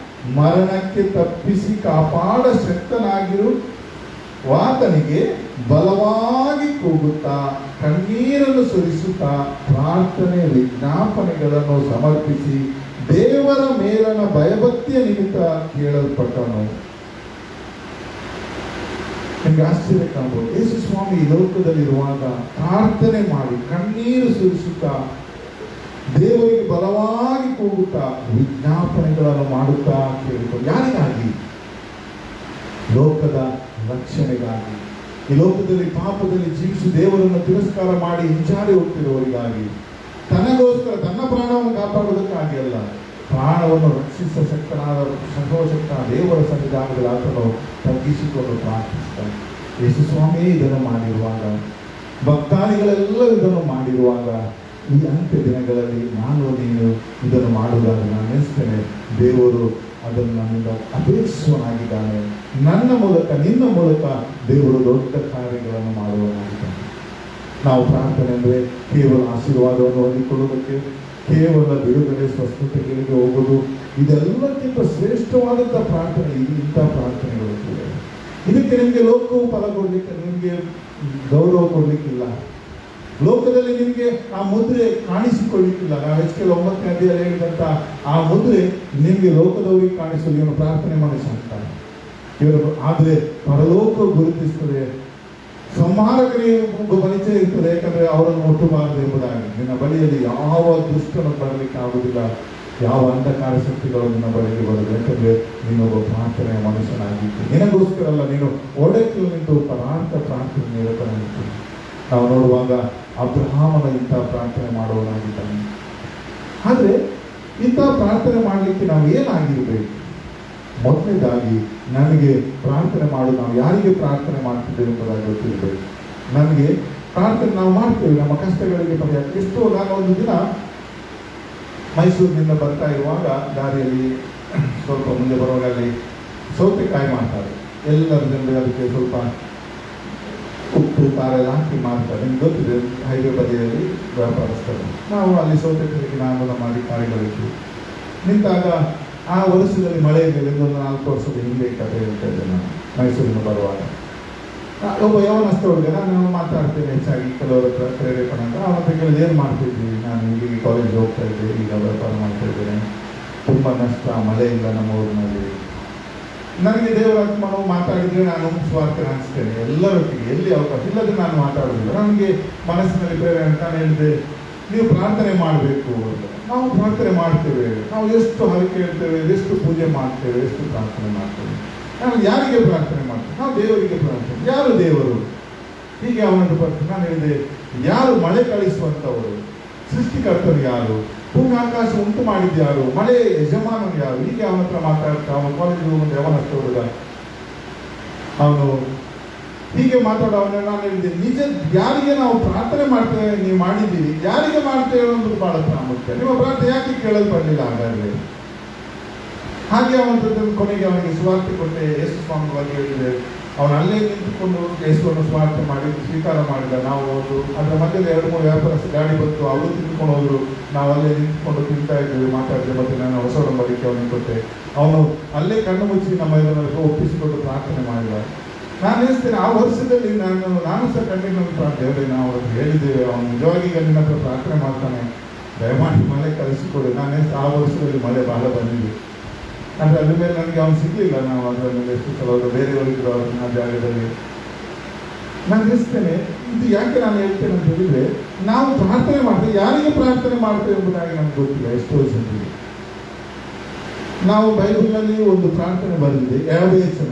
ಮರಣಕ್ಕೆ ತಪ್ಪಿಸಿ ಕಾಪಾಡ ಶಕ್ತನಾಗಿರು ವಾತನಿಗೆ ಬಲವಾಗಿ ಕೂಗುತ್ತಾ ಕಣ್ಣೀರನ್ನು ಸುರಿಸುತ್ತಾ ಪ್ರಾರ್ಥನೆ ವಿಜ್ಞಾಪನೆಗಳನ್ನು ಸಮರ್ಪಿಸಿ ದೇವರ ಮೇಲನ ಭಯಭಕ್ತಿಯ ನಿಮಿತ್ತ ಕೇಳಲ್ಪಟ್ಟನು. ನಿಮ್ಗೆ ಆಶ್ಚರ್ಯ ಕಾಣಬಹುದು. ಯೇಸು ಸ್ವಾಮಿ ಈ ಲೋಕದಲ್ಲಿರುವಾಗ ಪ್ರಾರ್ಥನೆ ಮಾಡಿ ಕಣ್ಣೀರು ಸುರಿಸುತ್ತಾ ದೇವರಿಗೆ ಬಲವಾಗಿ ಕೂಗುತ್ತಾ ವಿಜ್ಞಾಪನೆಗಳನ್ನು ಮಾಡುತ್ತಾ ಕೇಳಿಕೊಂಡು, ಯಾರಿಗಾಗಿ? ಲೋಕದ ರಕ್ಷಣೆಗಾಗಿ. ಈ ಲೋಕದಲ್ಲಿ ಪಾಪದಲ್ಲಿ ಜೀವಿಸಿ ದೇವರನ್ನು ತಿರಸ್ಕಾರ ಮಾಡಿ ಹಿಂಜಾರಿ ಹೋಗ್ತಿರುವವರಿಗಾಗಿ, ತನಗೋಸ್ಕರ ತನ್ನ ಪ್ರಾಣವನ್ನು ಕಾಪಾಡುವುದಕ್ಕಾಗಿ ಅಲ್ಲ, ಪ್ರಾಣವನ್ನು ರಕ್ಷಿಸ ಶಕ್ತನಾದ ಸರ್ವಶಕ್ತನ ದೇವರ ಸನ್ನಿಧಾನದಲ್ಲಿ ಆತನು ತಗ್ಗಿಸಿಕೊಂಡು ಪ್ರಾರ್ಥಿಸ್ತಾನೆ. ಯೇಸು ಸ್ವಾಮಿ ಇದನ್ನು ಮಾಡಿರುವಾಗ, ಭಕ್ತಾದಿಗಳೆಲ್ಲ ಇದನ್ನು ಮಾಡಿರುವಾಗ, ಈ ಅಂತ್ಯ ದಿನಗಳಲ್ಲಿ ನಾನು ನೀನು ಇದನ್ನು ಮಾಡುವುದಾದ್ರೆ ನಾನು ನೆನೆಸ್ತೇನೆ, ದೇವರು ಅದನ್ನು ನನ್ನಿಂದ ಅಪೇಕ್ಷಿಸುವನಾಗಿದ್ದಾನೆ. ನನ್ನ ಮೂಲಕ, ನಿನ್ನ ಮೂಲಕ ದೇವರು ದೊಡ್ಡ ಕಾರ್ಯಗಳನ್ನು ಮಾಡುವನಾಗಿದ್ದಾನೆ. ನಾವು ಪ್ರಾರ್ಥನೆ ಅಂದರೆ ಕೇವಲ ಆಶೀರ್ವಾದವನ್ನು ಹೊಂದಿಕೊಳ್ಳುವುದಕ್ಕೆ, ಕೇವಲ ಬಿಡುಗಡೆ ಸ್ವಸ್ಥತೆಗಳಿಗೆ ಹೋಗೋದು, ಇದೆಲ್ಲಕ್ಕಿಂತ ಶ್ರೇಷ್ಠವಾದಂಥ ಪ್ರಾರ್ಥನೆ ಇಂಥ ಪ್ರಾರ್ಥನೆಗಳು. ಇದಕ್ಕೆ ನಿಮಗೆ ಲೋಕವು ಫಲ ಕೊಡಲಿಕ್ಕೆ, ನಿಮಗೆ ಗೌರವ ಕೊಡಲಿಕ್ಕಿಲ್ಲ. ಲೋಕದಲ್ಲಿ ನಿಮಗೆ ಆ ಮುದ್ರೆ ಕಾಣಿಸಿಕೊಳ್ಳಿಕ್ಕಿಲ್ಲ. ನಾವು HKL 9ನೇ ಅಧ್ಯಾಯದಲ್ಲಿ ಹೇಳಿದಂಥ ಆ ಮುದ್ರೆ ನಿಮಗೆ ಲೋಕದವರಿಗೆ ಕಾಣಿಸಲು ಇವನು ಪ್ರಾರ್ಥನೆ ಮಾಡಿ ಸಾಕ್ತಾನೆ. ಇವರು ಆದರೆ ಪರಲೋಕ ಗುರುತಿಸ್ತದೆ, ಸಂಹಾರಕರಿಗೆ ಪರಿಚಯ ಇರ್ತದೆ. ಯಾಕಂದ್ರೆ ಅವರನ್ನು ಮುಟ್ಟಬಾರದು ಎಂಬುದಾಗಿ. ನಿನ್ನ ಬಳಿಯಲ್ಲಿ ಯಾವ ದುಷ್ಟನು ಬರಲಿಕ್ಕೆ ಆಗುವುದಿಲ್ಲ, ಯಾವ ಅಂಧಕಾರ ಶಕ್ತಿಗಳು ನಿನ್ನ ಬಳಿಗೆ ಬರದು. ಯಾಕಂದ್ರೆ ನೀನೊಬ್ಬ ಪ್ರಾರ್ಥನೆಯ ಮನುಷ್ಯನಾಗಿದ್ದು, ನಿನಗೋಸ್ಕರ ಅಲ್ಲ, ನೀನು ಒಡಕ್ಕೆ ನಿಂತು ಪ್ರಾರ್ಥನೆ ನಿರತನಾಗಿತ್ತು. ನಾವು ನೋಡುವಾಗ ಅಬ್ರಹಾಮನ ಇಂಥ ಪ್ರಾರ್ಥನೆ ಮಾಡುವನಾಗಿದ್ದಾನೆ. ಆದರೆ ಇಂಥ ಪ್ರಾರ್ಥನೆ ಮಾಡಲಿಕ್ಕೆ ನಾವು ಏನಾಗಿರ್ಬೇಕು? ಮೊದಲನೇದಾಗಿ ನಮಗೆ ಪ್ರಾರ್ಥನೆ ಮಾಡೋದು, ನಾವು ಯಾರಿಗೆ ಪ್ರಾರ್ಥನೆ ಮಾಡ್ತಿದ್ದೇವೆ ಎಂಬುದಾಗಿ ಗೊತ್ತಿರಬೇಕು. ನಮಗೆ ಪ್ರಾರ್ಥನೆ ನಾವು ಮಾಡ್ತೇವೆ ನಮ್ಮ ಕಷ್ಟಗಳಿಗೆ ಪರಿಹಾರ. ಎಷ್ಟೋ, ನಾನು ಒಂದು ದಿನ ಮೈಸೂರಿನಿಂದ ಬರ್ತಾ ಇರುವಾಗ ದಾರಿಯಲ್ಲಿ ಸ್ವಲ್ಪ ಮುಂದೆ ಬರುವಾಗ ಅಲ್ಲಿ ಸೌತೆಕಾಯಿ ಮಾಡ್ತಾರೆ. ಎಲ್ಲರ ಜನರಿಗೆ ಅದಕ್ಕೆ ಸ್ವಲ್ಪ ಉಪ್ಪು ಖಾರ ಎಲ್ಲ ಹಾಕಿ ಮಾಡ್ತಾರೆ. ನಿಮ್ಗೆ ಗೊತ್ತಿದೆ, ಹೈವೇ ಬದಿಯಲ್ಲಿ ವ್ಯಾಪಾರಸ್ಥರು. ನಾವು ಅಲ್ಲಿ ಸೌತೆಕಾಯಿಗೆ ನಾನು ನಮ್ಮ ಅಧಿಕಾರಿಗಳಿದ್ವಿ. ನಿಂತಾಗ ಆ ವರ್ಷದಲ್ಲಿ ಮಳೆ ಇರಲಿಲ್ಲ. ಒಂದು 4 ವರ್ಷದ ಹಿಂದೆ ಕಥೆ ಹೇಳ್ತಾ ಇದ್ದೆ ನಾನು ಮೈಸೂರಿನ ಬರುವಾಗ. ಒಬ್ಬ ಯವನಸ್ಥ ಹುಡುಗ, ನಾನು ಮಾತಾಡ್ತೇನೆ ಹೆಚ್ಚಾಗಿ ಕೆಲವರ ಹತ್ರ ಪ್ರೇರೇಪಣೆ ಅಂತ. ಅವನ ಹತ್ರ ಕೇಳಿದ್ರೆ ಏನು ಮಾಡ್ತಿದ್ವಿ? ನಾನು ಈಗ ಕಾಲೇಜ್ ಹೋಗ್ತಾ ಇದ್ದೆ, ಈಗ ವ್ಯಾಪಾರ ಮಾಡ್ತಾ ಇದ್ದೇನೆ, ತುಂಬ ನಷ್ಟ, ಮಳೆ ಇಲ್ಲ ನಮ್ಮ ಊರಿನಲ್ಲಿ. ನನಗೆ ದೇವರಾತ್ಮನು ಮಾತಾಡಿದ್ರೆ ನಾನು ಸ್ವಾರ್ಥ ಅನಿಸ್ತೇನೆ ಎಲ್ಲರೊಟ್ಟಿಗೆ, ಎಲ್ಲಿ ಅವಕಾಶ ಇಲ್ಲದೆ ನಾನು ಮಾತಾಡೋದಿಲ್ಲ. ನನಗೆ ಮನಸ್ಸಿನಲ್ಲಿ ಪ್ರೇರಣೆ ಅಂತ ನಾನು ಹೇಳಿದೆ, ನೀವು ಪ್ರಾರ್ಥನೆ ಮಾಡಬೇಕು ಅಂತ. ನಾವು ಪ್ರಾರ್ಥನೆ ಮಾಡ್ತೇವೆ, ನಾವು ಎಷ್ಟು ಹರಕೆ ಹೇಳ್ತೇವೆ, ಎಷ್ಟು ಪೂಜೆ ಮಾಡ್ತೇವೆ, ಎಷ್ಟು ಪ್ರಾರ್ಥನೆ ಮಾಡ್ತೇವೆ. ನಾನು ಯಾರಿಗೆ ಪ್ರಾರ್ಥನೆ ಮಾಡ್ತೇವೆ? ನಾವು ದೇವರಿಗೆ ಪ್ರಾರ್ಥನೆ. ಯಾರು ದೇವರು? ಹೀಗೆ ಅವನನ್ನು ಬರ್ತೀನಿ. ನಾನು ಹೇಳಿದೆ, ಯಾರು ಮಳೆ ಕಳಿಸುವಂಥವರು? ಸೃಷ್ಟಿಕರ್ತರು ಯಾರು? ಭೂಮಿ ಆಕಾಶ ಉಂಟು ಮಾಡಿದ್ದು ಯಾರು? ಮಳೆ ಯಜಮಾನನು ಯಾರು? ಹೀಗೆ ಅವನ ಹತ್ರ ಮಾತಾಡ್ತಾ, ಅವನು ಕಾಲೇಜಿಗೆ ಹೋಗುವಂತ ಯವನಸ್ಥ ಹುಡುಗ, ಅವನು ಹೀಗೆ ಮಾತಾಡೋವನ್ನ ನಾನು ಹೇಳಿದೆ, ನಿಜ ಯಾರಿಗೆ ನಾವು ಪ್ರಾರ್ಥನೆ ಮಾಡ್ತೇವೆ, ನೀವು ಮಾಡಿದ್ದೀರಿ, ಯಾರಿಗೆ ಮಾಡ್ತೇವೆ ಅನ್ನೋದು ಬಹಳ ಪ್ರಾಮುಖ್ಯ. ನಿಮ್ಮ ಪ್ರಾರ್ಥನೆ ಯಾಕೆ ಕೇಳಲ್ಪಡಲಿಲ್ಲ ಹಾಗಾದ್ರೆ? ಹಾಗೆ ಅವನ ಕೊನೆಗೆ ಅವನಿಗೆ ಸುವಾರ್ತೆ ಕೊಟ್ಟೆ. ಯೇಸು ಸ್ವಾಮಿ ಬಗ್ಗೆ ಹೇಳಿದೆ, ಅವನು ಅಲ್ಲೇ ನಿಂತುಕೊಂಡು ಯೇಸುವನ್ನು ಸ್ವಾರ್ಥ ಮಾಡಿ ಸ್ವೀಕಾರ ಮಾಡಿದ. ನಾವು ಹೋದ್ರು ಅದರ ಮಧ್ಯದಲ್ಲಿ 2-3 ವ್ಯಾಪಾರಸ್ಥ ಗಾಡಿ ಬಂತು, ಅವರು ತಿಂದ್ಕೊಂಡು ಹೋದ್ರು. ನಾವು ಅಲ್ಲೇ ನಿಂತ್ಕೊಂಡು ತಿಂತಾ ಇದ್ವಿ, ಮಾತಾಡಿದ್ವಿ. ಮತ್ತೆ ನಾನು ಹೊಸ ಒಡಂಬಡಿಕೆ ಅವನಿಗೆ ಕೊಟ್ಟೆ. ಅವನು ಅಲ್ಲೇ ಕಣ್ಣು ಮುಚ್ಚಿ ನಮ್ಮ ಇದನ್ನು ಒಪ್ಪಿಸಿಕೊಂಡು ಪ್ರಾರ್ಥನೆ ಮಾಡಿದ. ನಾನು ಹೇಳ್ತೇನೆ, ಆ ವರ್ಷದಲ್ಲಿ ನಾನು ಸಹ ಕಂಡಿನ ದೇವರೇ, ನಾವು ಅವ್ರಿಗೆ ಹೇಳಿದ್ದೇವೆ, ಅವನು ನಿಜವಾಗಿ ಈಗ ನಿನ್ನ ಹತ್ರ ಪ್ರಾರ್ಥನೆ ಮಾಡ್ತಾನೆ, ದಯಮಾಡಿ ಮಳೆ ಕಳಿಸಿಕೊಡಿ. ನಾನು ಆ ವರ್ಷದಲ್ಲಿ ಮಳೆ ಬಹಳ ಬಂದಿದೆ. ಅಂದರೆ ಅದ್ರ ಮೇಲೆ ನನಗೆ ಅವನು ಸಿಗಲಿಲ್ಲ. ನಾವು ಅದರ ಮೇಲೆ ಎಷ್ಟು ಸಲ ಬೇರೆಯವರಿದ್ರು ಆ ಜಾಗದಲ್ಲಿ. ನಾನು ತಿಳಿಸ್ತೇನೆ, ಇದು ಯಾಕೆ ನಾನು ಹೇಳ್ತೇನೆ ಅಂತ ಹೇಳಿದ್ರೆ, ನಾವು ಪ್ರಾರ್ಥನೆ ಮಾಡ್ತೇವೆ, ಯಾರಿಗೆ ಪ್ರಾರ್ಥನೆ ಮಾಡ್ತೇವೆ ಎಂಬುದಾಗಿ ನಮ್ಗೆ ಗೊತ್ತಿಲ್ಲ. ಎಷ್ಟೋ ಜನರಿಗೆ ನಾವು ಬೈಬಲ್ನಲ್ಲಿ ಒಂದು ಪ್ರಾರ್ಥನೆ ಬರೆದಿದೆ, ಯಾಬೇಚನ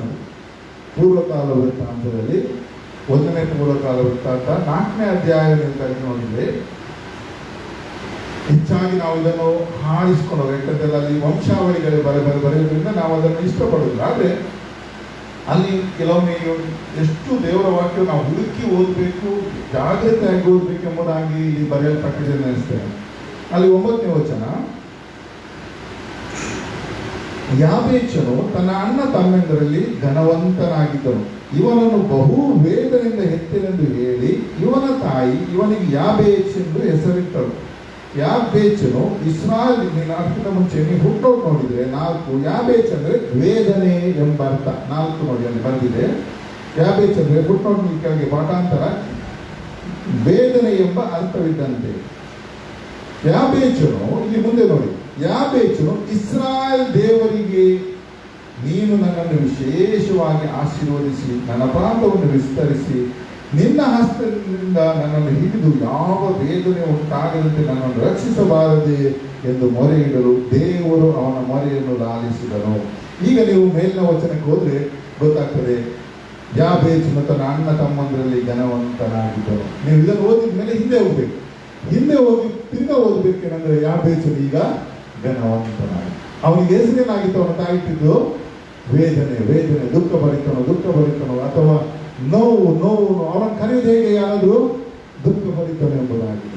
ಪೂರ್ವಕಾಲ ವೃತ್ತಾಂತದಲ್ಲಿ 1ನೇ ಪೂರ್ವಕಾಲ ವೃತ್ತಾಂತ 4ನೇ ಅಧ್ಯಾಯದಿಂದ ನೋಡಿದ್ರೆ ಹೆಚ್ಚಾಗಿ ನಾವು ಇದನ್ನು ಹಾರಿಸ್ಕೊಂಡು ಯಾಕಂದ್ರೆ ಅಲ್ಲಿ ವಂಶಾವಳಿಗಳು ಬರೆಯೋದ್ರಿಂದ ನಾವು ಅದನ್ನು ಇಷ್ಟಪಡೋದಿಲ್ಲ. ಆದರೆ ಅಲ್ಲಿ ಕೆಲವೊಮ್ಮೆ ಎಷ್ಟು ದೇವರ ವಾಕ್ಯ ನಾವು ಹುಡುಕಿ ಓದಬೇಕು, ಜಾಗ್ರತೆಯಾಗಿ ಓದಬೇಕು ಎಂಬುದಾಗಿ ಇಲ್ಲಿ ಬರೆಯಲ್ಪಟ್ಟಿದೆ ಅನಿಸ್ತೇನೆ. ಅಲ್ಲಿ 9ನೇ ವಚನ, ಯಾಬೇಚನು ತನ್ನ ಅಣ್ಣ ತಮ್ಮೆಂದರಲ್ಲಿ ಘನವಂತನಾಗಿದ್ದನು, ಇವನನ್ನು ಬಹು ವೇದನೆಯಿಂದ ಹೆತ್ತನೆಂದು ಹೇಳಿ ಇವನ ತಾಯಿ ಇವನಿಗೆ ಯಾಬೇಚ್ ಎಂದು ಹೆಸರಿಟ್ಟಳು. ಯಾಬೇಚನು ಇಸ್ರಾಯೇಲಿನ ಅರ್ಥದ ಮುಂಚೆ ನೀವು ಹುಟ್ಟೋಟ್ ನೋಡಿದ್ರೆ 4, ಯಾಬೇಚ್ ಅಂದ್ರೆ ವೇದನೆ ಎಂಬ ಅರ್ಥ. 4 ನೋಡಿ ಅಲ್ಲಿ ಬಂದಿದೆ. ಯಾಬೇಚ್ ಅಂದ್ರೆ ಹುಟ್ಟೋಟ್ ಕೆಳಗೆ ಪಾಠಾಂತರ ವೇದನೆ ಎಂಬ ಅರ್ಥವಿದ್ದಂತೆ. ಯಾಬೇಚನು ಇಲ್ಲಿ ಮುಂದೆ ನೋಡಿ, ಯಾಬೇಚನು ಇಸ್ರಾಯೇಲ್ ದೇವರಿಗೆ, ನೀನು ನನ್ನನ್ನು ವಿಶೇಷವಾಗಿ ಆಶೀರ್ವದಿಸಿ ನನ್ನ ಪ್ರಾಂತವನ್ನು ವಿಸ್ತರಿಸಿ ನಿನ್ನ ಹಸ್ತದಿಂದ ನನ್ನನ್ನು ಹಿಡಿದು ಯಾವ ವೇದನೆ ಉಂಟಾಗದಂತೆ ನನ್ನನ್ನು ರಕ್ಷಿಸಬಾರದೆ ಎಂದು ಮೊರೆ ಇಡಲು ದೇವರು ಅವನ ಮೊರೆಯನ್ನು ಲಾಲಿಸಿದನು. ಈಗ ನೀವು ಮೇಲಿನ ವಚನಕ್ಕೆ ಹೋದ್ರೆ ಗೊತ್ತಾಗ್ತದೆ, ಯಾಬೇಚನು ತನ್ನ ಅಣ್ಣ ತಮ್ಮಂದರಲ್ಲಿ ಘನವಂತನಾಗಿದ್ದನು. ನೀವು ಇದನ್ನು ಓದಿದ ಮೇಲೆ ಹಿಂದೆ ಹೋಗ್ಬೇಕು, ಹಿಂದೆ ಹೋಗಿ ತಿರ್ಗಾ ಓದ್ಬೇಕೇನಂದ್ರೆ ಯಾಬೇಚನು ಈಗ ಘನವಂತನಾಗಿ. ಅವನಿಗೆ ಹೆಸರೇನಾಗಿತ್ತು, ಅವನ ತಾಯಿಟ್ಟಿದ್ದು ವೇದನೆ, ದುಃಖ ಭರಿತನು ಅಥವಾ ನೋವು. ಅವನ ಕರೆಯುವುದು ಹೇಗೆ, ಯಾರಾದರೂ ದುಃಖ ಭರಿತನು ಎಂಬುದಾಗಿ.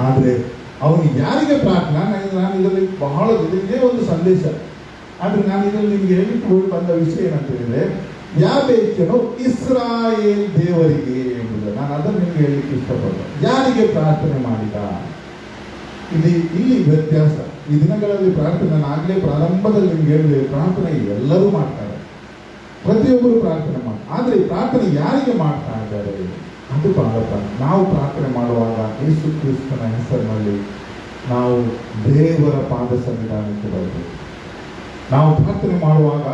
ಆದರೆ ಅವನಿಗೆ ಯಾರಿಗೆ ಪ್ರಾರ್ಥನಾ, ನಾನು ಇದರಲ್ಲಿ ಬಹಳ ಇದೇ ಒಂದು ಸಂದೇಶ. ಆದರೆ ನಾನು ಇದರಲ್ಲಿ ನಿಮಗೆ ಹೇಳಿಕೊಂಡು ಬಂದ ವಿಷಯ ಏನಂತ ಹೇಳಿದ್ರೆ, ಯಾಬೇಚನು ಇಸ್ರಾಯೇಲ್ ದೇವರಿಗೆ ಎಂಬುದು. ನಾನು ಅದನ್ನು ನಿಮಗೆ ಹೇಳಲಿಕ್ಕೆ ಇಷ್ಟಪಡ್ತೇನೆ. ಯಾರಿಗೆ ಪ್ರಾರ್ಥನೆ ಮಾಡಿದ, ಇಲ್ಲಿ ವ್ಯತ್ಯಾಸ. ಈ ದಿನಗಳಲ್ಲಿ ಪ್ರಾರ್ಥನೆ, ನಾನು ಆಗಲೇ ಪ್ರಾರಂಭದಲ್ಲಿ ನಿಮ್ಗೆ ಹೇಳಿದೆ, ಪ್ರಾರ್ಥನೆ ಎಲ್ಲರೂ ಮಾಡ್ತಾರೆ, ಪ್ರತಿಯೊಬ್ಬರು ಪ್ರಾರ್ಥನೆ ಮಾಡಿ. ಆದರೆ ಪ್ರಾರ್ಥನೆ ಯಾರಿಗೆ ಮಾಡ್ತಾ ಇದ್ದಾರೆ ಅದು ಬಹಳ ನಾವು ಪ್ರಾರ್ಥನೆ ಮಾಡುವಾಗ ಯೇಸು ಕ್ರಿಸ್ತನ ಹೆಸರಿನಲ್ಲಿ ನಾವು ದೇವರ ಪಾದ ಸನ್ನಿಧಾನಕ್ಕೆ ಬರಬೇಕು. ನಾವು ಪ್ರಾರ್ಥನೆ ಮಾಡುವಾಗ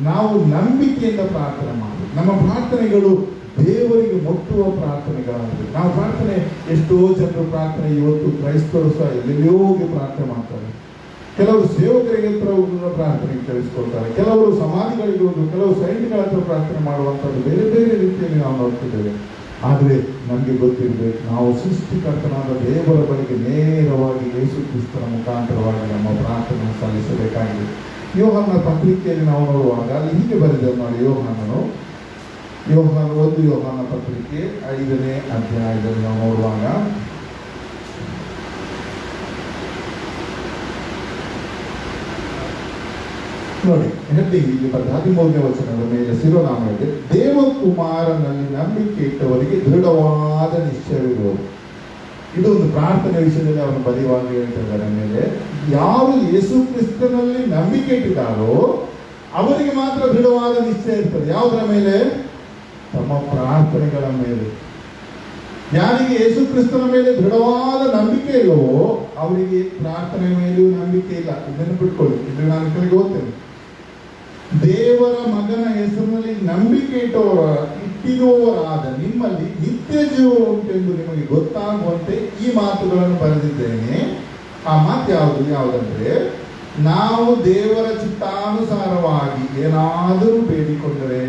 ನಾವು ನಂಬಿಕೆಯಿಂದ ಪ್ರಾರ್ಥನೆ ಮಾಡಬೇಕು. ನಮ್ಮ ಪ್ರಾರ್ಥನೆಗಳು ದೇವರಿಗೆ ಮುಟ್ಟುವ ಪ್ರಾರ್ಥನೆಗಳಾಗಬೇಕು. ನಾವು ಪ್ರಾರ್ಥನೆ, ಎಷ್ಟೋ ಜನರು ಪ್ರಾರ್ಥನೆ ಇವತ್ತು ಕ್ರೈಸ್ತರು ಸಹ ಎಲ್ಲೆಲ್ಲೋ ಹೋಗಿ ಪ್ರಾರ್ಥನೆ ಮಾಡ್ತಾರೆ. ಕೆಲವರು ಸೇವಕರಿಗೆ ಹತ್ರ ಪ್ರಾರ್ಥನೆ ಕೇಳಿಸ್ಕೊಳ್ತಾರೆ, ಕೆಲವರು ಸಮಾಧಿಗಳಿಗೆ ಹೋಗಿ, ಕೆಲವು ಸೈನ್ಯಗಳ ಹತ್ರ ಪ್ರಾರ್ಥನೆ ಮಾಡುವಂಥದ್ದು ಬೇರೆ ಬೇರೆ ರೀತಿಯಲ್ಲಿ ನಾವು ನೋಡ್ತಿದ್ದೇವೆ. ಆದರೆ ನಮಗೆ ಗೊತ್ತಿರಬೇಕು, ನಾವು ಸೃಷ್ಟಿಕರ್ತನಾದ ದೇವರ ಬಳಿಗೆ ನೇರವಾಗಿ ಯೇಸು ಕ್ರಿಸ್ತನ ಮುಖಾಂತರವಾಗಿ ನಮ್ಮ ಪ್ರಾರ್ಥನೆ ಸಲ್ಲಿಸಬೇಕಾಗಿದೆ. ಯೋಹಾನ ಪತ್ರಿಕೆಯಲ್ಲಿ ನಾವು ನೋಡುವಾಗ ಅಲ್ಲಿ ಹೀಗೆ ಬರೆದ ನೋಡಿ, ಯೋಹಾನ ಪತ್ರಿಕೆ 5ನೇ ಅಧ್ಯಾಯದಲ್ಲಿ ನಾವು ನೋಡುವಾಗ ನೋಡಿ, ಹೆಡ್ಡಿಂಗ್ ಇಲ್ಲಿ 13ನೇ ವಚನದ ಮೇಲೆ ಶಿರೋನಾಮ ಇದೆ, ದೇವಕುಮಾರನಲ್ಲಿ ನಂಬಿಕೆ ಇಟ್ಟವರಿಗೆ ದೃಢವಾದ ನಿಶ್ಚಯವಿರುವುದು. ಇದೊಂದು ಪ್ರಾರ್ಥನೆ ವಿಷಯದಲ್ಲಿ ಅವನು ಬರೆಯುವಾಗ ಹೇಳ್ತಿದ್ದಾರೆ. ಮೇಲೆ ಯಾರು ಯೇಸು ಕ್ರಿಸ್ತನಲ್ಲಿ ನಂಬಿಕೆ ಇಟ್ಟಿದ್ದಾರೋ ಅವರಿಗೆ ಮಾತ್ರ ದೃಢವಾದ ನಿಶ್ಚಯ ಇರ್ತದೆ. ಯಾವುದರ ಮೇಲೆ? ತಮ್ಮ ಪ್ರಾರ್ಥನೆಗಳ ಮೇಲೆ. ಯಾರಿಗೆ ಯೇಸು ಕ್ರಿಸ್ತನ ಮೇಲೆ ದೃಢವಾದ ನಂಬಿಕೆ ಇಲ್ಲವೋ ಅವರಿಗೆ ಪ್ರಾರ್ಥನೆ ಮೇಲೆಯೂ ನಂಬಿಕೆ ಇಲ್ಲ. ಇದನ್ನು ಬಿಟ್ಕೊಳ್ಳಿ, ಇದು ನಾನು ಕೆಳಗೆ ಓದ್ತೇನೆ. ದೇವರ ಮಗನ ಹೆಸರಿನಲ್ಲಿ ನಂಬಿಕೆ ಇಟ್ಟಿರುವವರಾದ ನಿಮ್ಮಲ್ಲಿ ನಿತ್ಯ ಜೀವ ಉಂಟೆಂದು ನಿಮಗೆ ಗೊತ್ತಾಗುವಂತೆ ಈ ಮಾತುಗಳನ್ನು ಬರೆದಿದ್ದೇನೆ. ಆ ಮಾತು ಯಾವುದಂದ್ರೆ, ನಾವು ದೇವರ ಚಿತ್ತಾನುಸಾರವಾಗಿ ಏನಾದರೂ ಬೇಡಿಕೊಂಡರೆ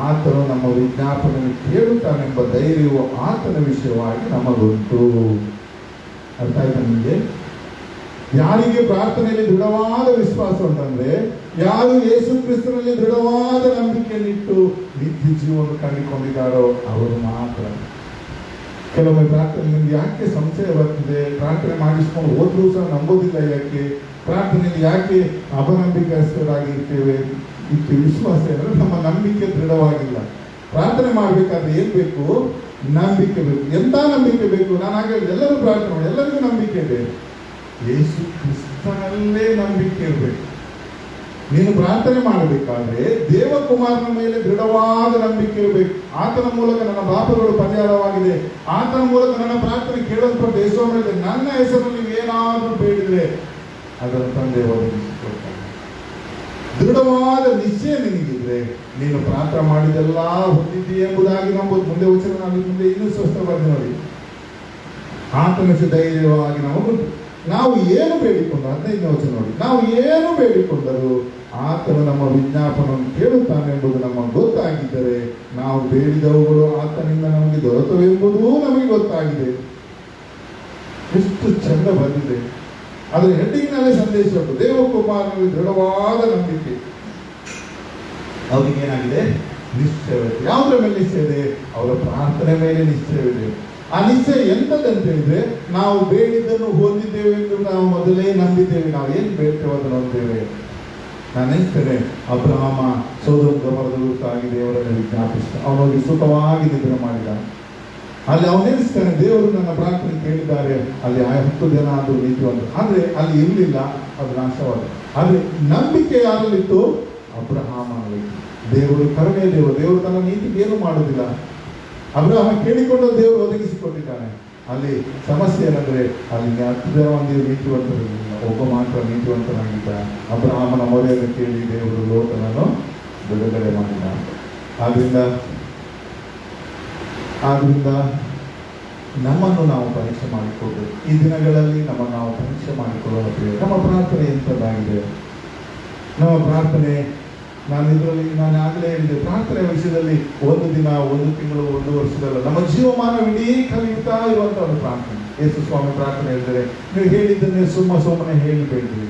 ಆತನು ನಮ್ಮ ವಿಜ್ಞಾಪನೆ ಕೇಳುತ್ತಾನೆಂಬ ಧೈರ್ಯವು ಆತನ ವಿಷಯವಾಗಿ ನಮಗುಂಟು. ಅರ್ಥ ಆಯ್ತಾ ನಿಮಗೆ? ಯಾರಿಗೆ ಪ್ರಾರ್ಥನೆಯಲ್ಲಿ ದೃಢವಾದ ವಿಶ್ವಾಸ ಉಂಟಂದ್ರೆ, ಯಾರು ಯೇಸು ಕ್ರಿಸ್ತನಲ್ಲಿ ದೃಢವಾದ ನಂಬಿಕೆಯನ್ನಿಟ್ಟು ನಿತ್ಯ ಜೀವವನ್ನು ಕಂಡುಕೊಂಡಿದ್ದಾರೋ ಅವರು ಮಾತ್ರ. ಕೆಲವೊಮ್ಮೆ ಪ್ರಾರ್ಥನೆ ನಿಮ್ಗೆ ಯಾಕೆ ಸಂಶಯ ಬರ್ತಿದೆ, ಪ್ರಾರ್ಥನೆ ಮಾಡಿಸ್ಕೊಂಡು ಹೋದ್ರೂ ಸಹ ನಂಬೋದಿಲ್ಲ, ಯಾಕೆ ಪ್ರಾರ್ಥನೆಯಲ್ಲಿ ಯಾಕೆ ಅಪನಂಬಿಕಸ್ಥರಾಗಿರ್ತೇವೆ, ಇದಕ್ಕೆ ವಿಶ್ವಾಸ ಅಂದರೆ ನಮ್ಮ ನಂಬಿಕೆ ದೃಢವಾಗಿಲ್ಲ. ಪ್ರಾರ್ಥನೆ ಮಾಡಬೇಕಾದ್ರೆ ಏನ್ ಬೇಕು? ನಂಬಿಕೆ ಬೇಕು. ಎಂತ ನಂಬಿಕೆ ಬೇಕು? ನಾನು ಹಾಗೆ ಎಲ್ಲರೂ ಪ್ರಾರ್ಥನೆ ಮಾಡಿ, ಎಲ್ಲರಿಗೂ ನಂಬಿಕೆ ಬೇಕು. ಯೇಸು ಕ್ರಿಸ್ತನಲ್ಲೇ ನಂಬಿಕೆ ಇರಬೇಕು. ನೀನು ಪ್ರಾರ್ಥನೆ ಮಾಡಬೇಕಾದ್ರೆ ದೇವಕುಮಾರನ ಮೇಲೆ ದೃಢವಾದ ನಂಬಿಕೆ ಇರಬೇಕು. ಆತನ ಮೂಲಕ ನನ್ನ ಪಾಪಗಳು ಪರಿಹಾರವಾಗಿದೆ, ಆತನ ಮೂಲಕ ನನ್ನ ಪ್ರಾರ್ಥನೆ ಕೇಳಲ್ಪಟ್ಟ ಯೇಸುವಿನಲ್ಲಿ ನನ್ನ ಹೆಸರಲ್ಲಿ ನೀವು ಏನಾದರೂ ಬೇಡಿದ್ರೆ ಅದರ ತಂದೆ ಒದಗಿಸಿಕೊಡ್ತಾನೆ. ದೃಢವಾದ ನಿಶ್ಚಯ ನಿನಗಿದ್ರೆ ನೀನು ಪ್ರಾರ್ಥನೆ ಮಾಡಿದೆಲ್ಲ ಹೊಂದಿದ್ದೀಯ ಎಂಬುದಾಗಿ ನಂಬುದು. ಮುಂದೆ ವಚನ ನಾವು ಮುಂದೆ ಇನ್ನೂ ಸ್ಪಷ್ಟವಾಗಿ ನೋಡಿ. ಆತನ ಧೈರ್ಯವಾಗಿ ನಾವು ಏನು ಬೇಡಿಕೊಂಡು, 15ನೇ ವಚನ ನೋಡಿ, ನಾವು ಏನು ಬೇಡಿಕೊಂಡರೂ ಆತನು ನಮ್ಮ ವಿಜ್ಞಾಪನವನ್ನು ಕೇಳುತ್ತಾನೆ ಎಂಬುದು ನಮಗೆ ಗೊತ್ತಾಗಿದ್ದರೆ ನಾವು ಬೇಡಿದವುಗಳು ಆತನಿಂದ ನಮಗೆ ದೊರೆತವೆಂಬುದೂ ನಮಗೆ ಗೊತ್ತಾಗಿದೆ. ಎಷ್ಟು ಚಂದ ಬಂದಿದೆ. ಅದರ ಹೆಡ್ಡಿಂಗ್ನಲ್ಲೇ ಸಂದೇಶ ಉಂಟು. ದೇವಕುಮಾರನಲ್ಲಿ ದೃಢವಾದ ನಂಬಿಕೆ. ಅವ್ರಿಗೆ ಏನಾಗಿದೆ? ನಿಶ್ಚಯವಿದೆ. ಯಾವುದರ ಮೇಲೆ ನಿಶ್ಚಯ ಇದೆ? ಅವರ ಪ್ರಾರ್ಥನೆ ಮೇಲೆ ನಿಶ್ಚಯವಿದೆ. ಆ ನಿಶ್ಚಯ ಎಂತದಂತ ಹೇಳಿದ್ರೆ, ನಾವು ಬೇಡಿದ್ದನ್ನು ಹೊಂದಿದ್ದೇವೆ ಎಂದು ನಾವು ಮೊದಲೇ ನಂಬಿದ್ದೇವೆ. ನಾವು ಏನು ಬೇಡ್ತೇವೆ ಅದನ್ನು ಹೊಂದೇವೆ. ನಾನು ನೆನೆಸ್ತೇನೆ, ಅಬ್ರಹಾಮ ಸೋದೋಮ್ ಗೊಮೋರದ ವಿರುದ್ಧವಾಗಿ ದೇವರನ್ನು ವಿಜ್ಞಾಪಿಸಿದ. ಅವನಿಗೆ ಸುಖವಾಗಿ ನಿದ್ರೆ ಮಾಡಿದ. ಅಲ್ಲಿ ಅವನೆನಿಸ್ತಾನೆ, ದೇವರು ನನ್ನ ಪ್ರಾರ್ಥನೆ ಕೇಳಿದ್ದಾರೆ, ಅಲ್ಲಿ 10 ಜನ ಆದರೂ ನೀತಿವಂತ. ಆದರೆ ಅಲ್ಲಿ ಇರಲಿಲ್ಲ, ಅದು ನಾಶವಾದ. ಆದರೆ ನಂಬಿಕೆ ಯಾರಲ್ಲಿತ್ತು? ಅಬ್ರಹಾಮನಲ್ಲಿತ್ತು. ದೇವರು ಕರುಣೆಯ ದೇವರು. ದೇವರು ತನ್ನ ನೀತಿಗೆ ಏನು ಮಾಡುವುದಿಲ್ಲ. ಅಬ್ರಹಾಮ ಕೇಳಿಕೊಂಡ ದೇವರು ಒದಗಿಸಿಕೊಟ್ಟಿದ್ದಾನೆ. ಅಲ್ಲಿ ಸಮಸ್ಯೆ ಏನಂದ್ರೆ, ಅಲ್ಲಿ 10 ಜನ ಮಂದಿ ನೀತಿವಂತರಿರಲಿಲ್ಲ, ಒಬ್ಬ ಮಾತ್ರ ನೀತಿವಂತನಾಗಿದ್ದ. ಅಬ್ರಹಾಮನ ಮೊರೆಯನ್ನು ಕೇಳಿ ದೇವರು ಲೋಟನನ್ನು ಬಿಡುಗಡೆ ಮಾಡಿದ. ಆದ್ರಿಂದ ನಮ್ಮನ್ನು ನಾವು ಪರೀಕ್ಷೆ ಮಾಡಿಕೊಳ್ಬೇಕು. ಈ ದಿನಗಳಲ್ಲಿ ನಮ್ಮನ್ನು ನಾವು ಪರೀಕ್ಷೆ ಮಾಡಿಕೊಳ್ಳೋಣ. ನಮ್ಮ ಪ್ರಾರ್ಥನೆ ಎಂಥದ್ದಾಗಿದೆ? ನಮ್ಮ ಪ್ರಾರ್ಥನೆ, ನಾನು ಆಗಲೇ ಹೇಳಿದೆ, ಪ್ರಾರ್ಥನೆ ವಿಷಯದಲ್ಲಿ 1 ದಿನ, 1 ತಿಂಗಳು, 1 ವರ್ಷದಲ್ಲ, ನಮ್ಮ ಜೀವಮಾನವಿಡೀ ಕಲಿಯುತ್ತಾ ಇರುವಂಥ ಒಂದು ಪ್ರಾರ್ಥನೆ. ಯೇಸು ಸ್ವಾಮಿ ಪ್ರಾರ್ಥನೆ ಹೇಳಿದರೆ, ನೀವು ಹೇಳಿದ್ದನ್ನೇ ಸುಮ್ಮನೆ ಹೇಳಿಬೇಡ್ರಿ.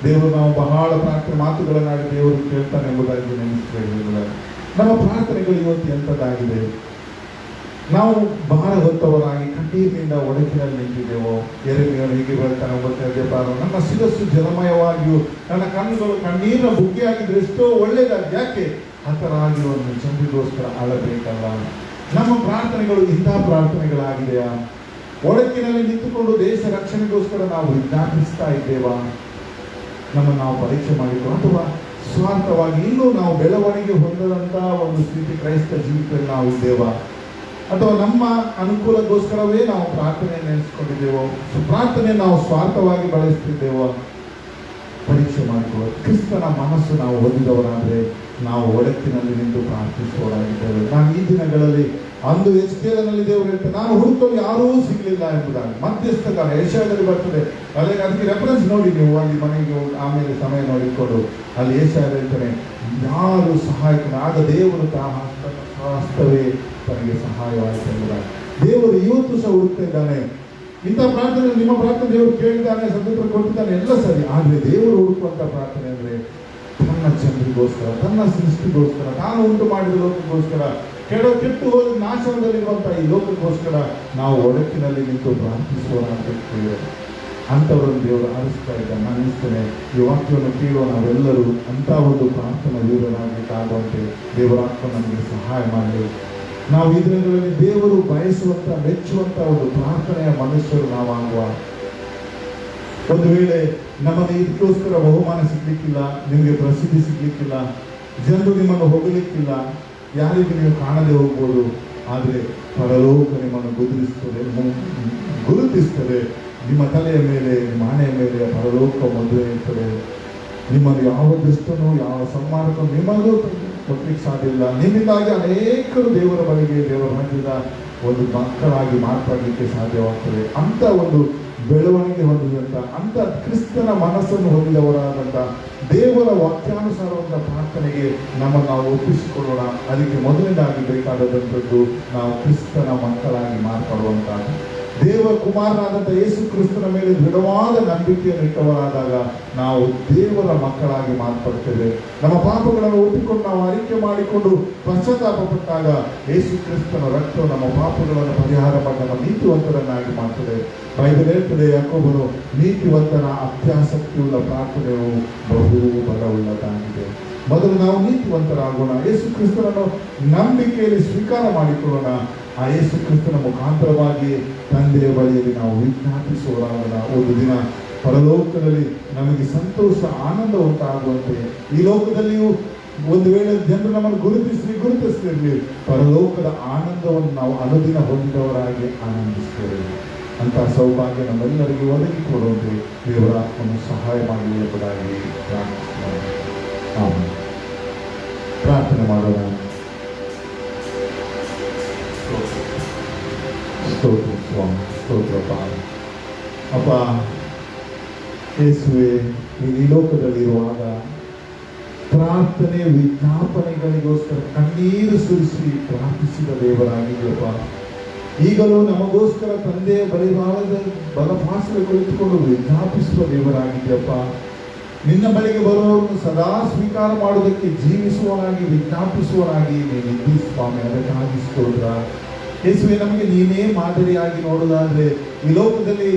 ದೇವರು ನಾವು ಬಹಳ ಪ್ರಾರ್ಥನೆ ಮಾತುಗಳನ್ನಾಡಿ ದೇವರು ಕೇಳ್ತಾನೆ ಎಂಬುದಾಗಿ ನೆನೆಸಿಕೊಳ್ಳುವುದಿಲ್ಲ. ನಮ್ಮ ಪ್ರಾರ್ಥನೆಗಳು ಇವತ್ತು ಎಂಥದ್ದಾಗಿದೆ? ನಾವು ಬಹಳ ಹೊತ್ತವರಾಗಿ ಕಣ್ಣೀರಿನಿಂದ ಒಡಕಿನಲ್ಲಿ ನಿಂತಿದ್ದೇವೋ? ಎರೆಮೆಯವರು ಹೀಗೆ ಬರ್ತಾನೆ, ನನ್ನ ಶಿರಸ್ಸು ಜಲಮಯವಾಗಿಯೂ ನನ್ನ ಕಣ್ಣುಗಳು ಕಣ್ಣೀರಿನ ಬುಗ್ಗೆಯಾಗಿದ್ರೆ ಎಷ್ಟೋ ಒಳ್ಳೆಯದಾಗಿ. ಯಾಕೆ? ಹತರಾಗಿರುವ ಚಂದ್ರಿಗೋಸ್ಕರ ಅಳಬೇಕಲ್ಲ. ನಮ್ಮ ಪ್ರಾರ್ಥನೆಗಳು ಇಂಥ ಪ್ರಾರ್ಥನೆಗಳಾಗಿದೆಯಾ? ಒಡಕಿನಲ್ಲಿ ನಿಂತುಕೊಂಡು ದೇಶ ರಕ್ಷಣೆಗೋಸ್ಕರ ನಾವು ವಿಜ್ಞಾಪಿಸ್ತಾ ಇದ್ದೇವಾ? ನಮ್ಮನ್ನು ನಾವು ಪರೀಕ್ಷೆ ಮಾಡಿಕೊಂಡು, ಅಥವಾ ಸ್ವಾರ್ಥವಾಗಿ ಇನ್ನೂ ನಾವು ಬೆಳವಣಿಗೆ ಹೊಂದದಂಥ ಒಂದು ಸ್ಥಿತಿ ಕ್ರೈಸ್ತ ಜೀವಿತದಲ್ಲಿ ನಾವು ಇದ್ದೇವಾ? ಅಥವಾ ನಮ್ಮ ಅನುಕೂಲಕ್ಕೋಸ್ಕರವೇ ನಾವು ಪ್ರಾರ್ಥನೆಯನ್ನು ನೆನೆಸ್ಕೊಂಡಿದ್ದೇವೋ? ಪ್ರಾರ್ಥನೆ ನಾವು ಸ್ವಾರ್ಥವಾಗಿ ಬಳಸ್ತಿದ್ದೇವೋ? ಪರೀಕ್ಷೆ ಮಾಡಿಕೊಳ್ಳೋದು. ಕ್ರಿಸ್ತನ ಮನಸ್ಸು ನಾವು ಹೊಂದಿದವರಾದರೆ ನಾವು ಒಡಕಿನಲ್ಲಿ ನಿಂತು ಪ್ರಾರ್ಥಿಸುವವರಾಗಿದ್ದೇವೆ. ನಾನು ಈ ದಿನಗಳಲ್ಲಿ ಅಂದು ಎಸ್ಕೇಲನಲ್ಲಿ ದೇವರು ಹೇಳ್ತಾರೆ, ನಾನು ಹುಡುಕಲು ಯಾರೂ ಸಿಗಲಿಲ್ಲ ಎಂಬುದಾಗಿ. ಮಧ್ಯಸ್ಥಗಾರ ಏಷ್ಯಾದಲ್ಲಿ ಬರ್ತದೆ. ಅದಕ್ಕೆ ರೆಫರೆನ್ಸ್ ನೋಡಿ ನೀವು, ಅಲ್ಲಿ ಮನೆಗೆ ಆಮೇಲೆ ಸಮಯ ನೋಡಿಕೊಂಡು ಅಲ್ಲಿ ಏಷ್ಯಾ ಹೇಳ್ತಾನೆ, ಯಾರು ಸಹಾಯಕನ ಆಗ ದೇವರು ಹಸ್ತವೇ ತನಗೆ ಸಹಾಯವಾಯಿತು ಎಂಬುದಾಗಿ. ದೇವರು ಇವತ್ತು ಸಹ ಹುಡುಕ್ತಾ ಇದ್ದಾನೆ. ಇಂಥ ಪ್ರಾರ್ಥನೆ, ನಿಮ್ಮ ಪ್ರಾರ್ಥನೆ ದೇವರು ಕೇಳಿದ್ದಾನೆ, ಸಂತೋಷ ಕೊಟ್ಟಿದ್ದಾನೆ, ಎಲ್ಲ ಸರಿ. ಆದರೆ ದೇವರು ಹುಡುಕುವಂಥ ಪ್ರಾರ್ಥನೆ ಅಂದರೆ ತನ್ನ ಜನರಿಗೋಸ್ಕರ, ತನ್ನ ಸೃಷ್ಟಿಗೋಸ್ಕರ, ತಾನು ಉಂಟು ಮಾಡಿದ ಲೋಕಕ್ಕೋಸ್ಕರ, ಕೆಟ್ಟು ಹೋದ ನಾಶನದಲ್ಲಿರುವಂಥ ಈ ಲೋಕಕ್ಕೋಸ್ಕರ ನಾವು ಒಡಕಿನಲ್ಲಿ ನಿಂತು ಪ್ರಾರ್ಥಿಸುವವರಾಗಬೇಕು. ಅಂಥವರನ್ನು ದೇವರು ಆರಿಸ್ತಾ ಇದ್ದಾನೆ. ನಾನು ಅನಿಸ್ತೇನೆ, ಈ ವಾಕ್ಯವನ್ನು ಕೇಳುವ ನಾವೆಲ್ಲರೂ ಅಂಥ ಒಂದು ಪ್ರಾರ್ಥನಾ ವೀರರಾಗಬೇಕಾಗುವಂತೆ ದೇವರ ಆತ್ಮ ನಮಗೆ ಸಹಾಯ ಮಾಡಲಿ. ನಾವು ಈ ದಿನಗಳಲ್ಲಿ ದೇವರು ಬಯಸುವಂಥ, ಮೆಚ್ಚುವಂಥ ಒಂದು ಪ್ರಾರ್ಥನೆಯ ಮನುಷ್ಯರು ನಾವಾಗುವ. ಒಂದು ವೇಳೆ ನಮಗೆ ಇದಕ್ಕೋಸ್ಕರ ಬಹುಮಾನ ಸಿಗ್ಲಿಕ್ಕಿಲ್ಲ, ನಿಮಗೆ ಪ್ರಸಿದ್ಧಿ ಸಿಗ್ಲಿಕ್ಕಿಲ್ಲ, ಜನರು ನಿಮ್ಮನ್ನು ಹೊಗಲಿಕ್ಕಿಲ್ಲ, ಯಾರಿಗೂ ನೀವು ಕಾಣದೆ ಹೋಗ್ಬೋದು. ಆದರೆ ಪರಲೋಕ ನಿಮ್ಮನ್ನು ಗುರುತಿಸ್ತದೆ. ನಿಮ್ಮ ತಲೆಯ ಮೇಲೆ, ನಿಮ್ಮ ಹಣೆಯ ಮೇಲೆ ಪರಲೋಕ ಮದುವೆ ಇರ್ತದೆ. ನಿಮ್ಮನ್ನು ಯಾವ ದುಷ್ಟನೂ, ಯಾವ ಸನ್ಮಾರ್ಗನೂ ನಿಮಗೂ ಕೊಡ್ಲಿಕ್ಕೆ ಸಾಧ್ಯ ಇಲ್ಲ. ನಿಮ್ಮಿಂದಾಗಿ ಅನೇಕರು ದೇವರ ಬಳಿಗೆ, ದೇವರ ಹೊಂದಿದ ಒಂದು ಮಕ್ಕಳಾಗಿ ಮಾರ್ಪಡಲಿಕ್ಕೆ ಸಾಧ್ಯವಾಗ್ತದೆ. ಅಂಥ ಒಂದು ಬೆಳವಣಿಗೆ ಹೊಂದಿದಂಥ, ಅಂಥ ಕ್ರಿಸ್ತನ ಮನಸ್ಸನ್ನು ಹೊಂದಿದವರಾದಂಥ, ದೇವರ ವಾಕ್ಯಾನುಸಾರವಾದ ಪ್ರಾರ್ಥನೆಗೆ ನಮ್ಮನ್ನು ನಾವು ಒಪ್ಪಿಸಿಕೊಳ್ಳೋಣ. ಅದಕ್ಕೆ ಮೊದಲನೇದಾಗಿ ಬೇಕಾದಂಥದ್ದು ನಾವು ಕ್ರಿಸ್ತನ ಮಕ್ಕಳಾಗಿ ಮಾರ್ಪಡುವಂಥದ್ದು. ದೇವ ಕುಮಾರನಾದಂಥ ಯೇಸು ಕ್ರಿಸ್ತನ ಮೇಲೆ ದೃಢವಾದ ನಂಬಿಕೆಯನ್ನು ಇಟ್ಟವರಾದಾಗ ನಾವು ದೇವರ ಮಕ್ಕಳಾಗಿ ಮಾರ್ಪಡ್ತೇವೆ. ನಮ್ಮ ಪಾಪಗಳನ್ನು ಒಪ್ಪಿಕೊಂಡು ನಾವು ಅರಿಕೆ ಮಾಡಿಕೊಂಡು ಪಶ್ಚಾತ್ತಾಪ ಪಟ್ಟಾಗ ಯೇಸು ಕ್ರಿಸ್ತನ ರಕ್ತವು ನಮ್ಮ ಪಾಪಗಳನ್ನು ಪರಿಹಾರ ಮಾಡಿ ನಮ್ಮ ನೀತಿವಂತರನ್ನಾಗಿ ಮಾಡ್ತದೆ. ಬೈಬಲ್ ಹೇಳ್ತದೆ, ಯಾಕೋಬನು ನೀತಿವಂತನ ಅತ್ಯಾಸಕ್ತಿಯುಳ್ಳ ಪ್ರಾರ್ಥನೆಯು ಬಹು ಬಲವುಳ್ಳದಾಗಿದೆ. ಮೊದಲು ನಾವು ನೀತಿವಂತರಾಗೋಣ, ಯೇಸು ಕ್ರಿಸ್ತನನ್ನು ನಂಬಿಕೆಯಲ್ಲಿ ಸ್ವೀಕಾರ ಮಾಡಿಕೊಳ್ಳೋಣ. ಆ ಯೇಸು ಕ್ರಿಸ್ತನ ಮುಖಾಂತರವಾಗಿ ತಂದೆಯ ಬಳಿಯಲ್ಲಿ ನಾವು ವಿಜ್ಞಾಪಿಸುವರಾಗೋಣ. ಒಂದು ದಿನ ಪರಲೋಕದಲ್ಲಿ ನಮಗೆ ಸಂತೋಷ, ಆನಂದ ಉಂಟಾಗುವಂತೆ, ಈ ಲೋಕದಲ್ಲಿಯೂ ಒಂದು ವೇಳೆ ಜನರು ನಮ್ಮನ್ನು ಗುರುತಿಸಲಿರಲಿ, ಪರಲೋಕದ ಆನಂದವನ್ನು ನಾವು ಅನುದಿನ ಹೊಂದಿದವರಾಗಿ ಆನಂದಿಸ್ತೇವೆ. ಅಂತ ಸೌಭಾಗ್ಯ ನಮ್ಮೆಲ್ಲರಿಗೂ ಒದಗಿಕೊಡುವಂತೆ ದೇವರ ಆತ್ಮನು ಸಹಾಯ ಮಾಡಲಿ ಎಂಬುದಾಗಿ ಪ್ರಾರ್ಥಿಸ್ತೇವೆ. ಆಮೆನ್. ಪ್ರಾರ್ಥನೆ ಮಾಡೋಣ. ಸ್ತೋತ್ರ ಸ್ವಾಮಿ, ಸ್ತೋತ್ರಪ್ಪ. ಅಪ್ಪ ಯೇಸುವೆ, ಈ ಲೋಕದಲ್ಲಿರುವಾಗ ಪ್ರಾರ್ಥನೆ ವಿಜ್ಞಾಪನೆಗಳಿಗೋಸ್ಕರ ಕಣ್ಣೀರು ಸುರಿಸಿ ಪ್ರಾರ್ಥಿಸಿದ ದೇವರಾಗಿದೆಯಪ್ಪ. ಈಗಲೂ ನಮಗೋಸ್ಕರ ತಂದೆಯ ಬಲಪಾಸದ ಕುಳಿತುಕೊಂಡು ವಿಜ್ಞಾಪಿಸುವ ದೇವರಾಗಿದೆಯಪ್ಪ. ನಿನ್ನ ಬಳಿಗೆ ಬರುವವರನ್ನು ಸದಾ ಸ್ವೀಕಾರ ಮಾಡುವುದಕ್ಕೆ ಜೀವಿಸುವನಾಗಿ ವಿಜ್ಞಾಪಿಸುವನಾಗಿ ನೀನಿದ್ದೀ ಸ್ವಾಮಿ. ಅದಕ್ಕಾಗಿ ಸ್ತೋತ್ರ ಯೇಸುವೆ. ನಮಗೆ ನೀನೇ ಮಾದರಿಯಾಗಿ ನೋಡುವುದಾದ್ರೆ ಈ ಲೋಕದಲ್ಲಿ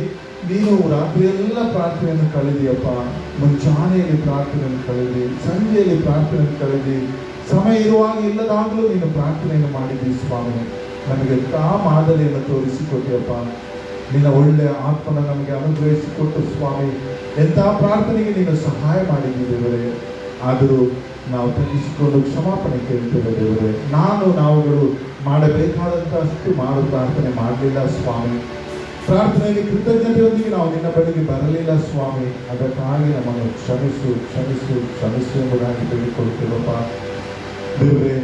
ನೀನು ರಾತ್ರಿಯೆಲ್ಲ ಪ್ರಾರ್ಥನೆಯನ್ನು ಕಳೆದಿಯಪ್ಪ. ಮುಂಚಾನೆಯಲ್ಲಿ ಪ್ರಾರ್ಥನೆಯನ್ನು ಕಳೆದಿ, ಸಂಜೆಯಲ್ಲಿ ಪ್ರಾರ್ಥನೆಯನ್ನು ಕಳೆದಿ, ಸಮಯ ಇರುವಾಗ ಇಲ್ಲದಾಗಲೂ ನೀನು ಪ್ರಾರ್ಥನೆಯನ್ನು ಮಾಡಿದ್ದೀ ಸ್ವಾಮಿ. ನಮಗೆ ಆ ಮಾದರಿಯನ್ನು ತೋರಿಸಿಕೊಟ್ಟಿಯಪ್ಪ. ನಿನ್ನ ಒಳ್ಳೆಯ ಆತ್ಮನ ನಮಗೆ ಅನುಗ್ರಹಿಸಿಕೊಟ್ಟು ಸ್ವಾಮಿ, ಎಂಥ ಪ್ರಾರ್ಥನೆಗೆ ನೀನು ಸಹಾಯ ಮಾಡಿದ್ದೀ ದೇವರೇ. ಆದರೂ ನಾವು ತಗ್ಗಿಸಿಕೊಂಡು ಕ್ಷಮಾಪಣೆ ಕೇಳ್ತೇವೆ ದೇವರೇ. ನಾವುಗಳು ಮಾಡಬೇಕಾದಂತಷ್ಟು ಪ್ರಾರ್ಥನೆ ಮಾಡಲಿಲ್ಲ ಸ್ವಾಮಿ. ಪ್ರಾರ್ಥನೆಯಲ್ಲಿ ಕೃತಜ್ಞತೆಯೊಂದಿಗೆ ನಾವು ನಿನ್ನ ಬಳಿಗೆ ಬರಲಿಲ್ಲ ಸ್ವಾಮಿ. ಅದಕ್ಕಾಗಿ ನಮ್ಮನ್ನು ಕ್ಷಮಿಸು ಕ್ಷಮಿಸು ಕ್ಷಮಿಸು ಎಂಬುದಾಗಿ ಬೇಡಿಕೊಳ್ಳುತ್ತೇವಪ್ಪ ದೇವರೇ.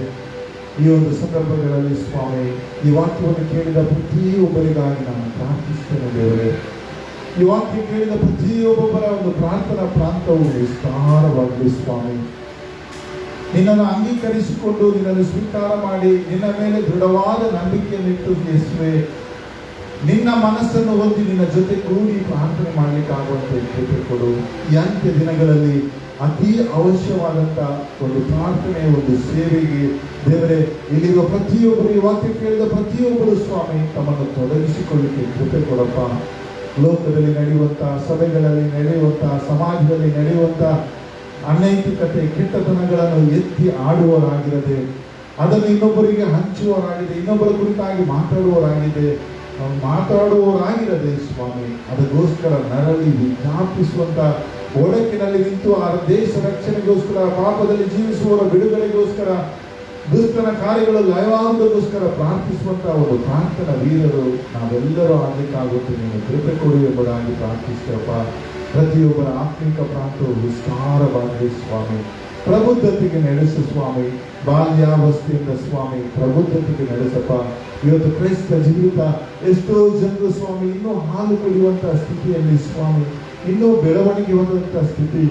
ಈ ಒಂದು ಸಂದರ್ಭಗಳಲ್ಲಿ ಸ್ವಾಮಿ, ಈ ವಾಕ್ಯವನ್ನು ಕೇಳಿದ ಪ್ರತಿಯೊಬ್ಬರಿಗಾಗಿ ನಾನು ಪ್ರಾರ್ಥಿಸ್ತೇನೆ ದೇವರೇ. ಈ ವಾಕ್ಯ ಕೇಳಿದ ಪ್ರತಿಯೊಬ್ಬೊಬ್ಬರ ಒಂದು ಪ್ರಾರ್ಥನಾ ಪ್ರಾಂತವು ವಿಸ್ತಾರವಾಗಲಿ ಸ್ವಾಮಿ. ನಿನ್ನನ್ನು ಅಂಗೀಕರಿಸಿಕೊಂಡು ನಿನ್ನನ್ನು ಸ್ವೀಕಾರ ಮಾಡಿ ನಿನ್ನ ಮೇಲೆ ದೃಢವಾದ ನಂಬಿಕೆಯನ್ನಿಟ್ಟು ಯೇಸುವೆ, ನಿನ್ನ ಮನಸ್ಸನ್ನು ಹೊಂದಿ ನಿನ್ನ ಜೊತೆ ಕೂಡಿ ಪ್ರಾರ್ಥನೆ ಮಾಡಲಿಕ್ಕಾಗುವಂತೆ ಕೃಪೆ ಕೊಡು. ಈ ಅಂತ್ಯ ದಿನಗಳಲ್ಲಿ ಅತಿ ಅವಶ್ಯವಾದಂಥ ಒಂದು ಪ್ರಾರ್ಥನೆ, ಒಂದು ಸೇವೆಗೆ ದೇವರೇ ಇಲ್ಲಿರುವ ಪ್ರತಿಯೊಬ್ಬರು, ಈ ವಾಕ್ಯ ಕೇಳಿದ ಪ್ರತಿಯೊಬ್ಬರು ಸ್ವಾಮಿ ತಮ್ಮನ್ನು ತೊಡಗಿಸಿಕೊಳ್ಳಿಕ್ಕೆ ಕೃಪೆ ಕೊಡಪ್ಪ. ಲೋಕದಲ್ಲಿ ನಡೆಯುವಂಥ, ಸಭೆಗಳಲ್ಲಿ ನಡೆಯುವಂಥ, ಸಮಾಜದಲ್ಲಿ ನಡೆಯುವಂಥ ಅನೈತಿಕತೆ, ಕೆಟ್ಟತನಗಳನ್ನು ಎತ್ತಿ ಆಡುವವರಾಗಿರದೆ ಅದನ್ನು ಇನ್ನೊಬ್ಬರಿಗೆ ಹಂಚುವವರಾಗಿದೆ, ಇನ್ನೊಬ್ಬರ ಕುರಿತಾಗಿ ಮಾತಾಡುವವರಾಗಿರದೆ ಸ್ವಾಮಿ, ಅದಕ್ಕೋಸ್ಕರ ನರಳಿ ವಿಜ್ಞಾಪಿಸುವಂತ ಒಡಕಿನಲ್ಲಿ ನಿಂತು ಆ ದೇಶ ರಕ್ಷಣೆಗೋಸ್ಕರ, ಪಾಪದಲ್ಲಿ ಜೀವಿಸುವವರ ಬಿಡುಗಡೆಗೋಸ್ಕರ, ದುಷ್ಟನ ಕಾರ್ಯಗಳು ಲಯವಾಗುವುದಕ್ಕೋಸ್ಕರ ಪ್ರಾರ್ಥಿಸುವಂತ ಒಂದು ಪ್ರಾರ್ಥನಾ ವೀರರು ನಾವೆಲ್ಲರೂ ಆಗಲಿಕ್ಕಾಗುತ್ತೆ. ನೀನು ಕೃಪೆ ಕೊಡು ಎಂಬುದಾಗಿ ಪ್ರಾರ್ಥಿಸ್ತೇವಪ್ಪ. ಪ್ರತಿಯೊಬ್ಬರ ಆತ್ಮಿಕ ಪ್ರಾಂತವು ವಿಸ್ತಾರವಾಗಲಿ ಸ್ವಾಮಿ. ಪ್ರಬುದ್ಧತೆಗೆ ನಡೆಸು ಸ್ವಾಮಿ. ಬಾಲ್ಯಾವಸ್ಥೆಯಿಂದ ಸ್ವಾಮಿ ಪ್ರಬುದ್ಧತೆಗೆ ನಡೆಸಪ್ಪ. ಇವತ್ತು ಕ್ರೈಸ್ತ ಜೀವಿತ ಎಷ್ಟೋ ಜನರು ಸ್ವಾಮಿ ಇನ್ನೂ ಹಾಲು ಕುಡಿಯುವಂತಹ ಸ್ಥಿತಿಯಲ್ಲಿ ಸ್ವಾಮಿ, ಇನ್ನೂ ಬೆಳವಣಿಗೆ ಹೊಂದುವಂತಹ ಸ್ಥಿತಿ,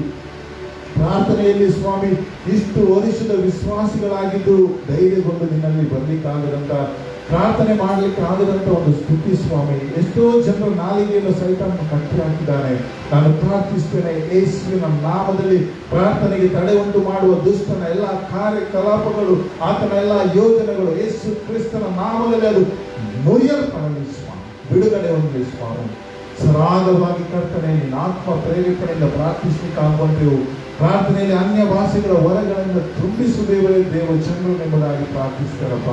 ಪ್ರಾರ್ಥನೆಯಲ್ಲಿ ಸ್ವಾಮಿ ಇಷ್ಟು ವರ್ಷದ ವಿಶ್ವಾಸಿಗಳಾಗಿದ್ದು ಧೈರ್ಯಗೊಂಡು ನಿನ್ನಲ್ಲಿ ಬರ್ಲಿಕ್ಕಾಗದಂತ, ಪ್ರಾರ್ಥನೆ ಮಾಡ್ಲಿಕ್ಕೆ ಆಗದಂತ ಒಂದು ಸ್ಥಿತಿ ಸ್ವಾಮಿ. ಎಷ್ಟೋ ಜನರು ನಾಲಿಗೆಯನ್ನು ಸಹಿತ ಕಟ್ಟಿ ಹಾಕಿದ್ದಾನೆ. ನಾನು ಪ್ರಾರ್ಥಿಸ್ತೇನೆ ಯೇಸುವಿನ ನಾಮದಲ್ಲಿ ಪ್ರಾರ್ಥನೆಗೆ ತಡೆ ಉಂಟು ಮಾಡುವ ದುಷ್ಟನ ಎಲ್ಲ ಕಾರ್ಯಕಲಾಪಗಳು, ಆತನ ಎಲ್ಲ ಯೋಜನೆಗಳು ಯೇಸು ಕ್ರಿಸ್ತನ ನಾಮದಲ್ಲಿ ಅದು ಮುರಿಯಲ್ಪಡಲಿ ಸ್ವಾಮಿ. ಬಿಡುಗಡೆ ಹೊಂದಲಿ ಸ್ವಾಮಿ. ಸರಾಗವಾಗಿ ಕರ್ತನೆ ನಿನ್ನ ಆತ್ಮ ಪ್ರೇರೇಪಣೆಯಿಂದ ಪ್ರಾರ್ಥಿಸಲಿಕ್ಕಾಗುವಂತೆಯೂ ಪ್ರಾರ್ಥನೆಯಲ್ಲಿ ಅನ್ಯ ಭಾಷೆಗಳ ವರಗಳಿಂದ ತುಂಬಿಸುವುದೇವರೇ ದೇವಚಂದ್ರನು ಎಂಬುದಾಗಿ ಪ್ರಾರ್ಥಿಸ್ತಾರಪ್ಪ.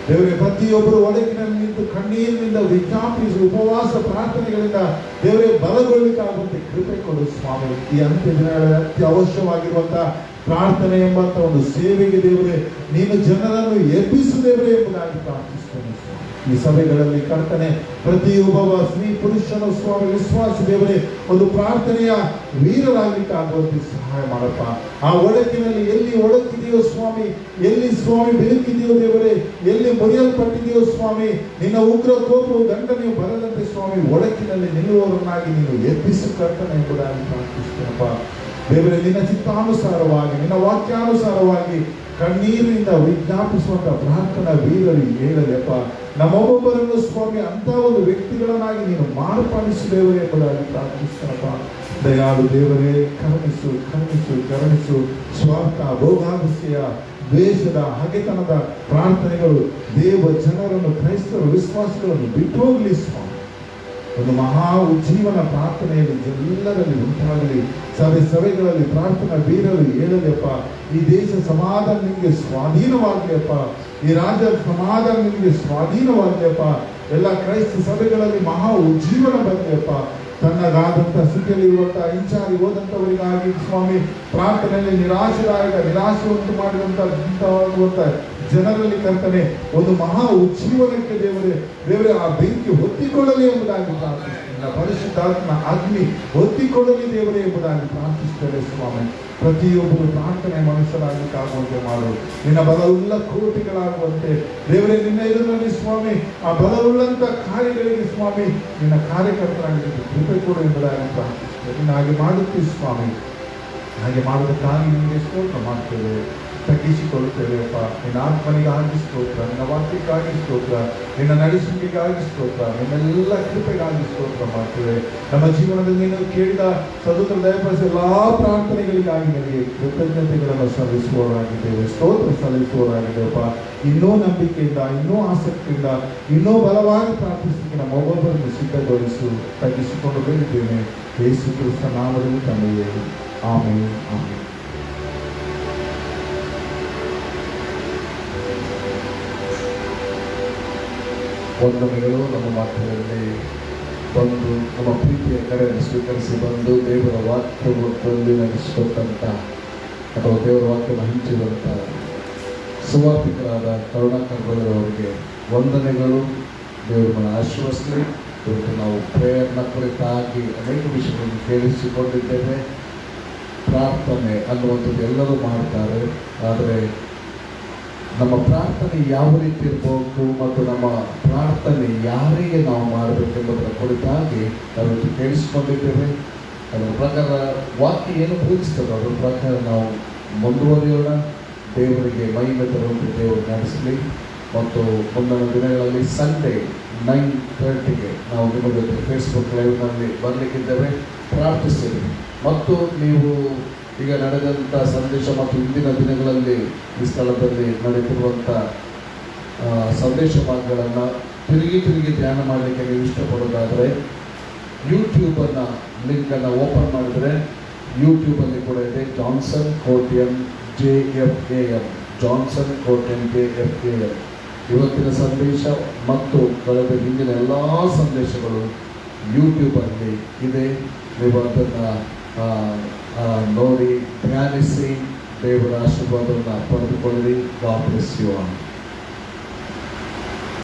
ದೇವರೇ ಪ್ರತಿಯೊಬ್ಬರು ಒಳಗಿನಲ್ಲಿ ನಿಂತು ಕಣ್ಣೀರಿನಿಂದ ವಿಜ್ಞಾಪಿಸಿ ಉಪವಾಸ ಪ್ರಾರ್ಥನೆಗಳಿಂದ ದೇವರೇ ಬಲಗೊಳ್ಳಲಿಕ್ಕಾಗುವಂತೆ ಕೃಪೆ ಕೊಡು ಸ್ವಾಮಿ. ಈ ಅಂತ್ಯ ದಿನಗಳಲ್ಲಿ ಅತ್ಯ ಅವಶ್ಯವಾಗಿರುವಂತಹ ಪ್ರಾರ್ಥನೆ ಎಂಬಂತ ಒಂದು ಸೇವೆಗೆ ದೇವರೇ ನೀನು ಜನರನ್ನು ಎಬ್ಬಿಸು ದೇವರೇ ಎಂಬುದಾಗಿ ಪ್ರಾರ್ಥಿಸ್ತೇನೆ. ಈ ಸಭೆಗಳಲ್ಲಿ ಕರ್ತನೆ ಪ್ರತಿಯೊಬ್ಬ ಸ್ತ್ರೀ ಪುರುಷನು ಸ್ವಾಮಿ ವಿಶ್ವಾಸ ದೇವರೇ ಒಂದು ಪ್ರಾರ್ಥನೆಯ ವೀರರಾಗಲಿಕ್ಕಾಗುವಂತೆ ಸಹಾಯ ಮಾಡಪ್ಪ. ಆ ಒಳಕಿನಲ್ಲಿ ಎಲ್ಲಿ ಒಳಕಿದೆಯೋ ಸ್ವಾಮಿ, ಎಲ್ಲಿ ಸ್ವಾಮಿ ಬೆಳಕಿದೆಯೋ ದೇವರೇ, ಎಲ್ಲಿ ಮುರಿಯಲ್ಪಟ್ಟಿದೆಯೋ ಸ್ವಾಮಿ, ನಿನ್ನ ಉಗ್ರ ಕೋಪವು ದಂಡನೆಯು ಬರದಂತೆ ಸ್ವಾಮಿ ಒಳಕಿನಲ್ಲಿ ನಿಲ್ಲುವವರನ್ನಾಗಿ ನೀನು ಎಬ್ಬಿಸು ಕರ್ತನೆ ಎಂಬುದಾಗಿ ಪ್ರಾರ್ಥಿಸ್ತೇನಪ್ಪ. ದೇವರೇ ನಿನ್ನ ಚಿತ್ತಾನುಸಾರವಾಗಿ, ನಿನ್ನ ವಾಕ್ಯಾನುಸಾರವಾಗಿ ಕಣ್ಣೀರಿನಿಂದ ವಿಜ್ಞಾಪಿಸುವಂತ ಪ್ರಾರ್ಥನಾ ವೀರರು ಹೇಳಲೆಪ್ಪ. ನಮ್ಮೊಬ್ಬೊಬ್ಬರನ್ನು ಸ್ವಾಮಿ ಅಂತ ಒಂದು ವ್ಯಕ್ತಿಗಳನ್ನಾಗಿ ನೀನು ಮಾರ್ಪಡಿಸಿದೇವರೇ ಎಂಬುದಾಗಿ ಪ್ರಾರ್ಥಿಸ್ತೇನಪ್ಪ. ದಯಾಳು ದೇವರೇ ಕರುಣಿಸು ಕರುಣಿಸು ಕರುಣಿಸು. ಸ್ವಾರ್ಥ, ಭೋಗಾಗುಸ್ತೆಯ, ದ್ವೇಷದ, ಹಗೆತನದ ಪ್ರಾರ್ಥನೆಗಳು ದೇವ ಜನರನ್ನು, ಕ್ರೈಸ್ತರು, ವಿಶ್ವಾಸಿಗಳನ್ನು ಬಿಟ್ಟು ಹೋಗಲಿ ಸ್ವಾಮಿ. ಒಂದು ಮಹಾ ಉಜ್ಜೀವನ ಪ್ರಾರ್ಥನೆಯಲ್ಲಿ ಎಲ್ಲರಲ್ಲಿ ಉಂಟಾಗಲಿ. ಸಭೆಗಳಲ್ಲಿ ಪ್ರಾರ್ಥನಾ ಬೀರಲು ಹೇಳಲಿಯಪ್ಪ. ಈ ದೇಶ ಸಮಾಧಾನ ನಿಮಗೆ ಸ್ವಾಧೀನವಾಗಲಿಯಪ್ಪ. ಈ ರಾಜ್ಯದ ಸಮಾಧಾನ ನಿಮಗೆ ಸ್ವಾಧೀನವಾಗಲಿಯಪ್ಪ. ಎಲ್ಲ ಕ್ರೈಸ್ತ ಸಭೆಗಳಲ್ಲಿ ಮಹಾ ಉಜ್ಜೀವನ ಬರಲಿಯಪ್ಪ. ತನ್ನದಾದಂಥ ಸ್ಥಿತಿಯಲ್ಲಿರುವಂತಹ ಹಿಂಸಾರಿ ಹೋದಂಥವರಿಗಾಗಿ ಸ್ವಾಮಿ ಪ್ರಾರ್ಥನೆಯಲ್ಲಿ ನಿರಾಶೆ ಉಂಟು ಮಾಡಿದಂಥ ಜನರಲ್ಲಿ ಕರ್ತನೆ ಒಂದು ಮಹಾ ಉಜ್ಜೀವನಕ್ಕೆ ದೇವರೇ ಆ ಬೆಂಕಿ ಹೊತ್ತಿಕೊಳ್ಳಲಿ ಎಂಬುದಾಗಿ ಪ್ರಾರ್ಥಿಸ್ತೇನೆ. ಪರಿಶುದ್ಧಾತ್ಮನ ಅಗ್ನಿ ಹೊತ್ತಿಕೊಳ್ಳಲಿ ದೇವರೇ ಎಂಬುದಾಗಿ ಪ್ರಾರ್ಥಿಸ್ತೇನೆ ಸ್ವಾಮಿ. ಪ್ರತಿಯೊಬ್ಬರು ಪ್ರಾರ್ಥನೆ ಮನುಷ್ಯರಾಗಲಿಕ್ಕಾಗುವಂತೆ ಮಾಡು. ನಿನ್ನ ಬಲವುಳ್ಳ ಕೋಟಿಗಳಾಗುವಂತೆ ದೇವರೇ ನಿನ್ನ ಎದುರಲ್ಲಿ ಸ್ವಾಮಿ ಆ ಬಲವುಳ್ಳಂತ ಕಾರ್ಯಗಳಿಗೆ ಸ್ವಾಮಿ ನಿನ್ನ ಕಾರ್ಯಕರ್ತರಾಗಿ ಕೃಪೆ ಕೊಡು ಎಂಬುದಾಗಿ ಪ್ರಾರ್ಥಿಸ್ತೇವೆ. ನಿನ್ನ ಹಾಗೆ ಮಾಡುತ್ತೀವಿ ಸ್ವಾಮಿ. ಹಾಗೆ ಮಾಡುವುದಕ್ಕಾಗಿ ನಿಮಗೆ ಸ್ತೋತ್ರ ಮಾಡ್ತೇವೆ, ತಗ್ಗಿಸಿಕೊಳ್ಳುತ್ತೇವೆ ಅಪ್ಪ. ನಿನ್ನ ಆತ್ಮನಿಗಾಗಿ ಸ್ತೋತ್ರ, ನಿನ್ನ ವಾಕ್ಯಕ್ಕಾಗಿ ಸ್ತೋತ್ರ, ನಿನ್ನ ನಡೆಸುವಿಕೆಗಾಗಿ ಸ್ತೋತ್ರ, ನಿನ್ನೆಲ್ಲ ಕೃಪೆಗಾಗಿ ಸ್ತೋತ್ರ ಮಾಡ್ತೇವೆ. ನಮ್ಮ ಜೀವನದಲ್ಲಿ ನೀನು ಕೇಳಿದ ಸದುತ್ರ ದಯಪಾಲಿಸಿ ಎಲ್ಲಾ ಪ್ರಾರ್ಥನೆಗಳಿಗಾಗಿ ನನಗೆ ಕೃತಜ್ಞತೆಗಳನ್ನು ಸಲ್ಲಿಸುವವರಾಗಿದ್ದೇವೆ, ಸ್ತೋತ್ರ ಸಲ್ಲಿಸುವವರಾಗಿದ್ದೇವಪ್ಪ. ಇನ್ನೂ ನಂಬಿಕೆಯಿಂದ, ಇನ್ನೂ ಆಸಕ್ತಿಯಿಂದ, ಇನ್ನೂ ಬಲವಾಗಿ ಪ್ರಾರ್ಥಿಸಲಿಕ್ಕೆ ನಮ್ಮ ಒಬ್ಬೊಬ್ಬರನ್ನು ಸಿದ್ಧಗೊಳಿಸು. ತಗ್ಗಿಸಿಕೊಂಡು ಬೇಡಿದ್ದೇನೆ ಯೇಸು ಕ್ರಿಸ್ತ ನಾಮದಲ್ಲಿ ತಂದೆಯೇ, ಆಮೆನ್, ಆಮೆನ್. ವಂದನೆಗಳು. ನಮ್ಮ ಮಾತುಗಳಲ್ಲಿ ಬಂದು ನಮ್ಮ ಪ್ರೀತಿಯ ಕರೆಯನ್ನು ಸ್ವೀಕರಿಸಿ ಬಂದು ದೇವರ ವಾಕ್ಯದಲ್ಲಿ ನಡೆಸಿಕೊಟ್ಟಂಥ ಅಥವಾ ದೇವರ ವಾಕ್ಯವನ್ನು ಹಂಚಿದಂಥ ಸುವಾರ್ತಿಕರಾದ ಕರುಣಾಕರ್ ಅವರಿಗೆ ವಂದನೆಗಳು. ದೇವರನ್ನು ಆಶೀರ್ವದಿಸಲಿ. ಇವತ್ತು ನಾವು ಪ್ರೇಯರ್ನ ಕುರಿತಾಗಿ ಅನೇಕ ವಿಷಯಗಳನ್ನು ಕೇಳಿಸಿಕೊಂಡಿದ್ದೇವೆ. ಪ್ರಾರ್ಥನೆ ಅನ್ನುವಂಥದ್ದು ಎಲ್ಲರೂ ಮಾಡ್ತಾರೆ, ಆದರೆ ನಮ್ಮ ಪ್ರಾರ್ಥನೆ ಯಾವ ರೀತಿ ಇರಬೇಕು ಮತ್ತು ನಮ್ಮ ಪ್ರಾರ್ಥನೆ ಯಾರಿಗೆ ನಾವು ಮಾಡಬೇಕೆಂಬುದರ ಕುರಿತಾಗಿ ನಾವಿತ್ತು ಕೇಳಿಸಿಕೊಂಡಿದ್ದೇವೆ. ಅದರ ಪ್ರಕಾರ ವಾಕ್ಯ ಏನು ಬೋಧಿಸ್ತದೆ ಅದರ ಪ್ರಕಾರ ನಾವು ಮುಂದುವರಿಯೋಣ. ದೇವರಿಗೆ ಮಹಿಮೆ ತರುವಂತೆ ದೇವರು ನಡೆಸಲಿ. ಮತ್ತು ಮುಂದಿನ ದಿನಗಳಲ್ಲಿ ಸಂಡೇ 9:30ಗೆ ನಾವು ನಿಮ್ಮ ಜೊತೆ ಫೇಸ್ಬುಕ್ ಲೈವ್ನಲ್ಲಿ ಬರಲಿಕ್ಕಿದ್ದೇವೆ. ಪ್ರಾರ್ಥಿಸಿರಿ. ಮತ್ತು ನೀವು ಈಗ ನಡೆದಂಥ ಸಂದೇಶ ಮತ್ತು ಇಂದಿನ ದಿನಗಳಲ್ಲಿ ಈ ಸ್ಥಳದಲ್ಲಿ ನಡೆದಿರುವಂಥ ಸಂದೇಶ ಭಾಗಗಳನ್ನು ತಿರುಗಿ ಧ್ಯಾನ ಮಾಡಲಿಕ್ಕೆ ನೀವು ಇಷ್ಟಪಡೋದಾದರೆ ಯೂಟ್ಯೂಬನ್ನು ಲಿಂಕನ್ನು ಓಪನ್ ಮಾಡಿದರೆ ಯೂಟ್ಯೂಬಲ್ಲಿ ಕೂಡ ಇದೆ Johnson Kotian JFAM, Johnson Kotian JFAM. ಇವತ್ತಿನ ಸಂದೇಶ ಮತ್ತು ಕಳೆದ ಹಿಂದಿನ ಎಲ್ಲ ಸಂದೇಶಗಳು ಯೂಟ್ಯೂಬಲ್ಲಿ ಇದೆ. ನೀವು ಅದನ್ನು ನೋಡಿ ಧ್ಯಾನಿಸಿ ದೇವರ ಆಶೀರ್ವಾದವನ್ನು ಪಡೆದುಕೊಳ್ಳಿ. God bless you all.